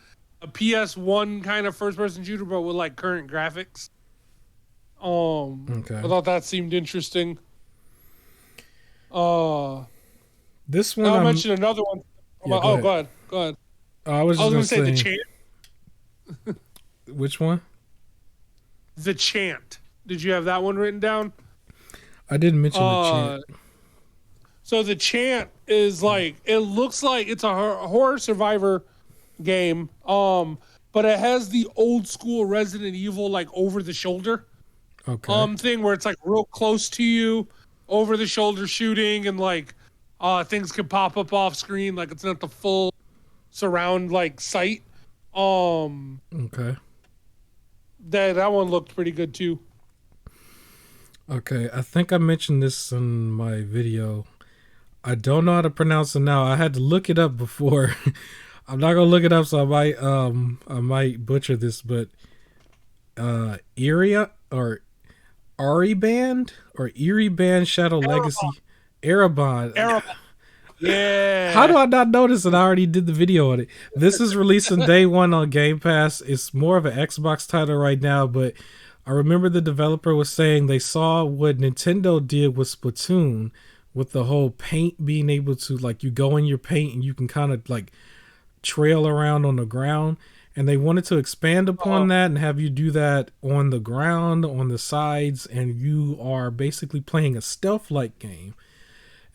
PS1 kind of first person shooter, but with like current graphics. Okay. I thought that seemed interesting. This one I'll mention another one. Yeah, go ahead. I was just gonna say the Chant. Which one? The Chant. Did you have that one written down? I didn't mention the Chant. So the Chant is like, it looks like it's a horror survivor game, but it has the old school Resident Evil like over the shoulder thing where it's like real close to you, over the shoulder shooting, and like things can pop up off screen, like it's not the full surround like sight. Okay. That one looked pretty good too. Okay, I think I mentioned this in my video. I don't know how to pronounce it now. I had to look it up before. I'm not gonna look it up, so I might butcher this, but Erie Band Shadow Erebon. Legacy. Erebon. Yeah. How do I not know this and I already did the video on it? This is releasing day one on Game Pass. It's more of an Xbox title right now, but I remember the developer was saying they saw what Nintendo did with Splatoon, with the whole paint being able to, like, you go in your paint and you can kind of like trail around on the ground, and they wanted to expand upon that and have you do that on the ground, on the sides, and you are basically playing a stealth-like game.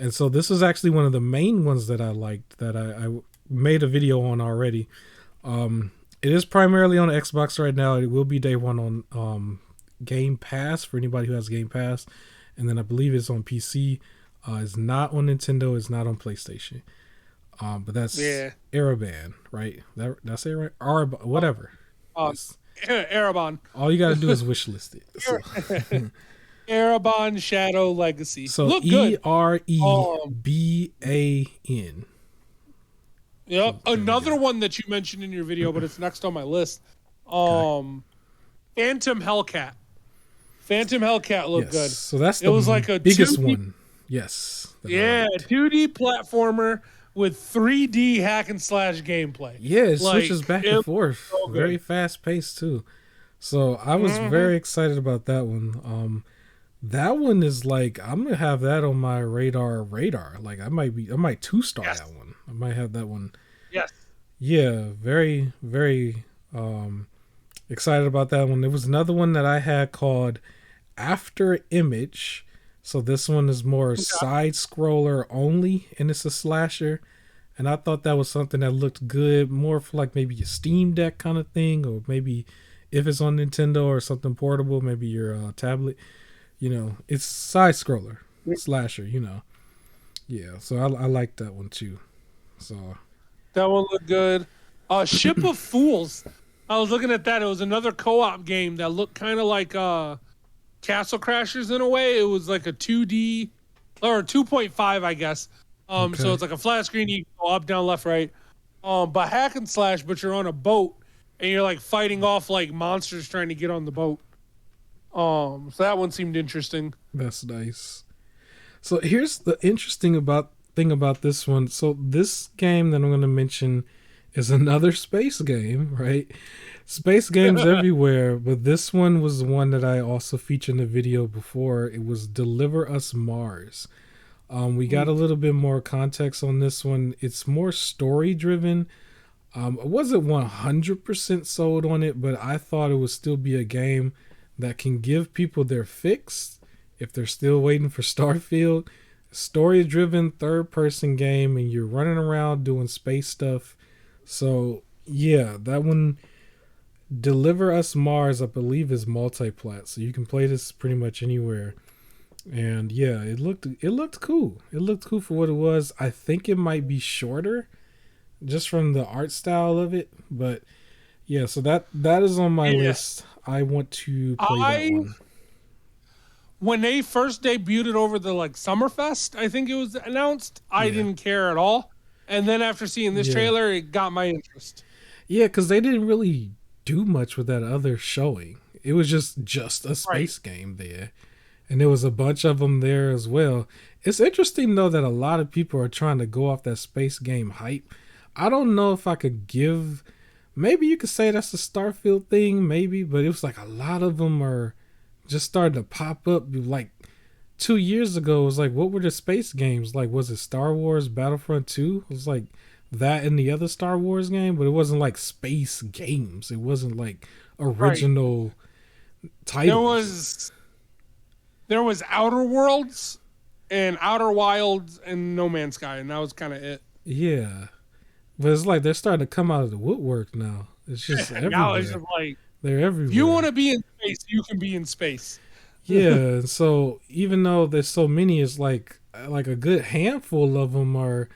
And so this is actually one of the main ones that I liked, that I made a video on already. It is primarily on Xbox right now. It will be day one on Game Pass for anybody who has Game Pass. And then I believe it's on PC. It's not on Nintendo. It's not on PlayStation. But that's Erebon, right? That's it, right? Whatever. Erebon. All you got to do is wishlist it. So. Erebon Shadow Legacy. So look Ereban. Yep. Another one that you mentioned in your video, but it's next on my list. Phantom Hellcat. Phantom Hellcat looked good. So that's it was like a biggest one. Yes. Yeah, 2D platformer with 3D hack and slash gameplay. Yeah, it switches back and forth. So very fast paced too. So I was very excited about that one. That one is like, I'm gonna have that on my radar. Like I might 2-star that one. I might have that one. Yes. Yeah, very, very excited about that one. There was another one that I had called After Image. So this one is more side scroller only, and it's a slasher. And I thought that was something that looked good, more for like maybe a Steam Deck kind of thing, or maybe if it's on Nintendo or something portable, maybe your tablet. You know, it's side scroller slasher. You know, yeah. So I like that one too. So that one looked good. Ship of Fools. I was looking at that. It was another co-op game that looked kind of like Castle Crashers in a way. It was like a 2D or 2.5, I guess. So it's like a flat screen. You go up, down, left, right. But hack and slash, but you're on a boat and you're like fighting off like monsters trying to get on the boat. So that one seemed interesting. That's nice. So here's the interesting thing about this one. So this game that I'm going to mention is another space game, right? Space games everywhere, but this one was the one that I also featured in the video before. It was Deliver Us Mars. We got a little bit more context on this one. It's more story driven. I wasn't 100% sold on it, but I thought it would still be a game that can give people their fix if they're still waiting for Starfield. Story driven third person game, and you're running around doing space stuff. So yeah, that one, Deliver Us Mars, I believe is multiplat, so you can play this pretty much anywhere. And yeah, it looked cool. It looked cool for what it was. I think it might be shorter, just from the art style of it. But yeah, so that is on my list. I want to play that one. When they first debuted it over the like Summerfest, I think it was announced, I didn't care at all. And then after seeing this trailer, it got my interest. Yeah, because they didn't really do much with that other showing. It was just a space game there. And there was a bunch of them there as well. It's interesting, though, that a lot of people are trying to go off that space game hype. I don't know if I could give... Maybe you could say that's a Starfield thing, maybe. But it was like a lot of them are just starting to pop up. Like 2 years ago, it was like, what were the space games? Like, was it Star Wars Battlefront 2? It was like that and the other Star Wars game. But it wasn't like space games. It wasn't like original titles. There was Outer Worlds and Outer Wilds and No Man's Sky, and that was kind of it. Yeah. But it's like they're starting to come out of the woodwork now. It's just everywhere. Now it's just like, they're everywhere. If you want to be in space, you can be in space. Yeah, so even though there's so many, it's like a good handful of them are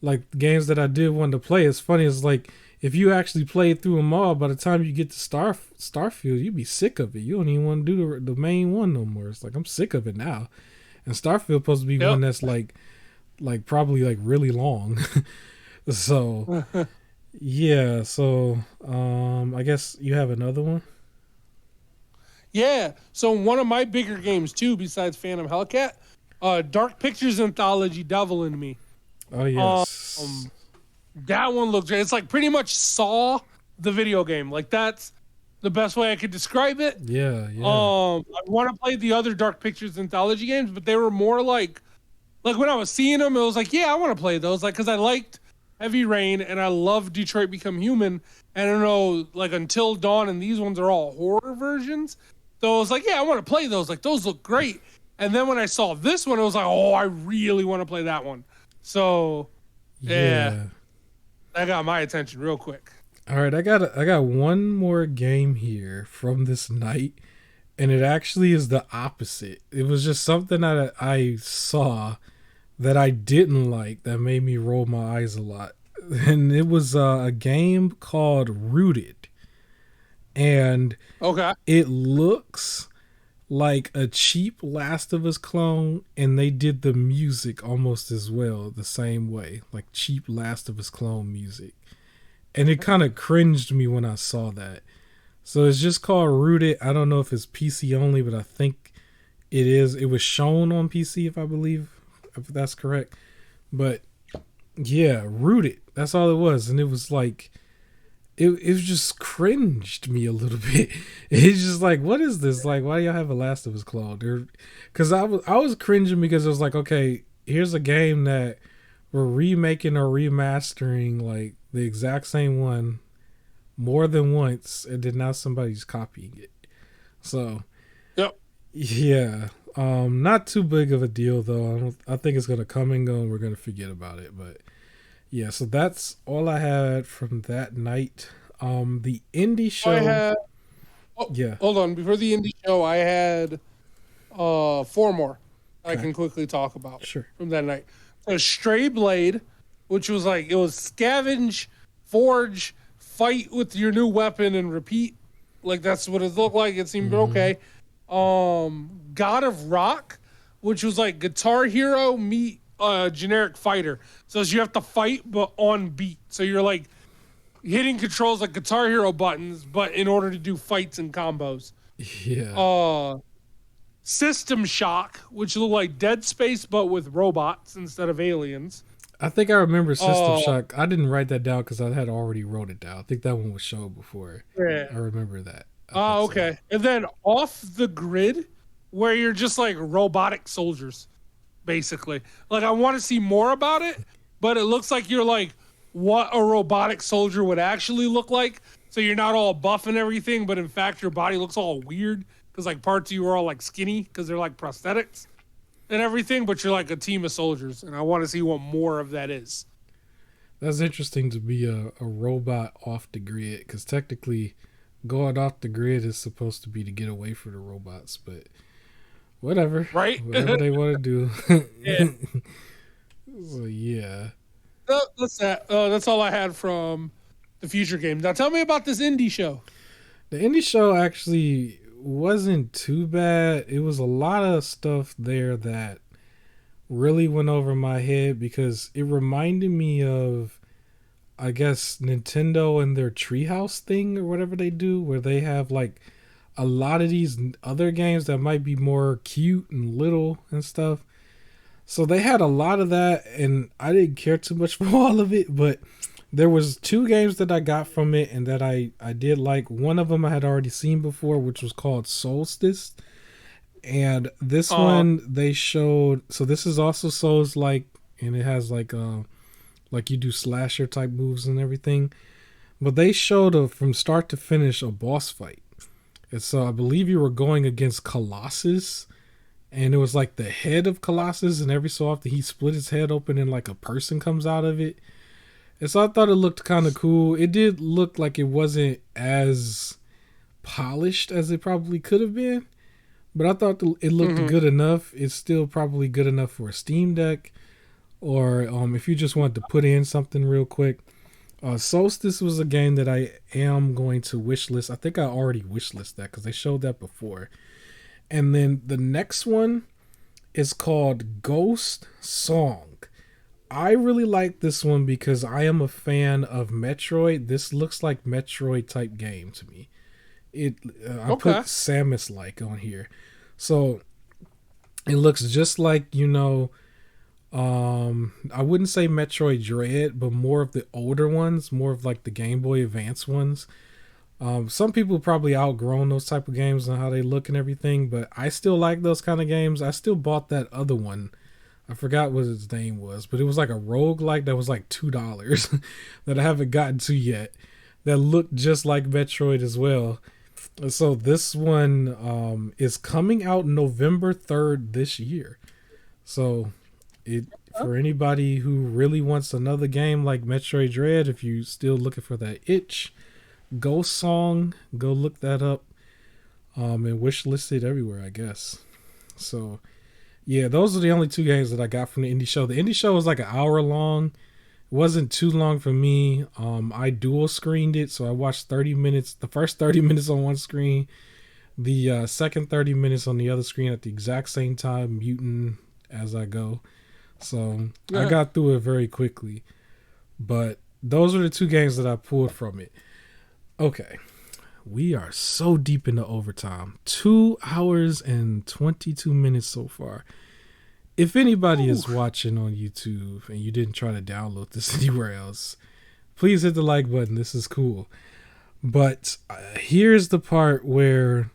like games that I did want to play. It's funny, it's like if you actually played through them all, by the time you get to Starfield, you'd be sick of it. You don't even want to do the main one no more. It's like, I'm sick of it now. And Starfield supposed to be one that's like probably like really long. So yeah, so I guess you have another one. Yeah, so one of my bigger games too, besides Phantom Hellcat, Dark Pictures Anthology Devil in Me. Oh yes. That one looks great. It's like pretty much Saw the video game. Like that's the best way I could describe it. Yeah. I want to play the other Dark Pictures Anthology games, but they were more like when I was seeing them, it was like, yeah, I want to play those. Like, because I liked Heavy Rain and I love Detroit Become Human. And I don't know, like Until Dawn and these ones are all horror versions. So I was like, yeah, I want to play those. Like, those look great. And then when I saw this one, I was like, oh, I really want to play that one. So, yeah. That got my attention real quick. All right, I got one more game here from this night, and it actually is the opposite. It was just something that I saw that I didn't like that made me roll my eyes a lot. And it was a game called Rooted. And it looks like a cheap Last of Us clone, and they did the music almost as well, the same way, like cheap Last of Us clone music. And it kind of cringed me when I saw that. So it's just called Rooted. I don't know if it's PC only, but I think it is. It was shown on PC, if that's correct. But yeah, Rooted. That's all it was. And it was like, it was just cringed me a little bit. It's just like, what is this? Like, why do y'all have a Last of Us clone? Because I was cringing because it was like, okay, here's a game that we're remaking or remastering like the exact same one more than once, and then now somebody's copying it. So, yeah, not too big of a deal though. I think it's gonna come and go, and we're gonna forget about it. But yeah, so that's all I had from that night. The indie show. Hold on. Before the indie show, I had 4 more I can quickly talk about from that night. So Stray Blade, which was like, it was scavenge, forge, fight with your new weapon, and repeat. Like, that's what it looked like. It seemed okay. God of Rock, which was like Guitar Hero meet generic fighter. So you have to fight, but on beat. So you're like hitting controls like Guitar Hero buttons, but in order to do fights and combos. Yeah. System Shock, which looked like Dead Space, but with robots instead of aliens. I think I remember System Shock. I didn't write that down because I had already wrote it down. I think that one was shown before. Yeah. I remember that. Okay. So. And then Off the Grid, where you're just like robotic soldiers, basically. Like, I want to see more about it, but it looks like you're like what a robotic soldier would actually look like. So you're not all buff and everything, but in fact, your body looks all weird because like parts of you are all like skinny because they're like prosthetics and everything, but you're like a team of soldiers, and I want to see what more of that is. That's interesting to be a robot off the grid, because technically going off the grid is supposed to be to get away from the robots, but whatever. Right? Whatever they want to do. Yeah. So, yeah. That's that. That's all I had from the future game. Now tell me about this indie show. The indie show actually wasn't too bad. It was a lot of stuff there that really went over my head because it reminded me of, I guess, Nintendo and their treehouse thing or whatever they do, where they have like a lot of these other games that might be more cute and little and stuff. So they had a lot of that, and I didn't care too much for all of it, but there was two games that I got from it and that I did like. One of them I had already seen before, which was called Solstice. And this one they showed, so this is also Souls like, and it has like you do slasher type moves and everything. But they showed from start to finish a boss fight. And so I believe you were going against Colossus, and it was like the head of Colossus, and every so often he split his head open and like a person comes out of it. And so I thought it looked kind of cool. It did look like it wasn't as polished as it probably could have been, but I thought it looked good enough. It's still probably good enough for a Steam Deck, or if you just want to put in something real quick. Solstice was a game that I am going to wishlist. I think I already wishlisted that because they showed that before. And then the next one is called Ghost Song. I really like this one because I am a fan of Metroid. This looks like Metroid type game to me. I put Samus like on here. So it looks just like, I wouldn't say Metroid Dread, but more of the older ones, more of like the Game Boy Advance ones. Some people probably outgrown those type of games and how they look and everything, but I still like those kind of games. I still bought that other one. I forgot what its name was, but it was like a roguelike that was like $2 that I haven't gotten to yet, that looked just like Metroid as well. So this one is coming out November 3rd this year. So for anybody who really wants another game like Metroid Dread, if you're still looking for that itch, Ghost Song, go look that up, and wishlist it everywhere, I guess. So yeah, those are the only two games that I got from the indie show. The indie show was like an hour long. It wasn't too long for me. I dual screened it, so I watched 30 minutes, the first 30 minutes on one screen, the second 30 minutes on the other screen at the exact same time, muting as I go. So I got through it very quickly. But those are the two games that I pulled from it. Okay. We are so deep into overtime. 2 hours and 22 minutes so far. If anybody is watching on YouTube and you didn't try to download this anywhere else, please hit the like button. This is cool. But here's the part where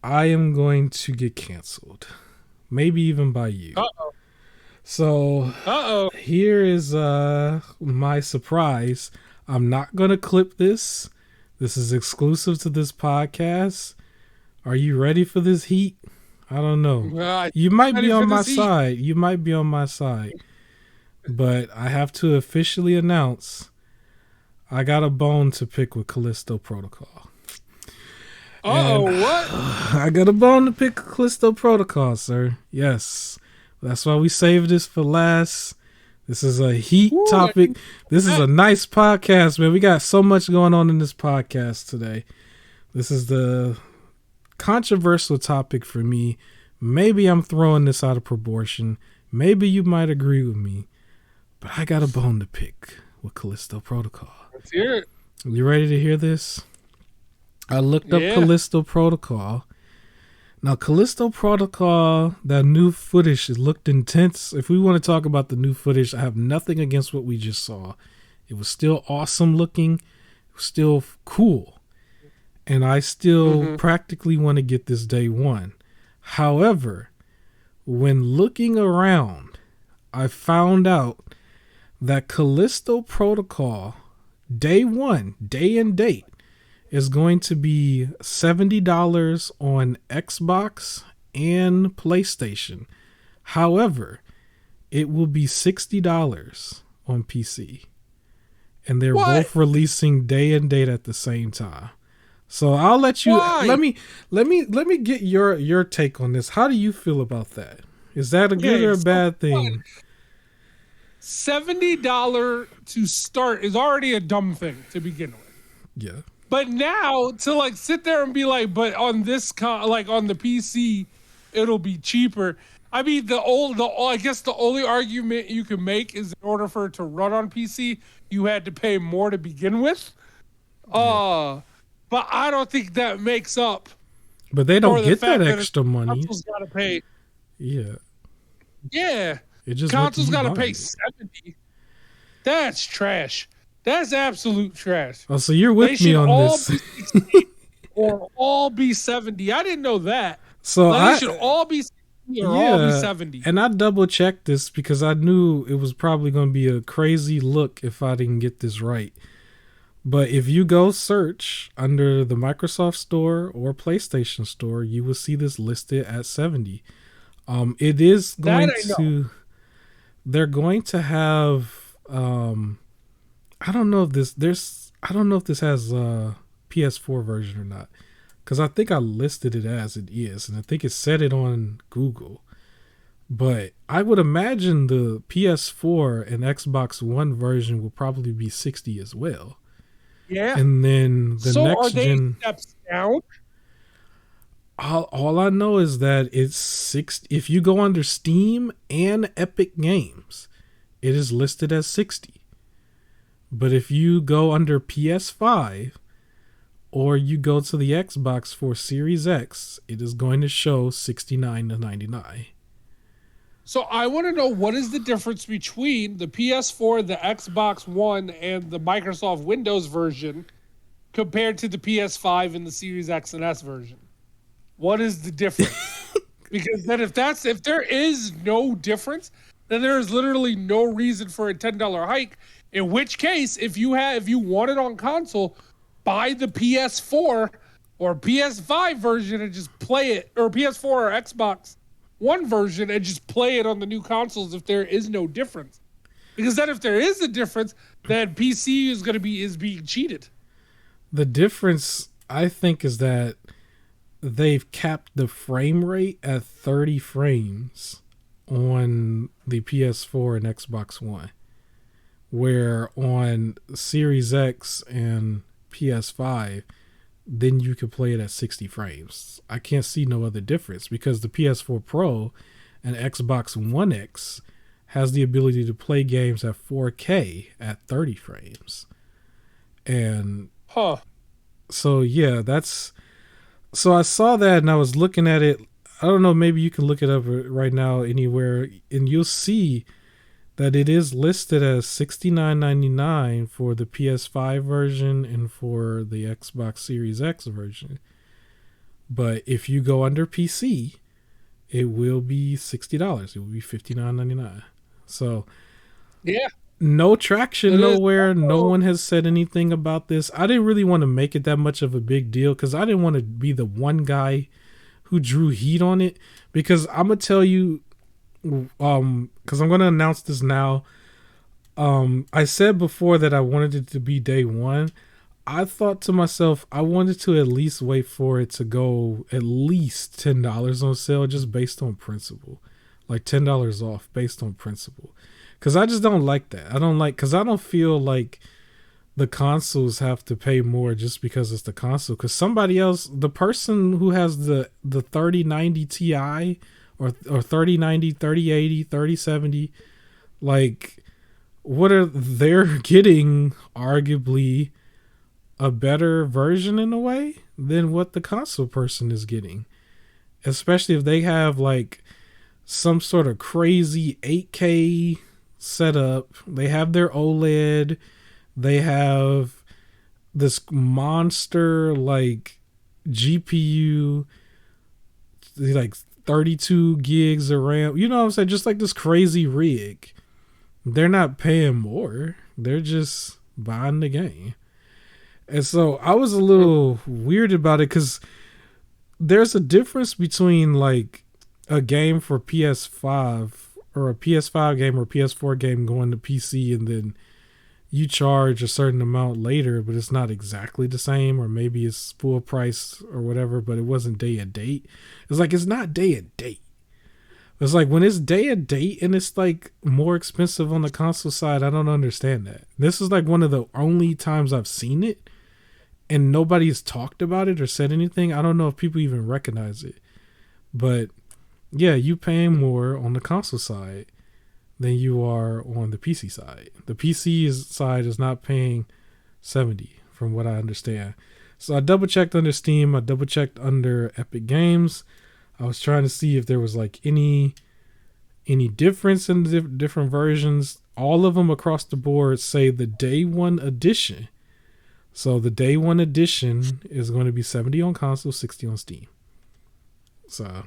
I am going to get canceled. Maybe even by you. Uh-oh. So here is my surprise. I'm not going to clip this. This is exclusive to this podcast. Are you ready for this heat? I don't know. You might be on my side. You might be on my side. But I have to officially announce I got a bone to pick with Callisto Protocol. What? I got a bone to pick with Callisto Protocol, sir. Yes. That's why we saved this for last. This is a heat topic. This is a nice podcast, man. We got so much going on in this podcast today. This is the controversial topic for me. Maybe I'm throwing this out of proportion. Maybe you might agree with me. But I got a bone to pick with Callisto Protocol. Let's hear it. You ready to hear this? I looked up Callisto Protocol. Now, Callisto Protocol, that new footage, it looked intense. If we want to talk about the new footage, I have nothing against what we just saw. It was still awesome looking. It was still cool. And I still practically want to get this day one. However, when looking around, I found out that Callisto Protocol, day one, day and date, is going to be $70 on Xbox and PlayStation. However, it will be $60 on PC, and they're both releasing day and date at the same time. So I'll let you. Let me get your take on this. How do you feel about that? Is that a good or a bad thing? $70 to start is already a dumb thing to begin with. Yeah. But now to like sit there and be like, but on this like on the PC, it'll be cheaper. I mean, I guess the only argument you can make is in order for it to run on PC, you had to pay more to begin with. Yeah. But I don't think that makes up. But they don't get that extra money. Console's got to pay. Yeah. Yeah. Console's got to pay $70. That's trash. That's absolute trash. Oh, so you're with me on this. Or all be 70. I didn't know that. So they should all be 60 or all be 70. And I double checked this because I knew it was probably going to be a crazy look if I didn't get this right. But if you go search under the Microsoft Store or PlayStation Store, you will see this listed at 70. It is going to. They're going to have. I don't know if this has a PS4 version or not, because I think I listed it as it is, and I think it said it on Google. But I would imagine the PS4 and Xbox One version will probably be 60 as well. Yeah. And then the next gen steps down. All I know is that it's 60. If you go under Steam and Epic Games, it is listed as 60. But if you go under PS5 or you go to the Xbox for Series X, it is going to show $69 to $99. So I want to know, what is the difference between the PS4, the Xbox One, and the Microsoft Windows version compared to the PS5 and the Series X and S version? What is the difference? Because then if there is no difference, then there is literally no reason for a $10 hike. In which case, if you want it on console, buy the PS4 or PS5 version and just play it, or PS4 or Xbox One version and just play it on the new consoles if there is no difference. Because then if there is a difference, then PC is being cheated. The difference, I think, is that they've capped the frame rate at 30 frames on the PS4 and Xbox One, where on Series X and PS5, then you can play it at 60 frames. I can't see no other difference because the PS4 Pro and Xbox One X has the ability to play games at 4K at 30 frames. And so yeah, so I saw that and I was looking at it. I don't know, maybe you can look it up right now anywhere and you'll see that it is listed as $69.99 for the PS5 version and for the Xbox Series X version. But if you go under PC, it will be $60. It will be $59.99. So, yeah, no traction nowhere. No one has said anything about this. I didn't really want to make it that much of a big deal because I didn't want to be the one guy who drew heat on it. Because I'm gonna tell you, because I'm going to announce this now. I said before that I wanted it to be day one. I thought to myself, I wanted to at least wait for it to go at least $10 on sale just based on principle. Like $10 off based on principle. Because I just don't like that. Because I don't feel like the consoles have to pay more just because it's the console. Because somebody else, the person who has the 3090 Ti or 3090, 3080, 3070, like, what are they're getting arguably a better version in a way than what the console person is getting, especially if they have like some sort of crazy 8K setup. They have their OLED, they have this monster like GPU, like 32 gigs of RAM, you know what I'm saying? Just like this crazy rig. They're not paying more. They're just buying the game. And so I was a little weird about it because there's a difference between like a game for PS5 or a PS5 game or PS4 game going to PC, and then you charge a certain amount later, but it's not exactly the same, or maybe it's full price or whatever, but it wasn't day and date. It's like, it's not day and date. It's like when it's day and date and it's like more expensive on the console side, I don't understand that. This is like one of the only times I've seen it and nobody's talked about it or said anything. I don't know if people even recognize it. But yeah, you paying more on the console side than you are on the PC side. The PC side is not paying $70 from what I understand. So I double checked under Steam. I double checked under Epic Games. I was trying to see if there was like any difference in the different versions. All of them across the board say the day one edition. So the day one edition is going to be $70 on console, $60 on Steam. So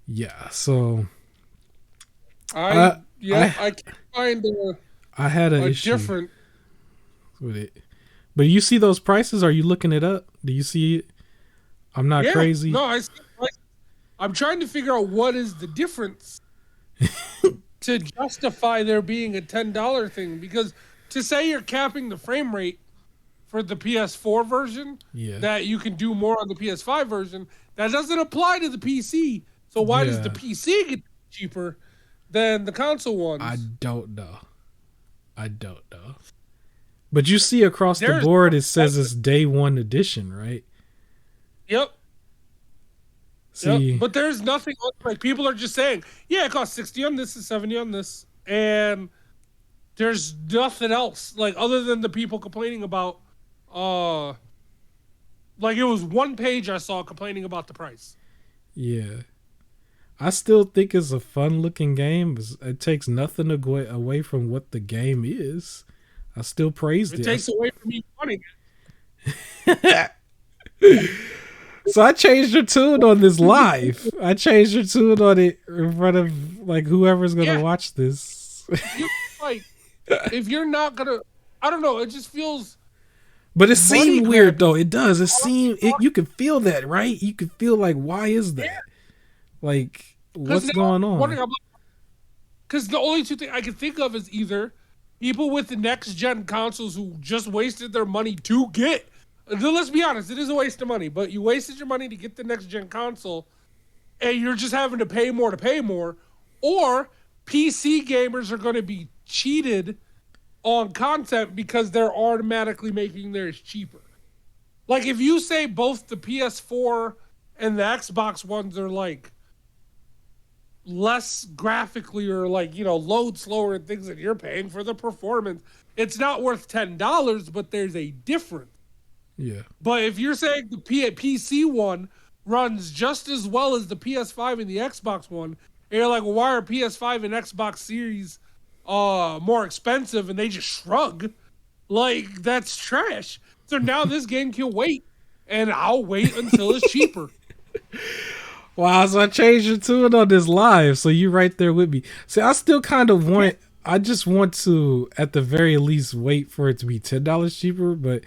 yeah, so I can't find I had a issue different with it. But you see those prices? Are you looking it up? Do you see it? I'm not crazy. No, I'm trying to figure out what is the difference to justify there being a $10 thing, because to say you're capping the frame rate for the PS4 version, that you can do more on the PS5 version, that doesn't apply to the PC. So why does the PC get cheaper than the console ones? I don't know. But you see across the board, it says it's day one edition, right? Yep. See, but there's nothing like people are just saying, yeah, it costs $60 on this and $70 on this, and there's nothing else like other than the people complaining about. Like it was one page I saw complaining about the price. Yeah, I still think it's a fun looking game. It takes nothing away from what the game is. I still praised it. It takes away from me wanting it. So I changed your tune on this live. I changed your tune on it in front of like whoever's gonna watch this. Like, if you're not gonna, I don't know. It just feels. But it seemed weird though. It does. It seemed. You can feel that, right? You can feel like, why is that? Yeah. Like, what's going on? Because the only two things I can think of is either people with the next gen consoles who just wasted their money to get. Let's be honest, it is a waste of money, but you wasted your money to get the next gen console and you're just having to pay more, or PC gamers are going to be cheated on content because they're automatically making theirs cheaper. Like if you say both the PS4 and the Xbox ones are like less graphically or like, load slower and things that you're paying for the performance, it's not worth $10, but there's a difference. Yeah. But if you're saying the PC one runs just as well as the PS5 and the Xbox one, and you're like, well, why are PS5 and Xbox Series more expensive? And they just shrug. Like, that's trash. So now this game can wait, and I'll wait until it's cheaper. Wow, so I changed your tune on this live, so you're right there with me. See, I still kind of want, I just want to, at the very least, wait for it to be $10 cheaper, but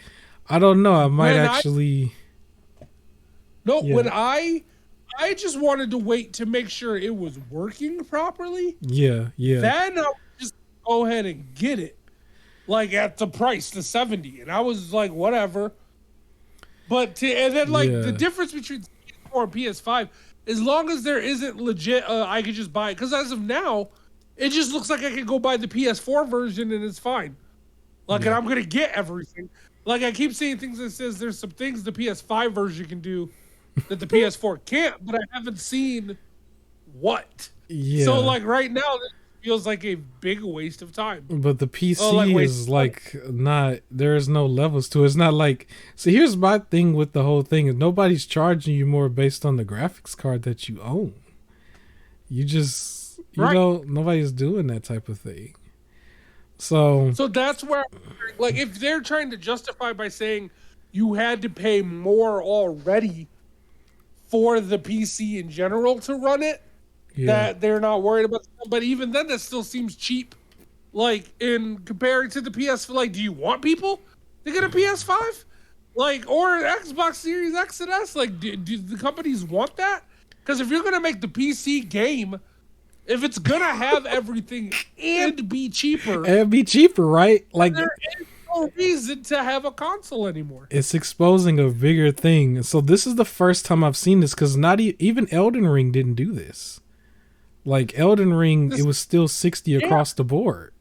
I don't know. I might actually. When I just wanted to wait to make sure it was working properly. Yeah. Then I'll just go ahead and get it, like at the price, the $70, and I was like, whatever. But the difference between PS4 and PS5, as long as there isn't legit, I could just buy it. Because as of now, it just looks like I could go buy the PS4 version and it's fine. And I'm gonna get everything. Like, I keep seeing things that says there's some things the PS5 version can do that the PS4 can't, but I haven't seen what. Yeah. So, like, right now, this feels like a big waste of time. But the PC is, like, not... There's no levels to it. It's not like... So, here's my thing with the whole thing. Is nobody's charging you more based on the graphics card that you own. You just... nobody's doing that type of thing. So that's where, like, if they're trying to justify by saying you had to pay more already for the PC in general to run it, that they're not worried about. But even then, that still seems cheap. Like, in comparing to the PS, like, do you want people to get a PS5? Like, or Xbox Series X and S? Like, do the companies want that? Because if you're gonna make the PC game, if it's gonna have everything and be cheaper, right? Like there is no reason to have a console anymore. It's exposing a bigger thing. So this is the first time I've seen this because not even Elden Ring didn't do this. Like Elden Ring, it was still 60 across the board.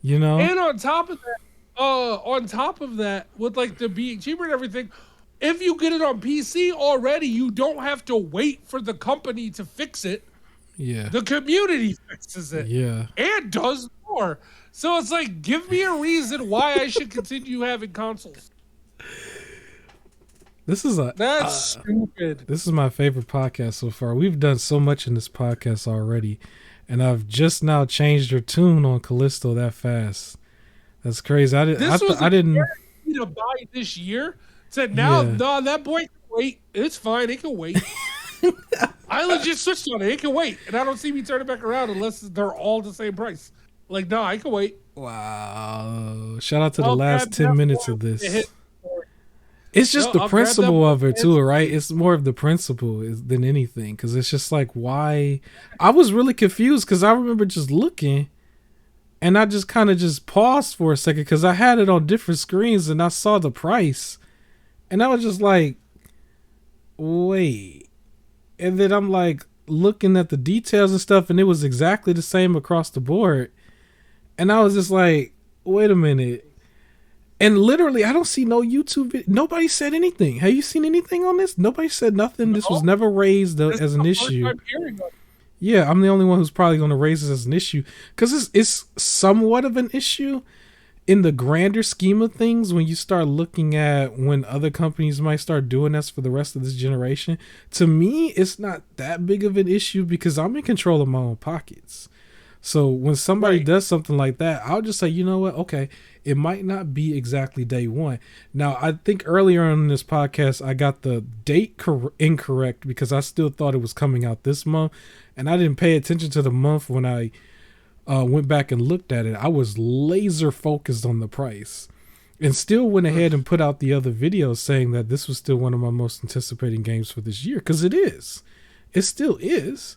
You know, and on top of that, with like the being cheaper and everything. If you get it on PC already, you don't have to wait for the company to fix it. Yeah. The community fixes it. Yeah. And does more. So it's like, give me a reason why I should continue having consoles. That's stupid. This is my favorite podcast so far. We've done so much in this podcast already. And I've just now changed your tune on Callisto that fast. That's crazy. I didn't to buy this year. Said now, no, that boy can wait. It's fine. It can wait. I legit switched on it. It can wait. And I don't see me turning back around unless they're all the same price. Like, no, I can wait. Wow. Shout out to the last 10 minutes of this. It's just the principle of it, too, right? It's more of the principle than anything. Because it's just like, why? I was really confused because I remember just looking. And I just kind of just paused for a second because I had it on different screens and I saw the price. And I was just like, wait. And then I'm like looking at the details and stuff, and it was exactly the same across the board. And I was just like, wait a minute. And literally, I don't see no YouTube video. Nobody said anything. Have you seen anything on this? Nobody said nothing. No. This was never raised as an issue. Yeah, I'm the only one who's probably going to raise this as an issue. Because it's somewhat of an issue. In the grander scheme of things, when you start looking at when other companies might start doing this for the rest of this generation, to me, it's not that big of an issue because I'm in control of my own pockets. So when somebody does something like that, I'll just say, you know what? Okay, it might not be exactly day one. Now, I think earlier on in this podcast, I got the date incorrect because I still thought it was coming out this month. And I didn't pay attention to the month when I went back and looked at it. I was laser focused on the price and still went ahead and put out the other videos saying that this was still one of my most anticipating games for this year. Because it is. It still is.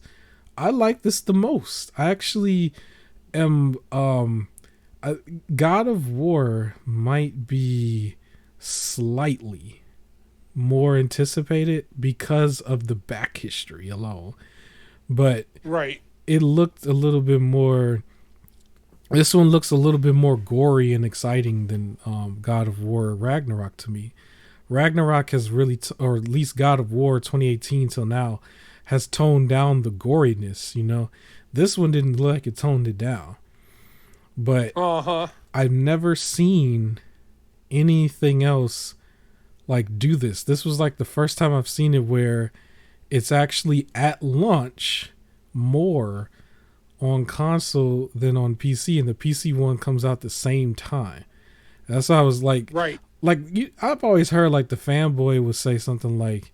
I like this the most. I actually am... God of War might be slightly more anticipated because of the back history alone. But... it looked a little bit more. This one looks a little bit more gory and exciting than God of War Ragnarok to me. Ragnarok has really, or at least God of War 2018 till now, has toned down the goriness. You know, this one didn't look like it toned it down. But I've never seen anything else like do this. This was like the first time I've seen it where it's actually at launch more on console than on PC, and the PC one comes out the same time. That's why I was like, I've always heard like the fanboy would say something like,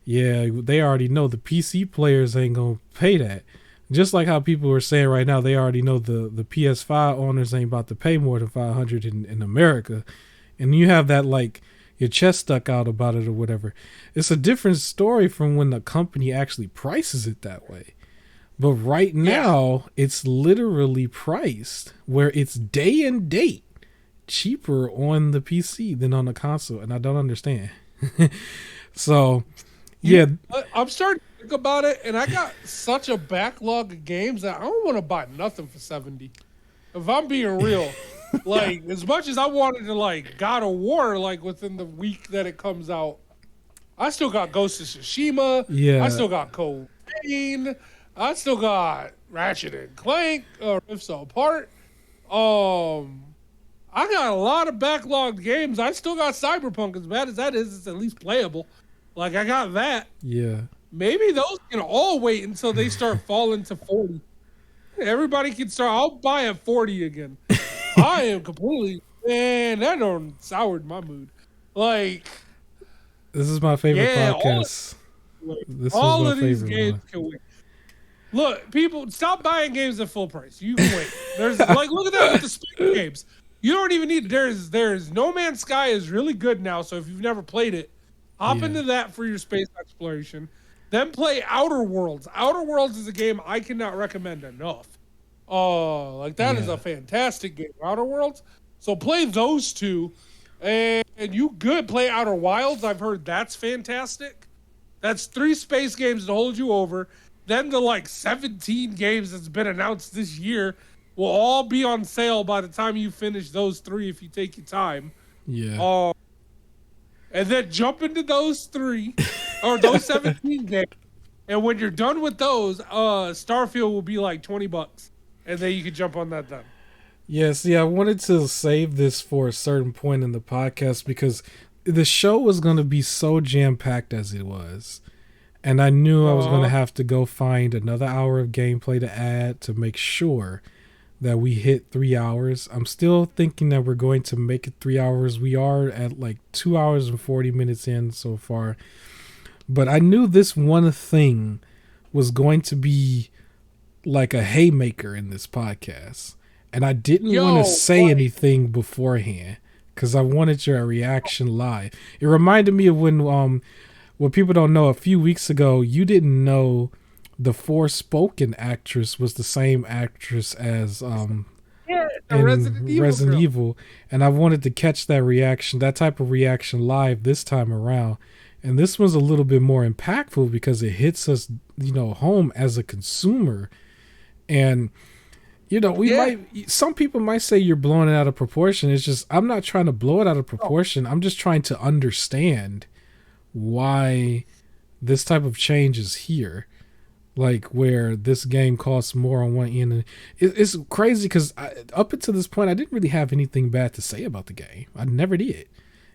yeah, they already know the PC players ain't gonna pay that. Just like how people are saying right now, they already know the PS5 owners ain't about to pay more than $500 in America. And you have that like your chest stuck out about it or whatever. It's a different story from when the company actually prices it that way. But right now, it's literally priced where it's day and date cheaper on the PC than on the console. And I don't understand. So, yeah. I'm starting to think about it, and I got such a backlog of games that I don't want to buy nothing for $70. If I'm being real, like, as much as I wanted to, like, God of War, like, within the week that it comes out, I still got Ghost of Tsushima. Yeah. I still got Cold Rain. I still got Ratchet and Clank, Rifts Apart. I got a lot of backlogged games. I still got Cyberpunk. As bad as that is, it's at least playable. Like, I got that. Yeah. Maybe those can all wait until they start falling to 40. Everybody can start. I'll buy at 40 again. I am completely... Man, that done soured my mood. Like... This is my favorite podcast. All of these games can wait. Look, people, stop buying games at full price. You can wait. There's like, look at that with the space games. You don't even need. There's No Man's Sky is really good now. So if you've never played it, hop into that for your space exploration. then play Outer Worlds. Outer Worlds is a game I cannot recommend enough. That is a fantastic game, Outer Worlds. So play those two, and you good. Play Outer Wilds. I've heard that's fantastic. That's 3 space games to hold you over. Then the 17 games that's been announced this year will all be on sale by the time you finish those 3 if you take your time. Yeah. And then jump into those 3 or those 17 games. And when you're done with those, Starfield will be $20. And then you can jump on that then. Yeah, see, I wanted to save this for a certain point in the podcast because the show was going to be so jam-packed as it was. And I knew I was going to have to go find another hour of gameplay to add to make sure that we hit 3 hours. I'm still thinking that we're going to make it 3 hours. We are at 2 hours and 40 minutes in so far. But I knew this one thing was going to be like a haymaker in this podcast. And I didn't want to say anything beforehand because I wanted your reaction live. It reminded me of when what people don't know, a few weeks ago, you didn't know the Forspoken actress was the same actress as in Resident Evil. And I wanted to catch that reaction, that type of reaction live this time around. And this was a little bit more impactful because it hits us, home as a consumer. And, some people might say you're blowing it out of proportion. It's just, I'm not trying to blow it out of proportion. I'm just trying to understand why this type of change is here. Where this game costs more on one end. And it's crazy because up until this point, I didn't really have anything bad to say about the game. I never did.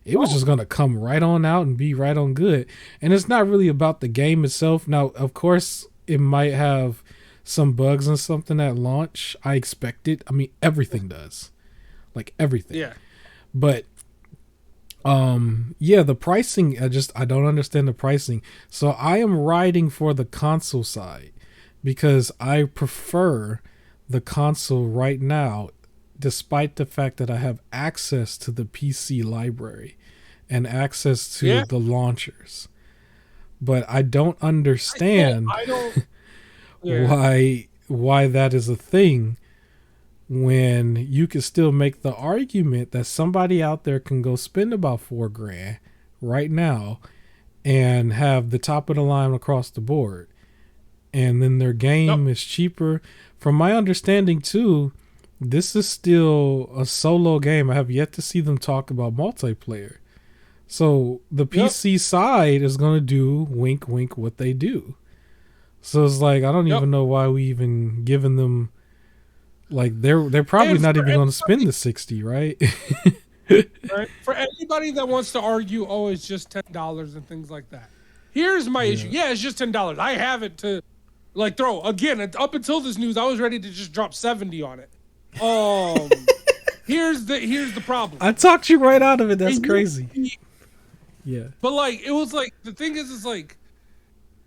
It was just going to come right on out and be right on good. And it's not really about the game itself. Now, of course, it might have some bugs and something at launch. I expect it. I mean, everything does. Everything. Yeah. But, the pricing, I don't understand the pricing. So I am riding for the console side because I prefer the console right now, despite the fact that I have access to the PC library and access to the launchers. But I don't understand why that is a thing when you can still make the argument that somebody out there can go spend about $4,000 right now and have the top of the line across the board. And then their game is cheaper. From my understanding too, this is still a solo game. I have yet to see them talk about multiplayer. So the PC side is going to do wink, wink what they do. So it's I don't even know why we even giving them they're probably not even going to spend the 60, right? Right? For anybody that wants to argue, it's just $10 and things like that. Here's my issue. Yeah, it's just $10. I have it to throw again. Up until this news, I was ready to just drop 70 on it. Here's the problem. I talked you right out of it. That's crazy. Yeah. But it was the thing is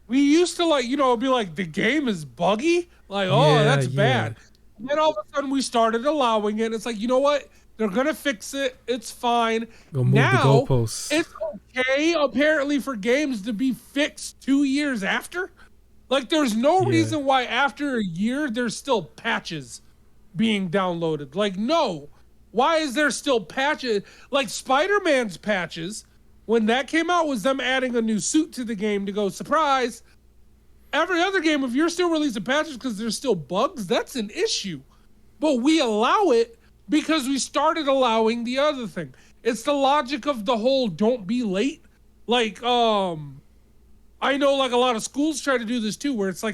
we used to be the game is buggy. That's bad. And then all of a sudden we started allowing it. It's you know what? They're gonna fix it. It's fine. Go move the goalposts. It's okay apparently for games to be fixed 2 years after. There's no reason why after a year there's still patches being downloaded. No. Why is there still patches? Spider-Man's patches, when that came out, was them adding a new suit to the game to go, surprise. Every other game, if you're still releasing patches because there's still bugs, that's an issue. But we allow it because we started allowing the other thing. It's the logic of the whole don't be late. I know a lot of schools try to do this too, where it's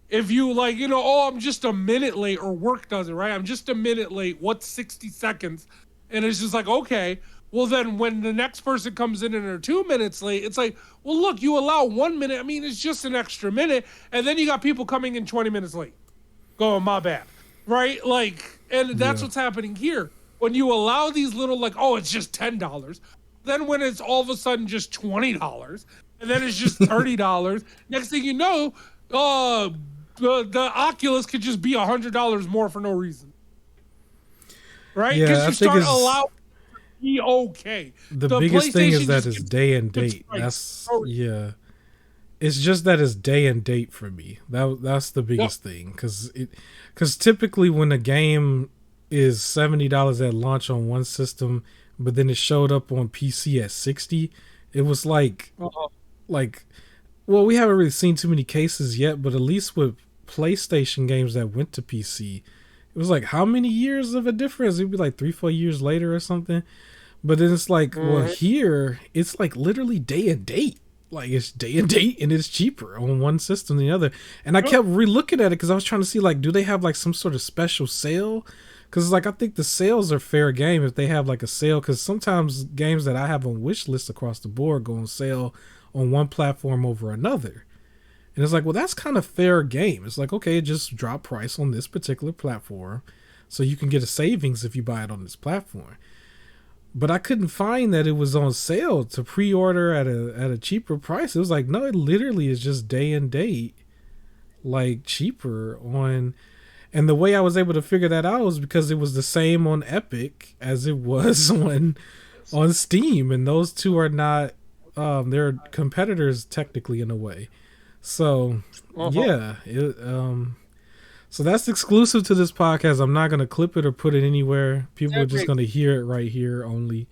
if you I'm just a minute late, or work does it, right? I'm just a minute late. What's 60 seconds? And it's just okay. Well, then when the next person comes in and they're 2 minutes late, it's well, look, you allow 1 minute. I mean, it's just an extra minute. And then you got people coming in 20 minutes late. Going, my bad. Right? And that's what's happening here. When you allow these little, it's just $10. Then when it's all of a sudden just $20, and then it's just $30, next thing you know, the Oculus could just be $100 more for no reason. Right? Because you start allowing okay. The biggest thing is that it's day and date. That's It's just that it's day and date for me. That's the biggest thing, because typically when a game is $70 at launch on one system, but then it showed up on PC at 60, it was like, well, we haven't really seen too many cases yet, but at least with PlayStation games that went to PC, it was like how many years of a difference? It'd be like 3-4 years later or something. But then it's like, well, here it's like literally day and date. Like it's day and date, and it's cheaper on one system than the other. And I kept re-looking at it because I was trying to see, like, do they have like some sort of special sale? Because like I think the sales are fair game if they have like a sale. Because sometimes games that I have on wish lists across the board go on sale on one platform over another. And it's like, well, that's kind of fair game. It's like, okay, just drop price on this particular platform so you can get a savings if you buy it on this platform. But I couldn't find that it was on sale to pre-order at a cheaper price. It was like, no, it literally is just day and date, like cheaper on. And the way I was able to figure that out was because it was the same on Epic as it was on Steam, and those two are not they're competitors technically in a way. So yeah, so that's exclusive to this podcast. I'm not going to clip it or put it anywhere. People are just going to hear it right here only,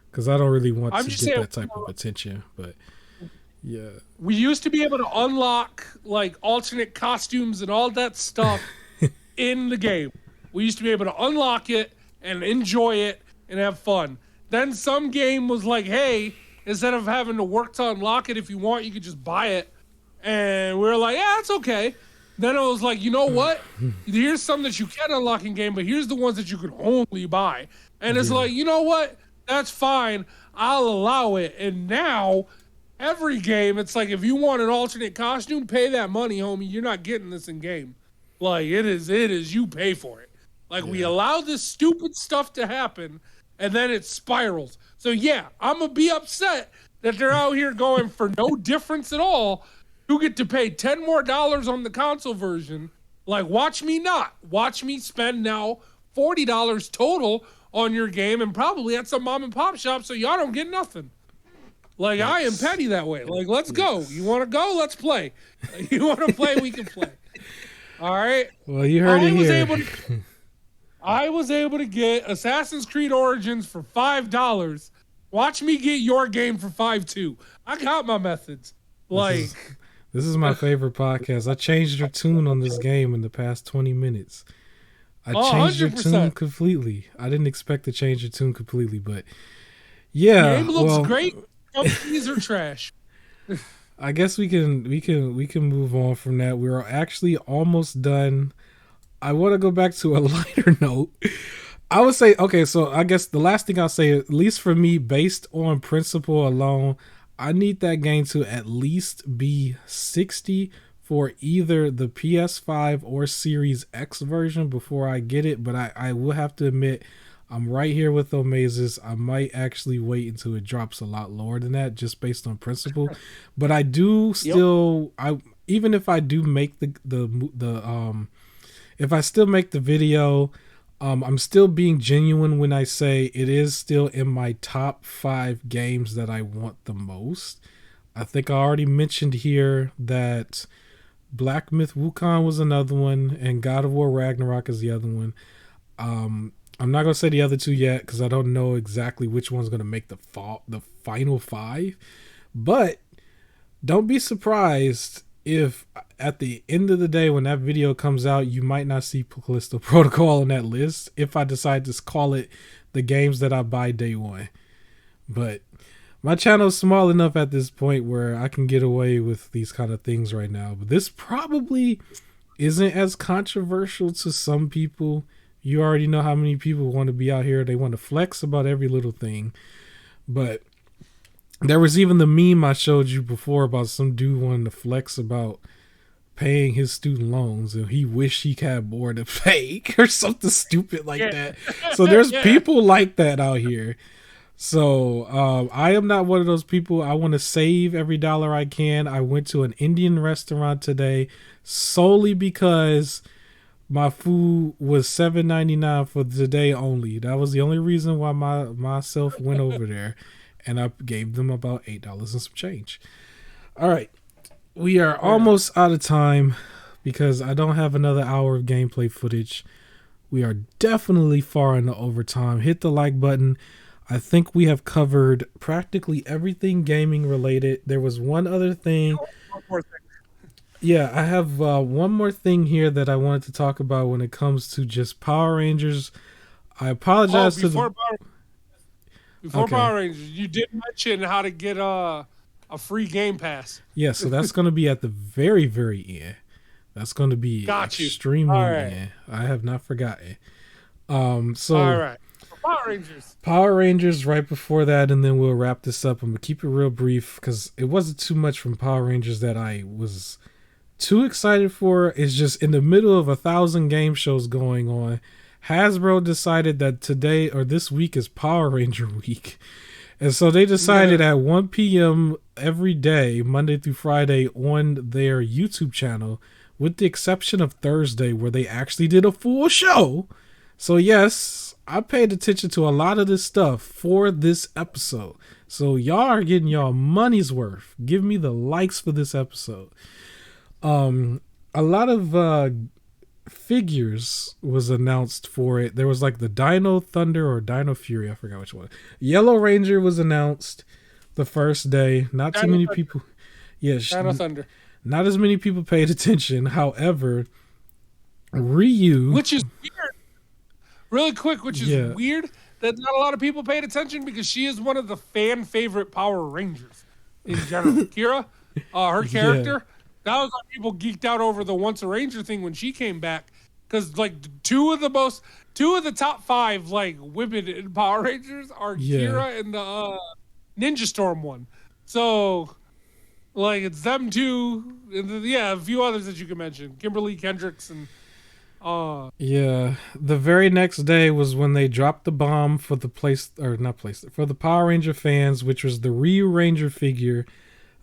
because I don't really want to get that type of attention. But yeah, we used to be able to unlock like alternate costumes and all that stuff in the game. We used to be able to unlock it and enjoy it and have fun. Then some game was like, hey, instead of having to work to unlock it, if you want, you could just buy it. And we were like, yeah, it's okay. Then it was like, you know what? Here's some that you can unlock in game, but here's the ones that you could only buy. And it's like, you know what? That's fine. I'll allow it. And now, every game, it's like, if you want an alternate costume, pay that money, homie. You're not getting this in game. Like, it is, you pay for it. Like, we allow this stupid stuff to happen, and then it spirals. So, yeah, I'm going to be upset that they're out here going for no difference at all. You get to pay $10 more on the console version. Like, watch me not. Watch me spend now $40 total on your game, and probably at some mom and pop shop, so y'all don't get nothing. Like, I am petty that way. Like, let's go. You want to go? Let's play. You want to play? We can play. All right? Well, you heard it here. I was able to get Assassin's Creed Origins for $5. Watch me get your game for $5 too. I got my methods. Like... This is my favorite podcast. I changed your tune on this game in the past 20 minutes. I changed 100%. Your tune completely. I didn't expect to change your tune completely, but yeah. The game looks great. Companies are trash. I guess we can move on from that. We're actually almost done. I want to go back to a lighter note. I would say, okay, so I guess the last thing I'll say, at least for me, based on principle alone, I need that game to at least be 60 for either the PS5 or Series X version before I get it. But I will have to admit, I'm right here with Omezis. I might actually wait until it drops a lot lower than that, just based on principle. But I do still, even if I do make if I still make the video, I'm still being genuine when I say it is still in my top 5 games that I want the most. I think I already mentioned here that Black Myth Wukong was another one, and God of War Ragnarok is the other one. I'm not going to say the other 2 yet because I don't know exactly which one's going to make the final 5. But don't be surprised if at the end of the day, when that video comes out, you might not see Callisto Protocol on that list if I decide to call it the games that I buy day one. But my channel is small enough at this point where I can get away with these kind of things right now. But this probably isn't as controversial to some people. You already know how many people want to be out here. They want to flex about every little thing. But there was even the meme I showed you before about some dude wanting to flex about paying his student loans and he wished he had more to pay or something stupid like that. So there's people like that out here. So I am not one of those people. I want to save every dollar I can. I went to an Indian restaurant today solely because my food was $7.99 for the day only. That was the only reason why myself went over there. And I gave them about $8 and some change. All right. we are almost out of time because I don't have another hour of gameplay footage. We are definitely far into overtime. Hit the like button. I think we have covered practically everything gaming related. There was one other thing. Yeah, I have one more thing here that I wanted to talk about when it comes to just Power Rangers. I apologize before Power Rangers, you did mention how to get a free Game Pass. Yeah, so that's going to be at the very, very end. That's going to be extremely end. I have not forgotten. So all right. Power Rangers right before that, and then we'll wrap this up. I'm going to keep it real brief because it wasn't too much from Power Rangers that I was too excited for. It's just in the middle of 1,000 game shows going on, Hasbro decided that today or this week is Power Ranger week. And so they decided at 1 p.m. every day, Monday through Friday, on their YouTube channel, with the exception of Thursday, where they actually did a full show. So yes, I paid attention to a lot of this stuff for this episode. So y'all are getting y'all money's worth. Give me the likes for this episode. A lot of figures was announced for it. There was like the Dino Thunder or Dino Fury, I forgot which one. Yellow Ranger was announced the first day. Not too many people. Yeah, Dino Thunder. Not as many people paid attention. However, Ryu, which is weird. Really quick, which is weird that not a lot of people paid attention because she is one of the fan favorite Power Rangers in general. Kira, her character. That was why people geeked out over the Once a Ranger thing when she came back, because like two of the top 5 like women in Power Rangers are Kira and the Ninja Storm one. So like it's them two, and a few others that you can mention, Kimberly Kendricks and. The very next day was when they dropped the bomb for the for the Power Ranger fans, which was the Ryu Ranger figure.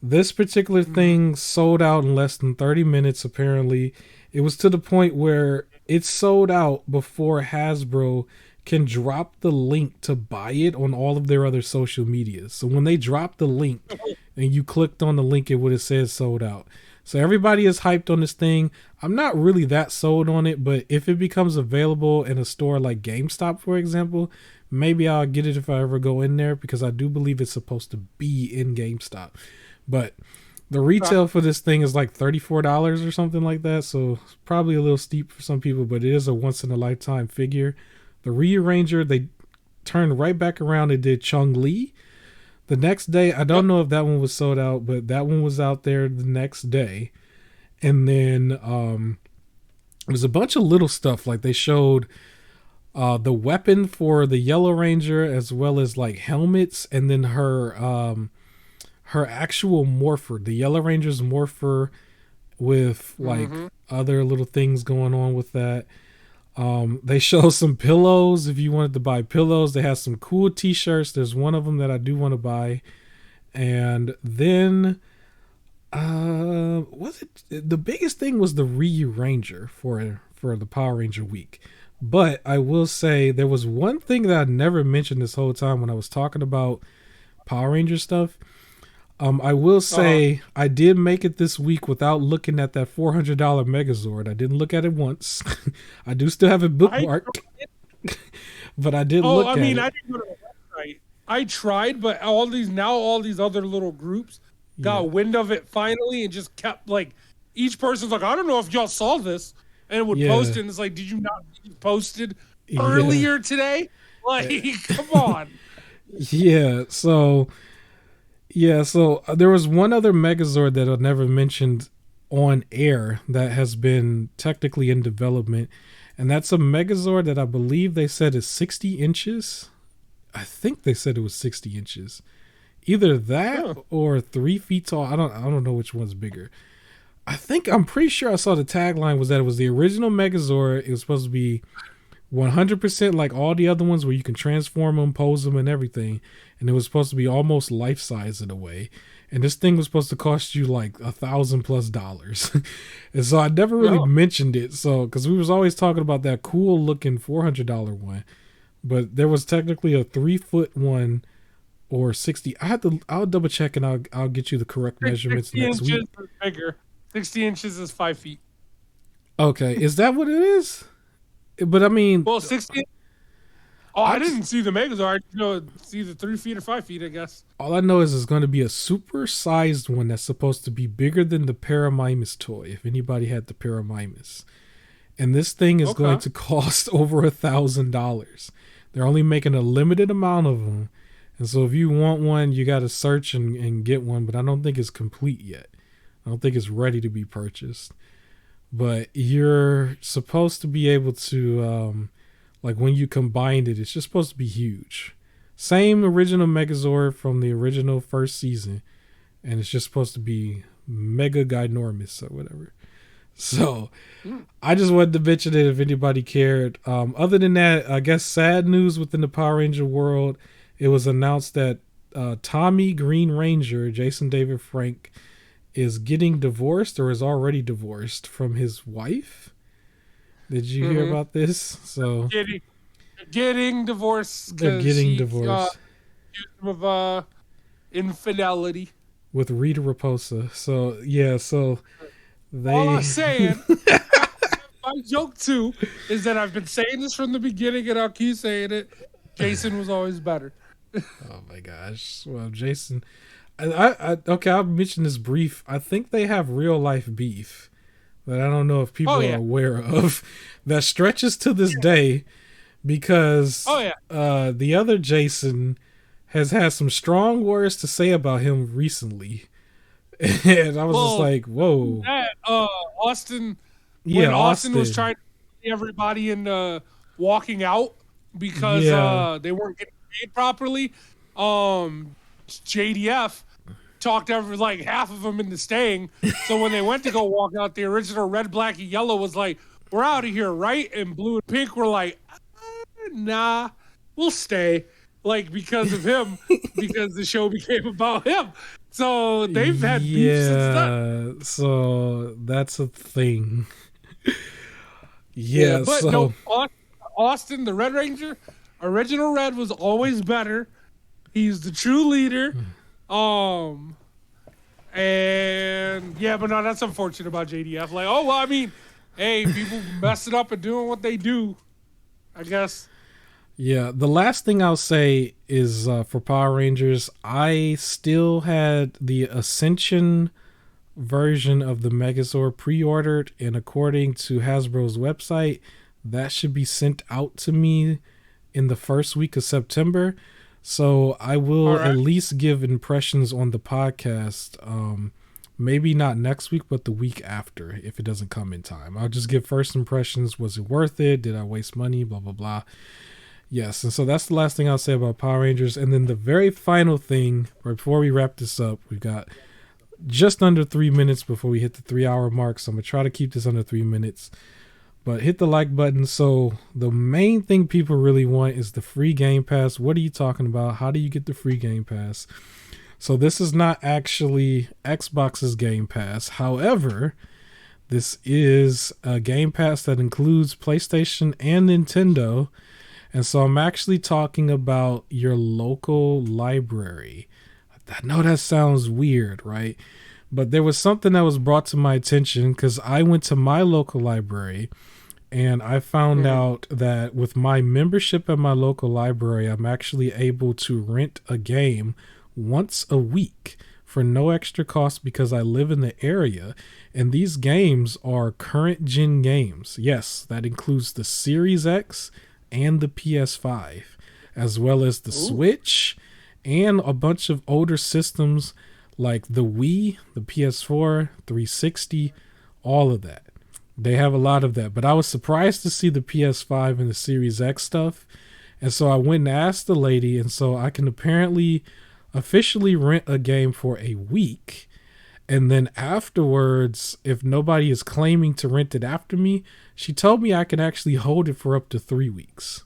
This particular thing sold out in less than 30 minutes, apparently. It was to the point where it sold out before Hasbro can drop the link to buy it on all of their other social medias. So when they dropped the link and you clicked on the link, it would have said sold out. So everybody is hyped on this thing. I'm not really that sold on it, but if it becomes available in a store like GameStop, for example, maybe I'll get it if I ever go in there, because I do believe it's supposed to be in GameStop. But the retail for this thing is like $34 or something like that. So it's probably a little steep for some people, but it is a once in a lifetime figure. The Ryu Ranger, they turned right back around and did Chun-Li. The next day, I don't know if that one was sold out, but that one was out there the next day. And then it was a bunch of little stuff. Like they showed the weapon for the Yellow Ranger, as well as like helmets, and then her actual morpher, the Yellow Ranger's morpher, with like other little things going on with that. They show some pillows. If you wanted to buy pillows, they have some cool t-shirts. There's one of them that I do want to buy. And then the biggest thing was the Ryu Ranger for the Power Ranger week. But I will say there was one thing that I never mentioned this whole time when I was talking about Power Ranger stuff. I will say I did make it this week without looking at that $400 Megazord. I didn't look at it once. I do still have it bookmarked, but I did look at it. I didn't go to the website. I tried, but all these other little groups got wind of it finally and just kept like, each person's like, I don't know if y'all saw this, and it would post it, and it's like, did you not post it earlier today? Like, come on. So there was one other Megazord that I never mentioned on air that has been technically in development, and that's a Megazord that I believe they said is 60 inches. I think they said it was 60 inches. Either that or 3 feet tall. I don't know which one's bigger. I'm pretty sure I saw the tagline was that it was the original Megazord. It was supposed to be 100% like all the other ones where you can transform them, pose them, and everything. And it was supposed to be almost life size in a way. And this thing was supposed to cost you like $1,000+. And so I never really mentioned it. So, because we was always talking about that cool looking $400 one, but there was technically a 3-foot one or 60. I'll double check and I'll get you the correct measurements next week. 60 inches is bigger. 60 inches is 5 feet. Okay, is that what it is? But I mean, well, 60. Oh, I didn't see the Megazord. See the 3 feet or 5 feet, I guess. All I know is it's going to be a super sized one that's supposed to be bigger than the Paramimus toy. If anybody had the Paramimus, and this thing is going to cost over $1,000. They're only making a limited amount of them, and so if you want one, you got to search and get one. But I don't think it's complete yet. I don't think it's ready to be purchased. But you're supposed to be able to. Like when you combined it, it's just supposed to be huge. Same original Megazord from the original first season. And it's just supposed to be mega ginormous or whatever. So I just wanted to mention it if anybody cared. Other than that, I guess sad news within the Power Ranger world. It was announced that Tommy Green Ranger, Jason David Frank, is getting divorced or is already divorced from his wife. Did you hear about this? So getting divorced. They're getting divorced. Accused him of infidelity with Rita Raposa. So they. All I'm saying, my joke too, is that I've been saying this from the beginning, and I'll keep saying it. Jason was always better. Oh my gosh! Well, Jason, I'll mention this brief. I think they have real life beef that I don't know if people are aware of that stretches to this day because the other Jason has had some strong words to say about him recently. And I was just like, whoa. Austin. Yeah, Austin was trying to get everybody in walking out because they weren't getting paid properly. JDF talked over like half of them into staying. So when they went to go walk out, the original red, black, and yellow was like, "We're out of here, right?" And blue and pink were like, "Nah, we'll stay." Like because of him, because the show became about him. So they've had beef since then. So that's a thing. But no, Austin, the Red Ranger, original Red was always better. He's the true leader. And but no, that's unfortunate about JDF. Like, I mean, hey, people messing up and doing what they do, I guess. Yeah, the last thing I'll say is for Power Rangers, I still had the Ascension version of the Megazord pre-ordered, and according to Hasbro's website, that should be sent out to me in the first week of September. So I will at least give impressions on the podcast. Maybe not next week, but the week after, if it doesn't come in time. I'll just give first impressions. Was it worth it? Did I waste money? Blah, blah, blah. Yes, and so that's the last thing I'll say about Power Rangers. And then the very final thing, before we wrap this up, we've got just under 3 minutes before we hit the 3-hour mark. So I'm going to try to keep this under 3 minutes. But hit the like button. So the main thing people really want is the free Game Pass. What are you talking about? How do you get the free Game Pass? So this is not actually Xbox's Game Pass. However, this is a Game Pass that includes PlayStation and Nintendo. And so I'm actually talking about your local library. I know that sounds weird, right? But there was something that was brought to my attention because I went to my local library and I found out that with my membership at my local library, I'm actually able to rent a game once a week for no extra cost because I live in the area. And these games are current gen games. Yes, that includes the Series X and the PS5, as well as the Switch and a bunch of older systems like the Wii, the PS4, 360, all of that. They have a lot of that. But I was surprised to see the PS5 and the Series X stuff. And so I went and asked the lady, and so I can apparently officially rent a game for a week. And then afterwards, if nobody is claiming to rent it after me, she told me I can actually hold it for up to 3 weeks.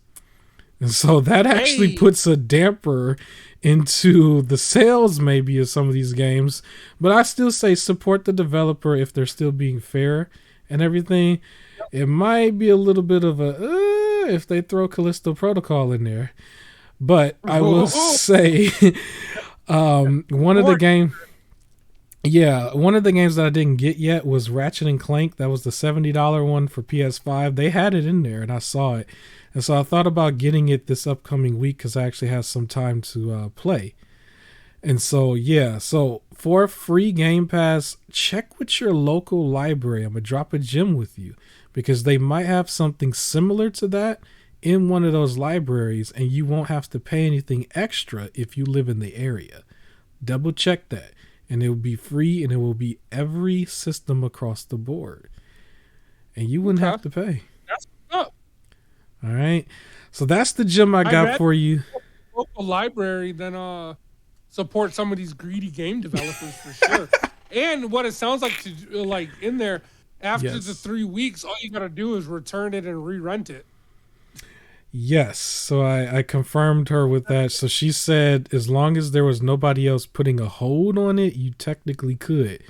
And so that actually puts a damper into the sales maybe of some of these games. But I still say support the developer if they're still being fair and everything. It might be a little bit of a if they throw Callisto Protocol in there. But I will say, one of the games that I didn't get yet was Ratchet and Clank. That was the $70 one for PS5. They had it in there and I saw it. And so I thought about getting it this upcoming week because I actually have some time to play. And so, so for a free Game Pass, check with your local library. I'm going to drop a gem with you because they might have something similar to that in one of those libraries and you won't have to pay anything extra if you live in the area. Double check that. And it will be free and it will be every system across the board. And you wouldn't have to pay. That's up. All right. So that's the gem I got for you. Local library, then support some of these greedy game developers for sure. And what it sounds like to like in there, after the 3 weeks, all you gotta do is return it and re-rent it. Yes, so I confirmed her with that. So she said as long as there was nobody else putting a hold on it, you technically could.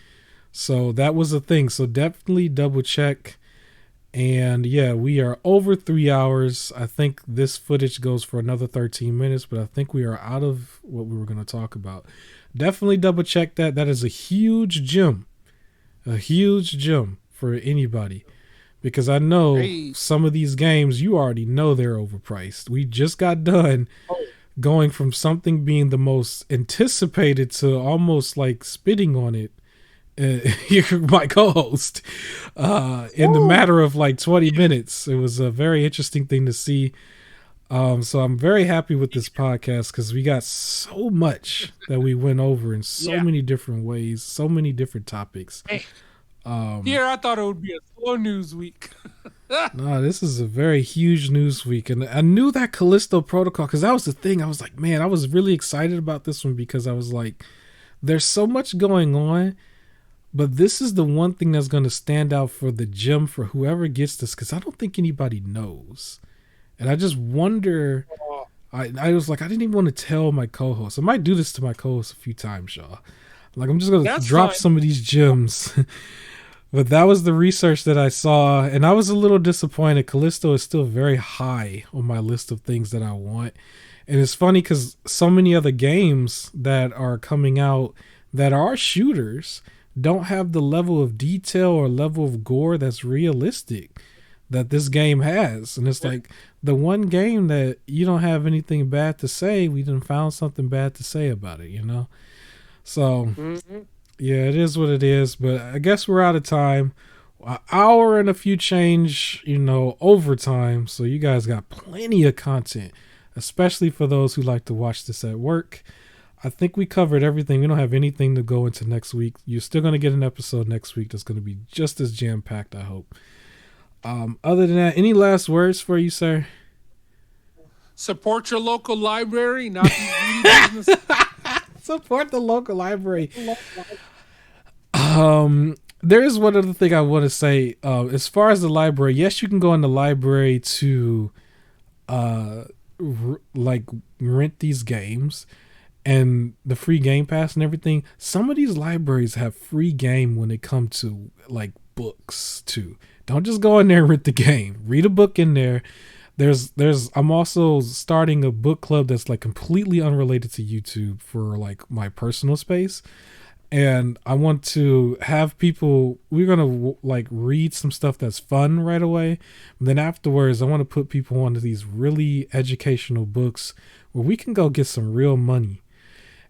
So that was a thing. So definitely double check. And yeah, we are over 3 hours. I think this footage goes for another 13 minutes, but I think we are out of what we were going to talk about. Definitely double check that. That is a huge gem for anybody. Because I know some of these games, you already know they're overpriced. We just got done going from something being the most anticipated to almost like spitting on it. You're my co-host in the matter of like 20 minutes. It was a very interesting thing to see. So I'm very happy with this podcast because we got so much that we went over in so many different ways, so many different topics. Here, I thought it would be a slow news week. No, this is a very huge news week. And I knew that Callisto Protocol, because that was the thing. I was like, man, I was really excited about this one because I was like, there's so much going on. But this is the one thing that's going to stand out for the gem for whoever gets this, because I don't think anybody knows. And I just wonder. I was like, I didn't even want to tell my co-host. I might do this to my co-host a few times, y'all. Like, I'm just going to drop some of these gems. But that was the research that I saw, and I was a little disappointed. Callisto is still very high on my list of things that I want. And it's funny because so many other games that are coming out that are shooters don't have the level of detail or level of gore that's realistic that this game has. And it's like the one game that you don't have anything bad to say, we done found something bad to say about it, you know? So... yeah, it is what it is, but I guess we're out of time. An hour and a few change, overtime. So you guys got plenty of content, especially for those who like to watch this at work. I think we covered everything. We don't have anything to go into next week. You're still going to get an episode next week that's going to be just as jam-packed, I hope. Other than that, any last words for you, sir? Support your local library, not the business. Support the local library. There is one other thing I want to say. As far as the library, yes, you can go in the library to rent these games and the free Game Pass and everything. Some of these libraries have free game when it comes to like books too. Don't just go in there and rent the game. Read a book in there. I'm also starting a book club that's like completely unrelated to YouTube for like my personal space. And I want to have people, we're going to like read some stuff that's fun right away. And then afterwards, I want to put people onto these really educational books where we can go get some real money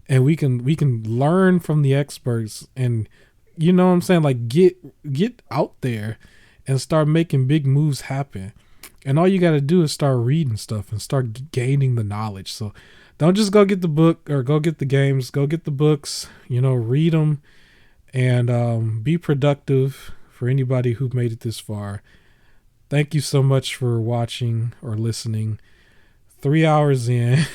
and we can learn from the experts and, you know what I'm saying? Like get out there and start making big moves happen. And all you got to do is start reading stuff and start gaining the knowledge. So don't just go get the book or go get the games. Go get the books, read them and be productive for anybody who made it this far. Thank you so much for watching or listening. 3 hours in.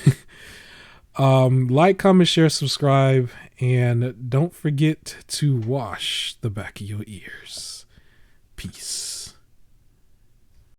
Like, comment, share, subscribe. And don't forget to wash the back of your ears. Peace.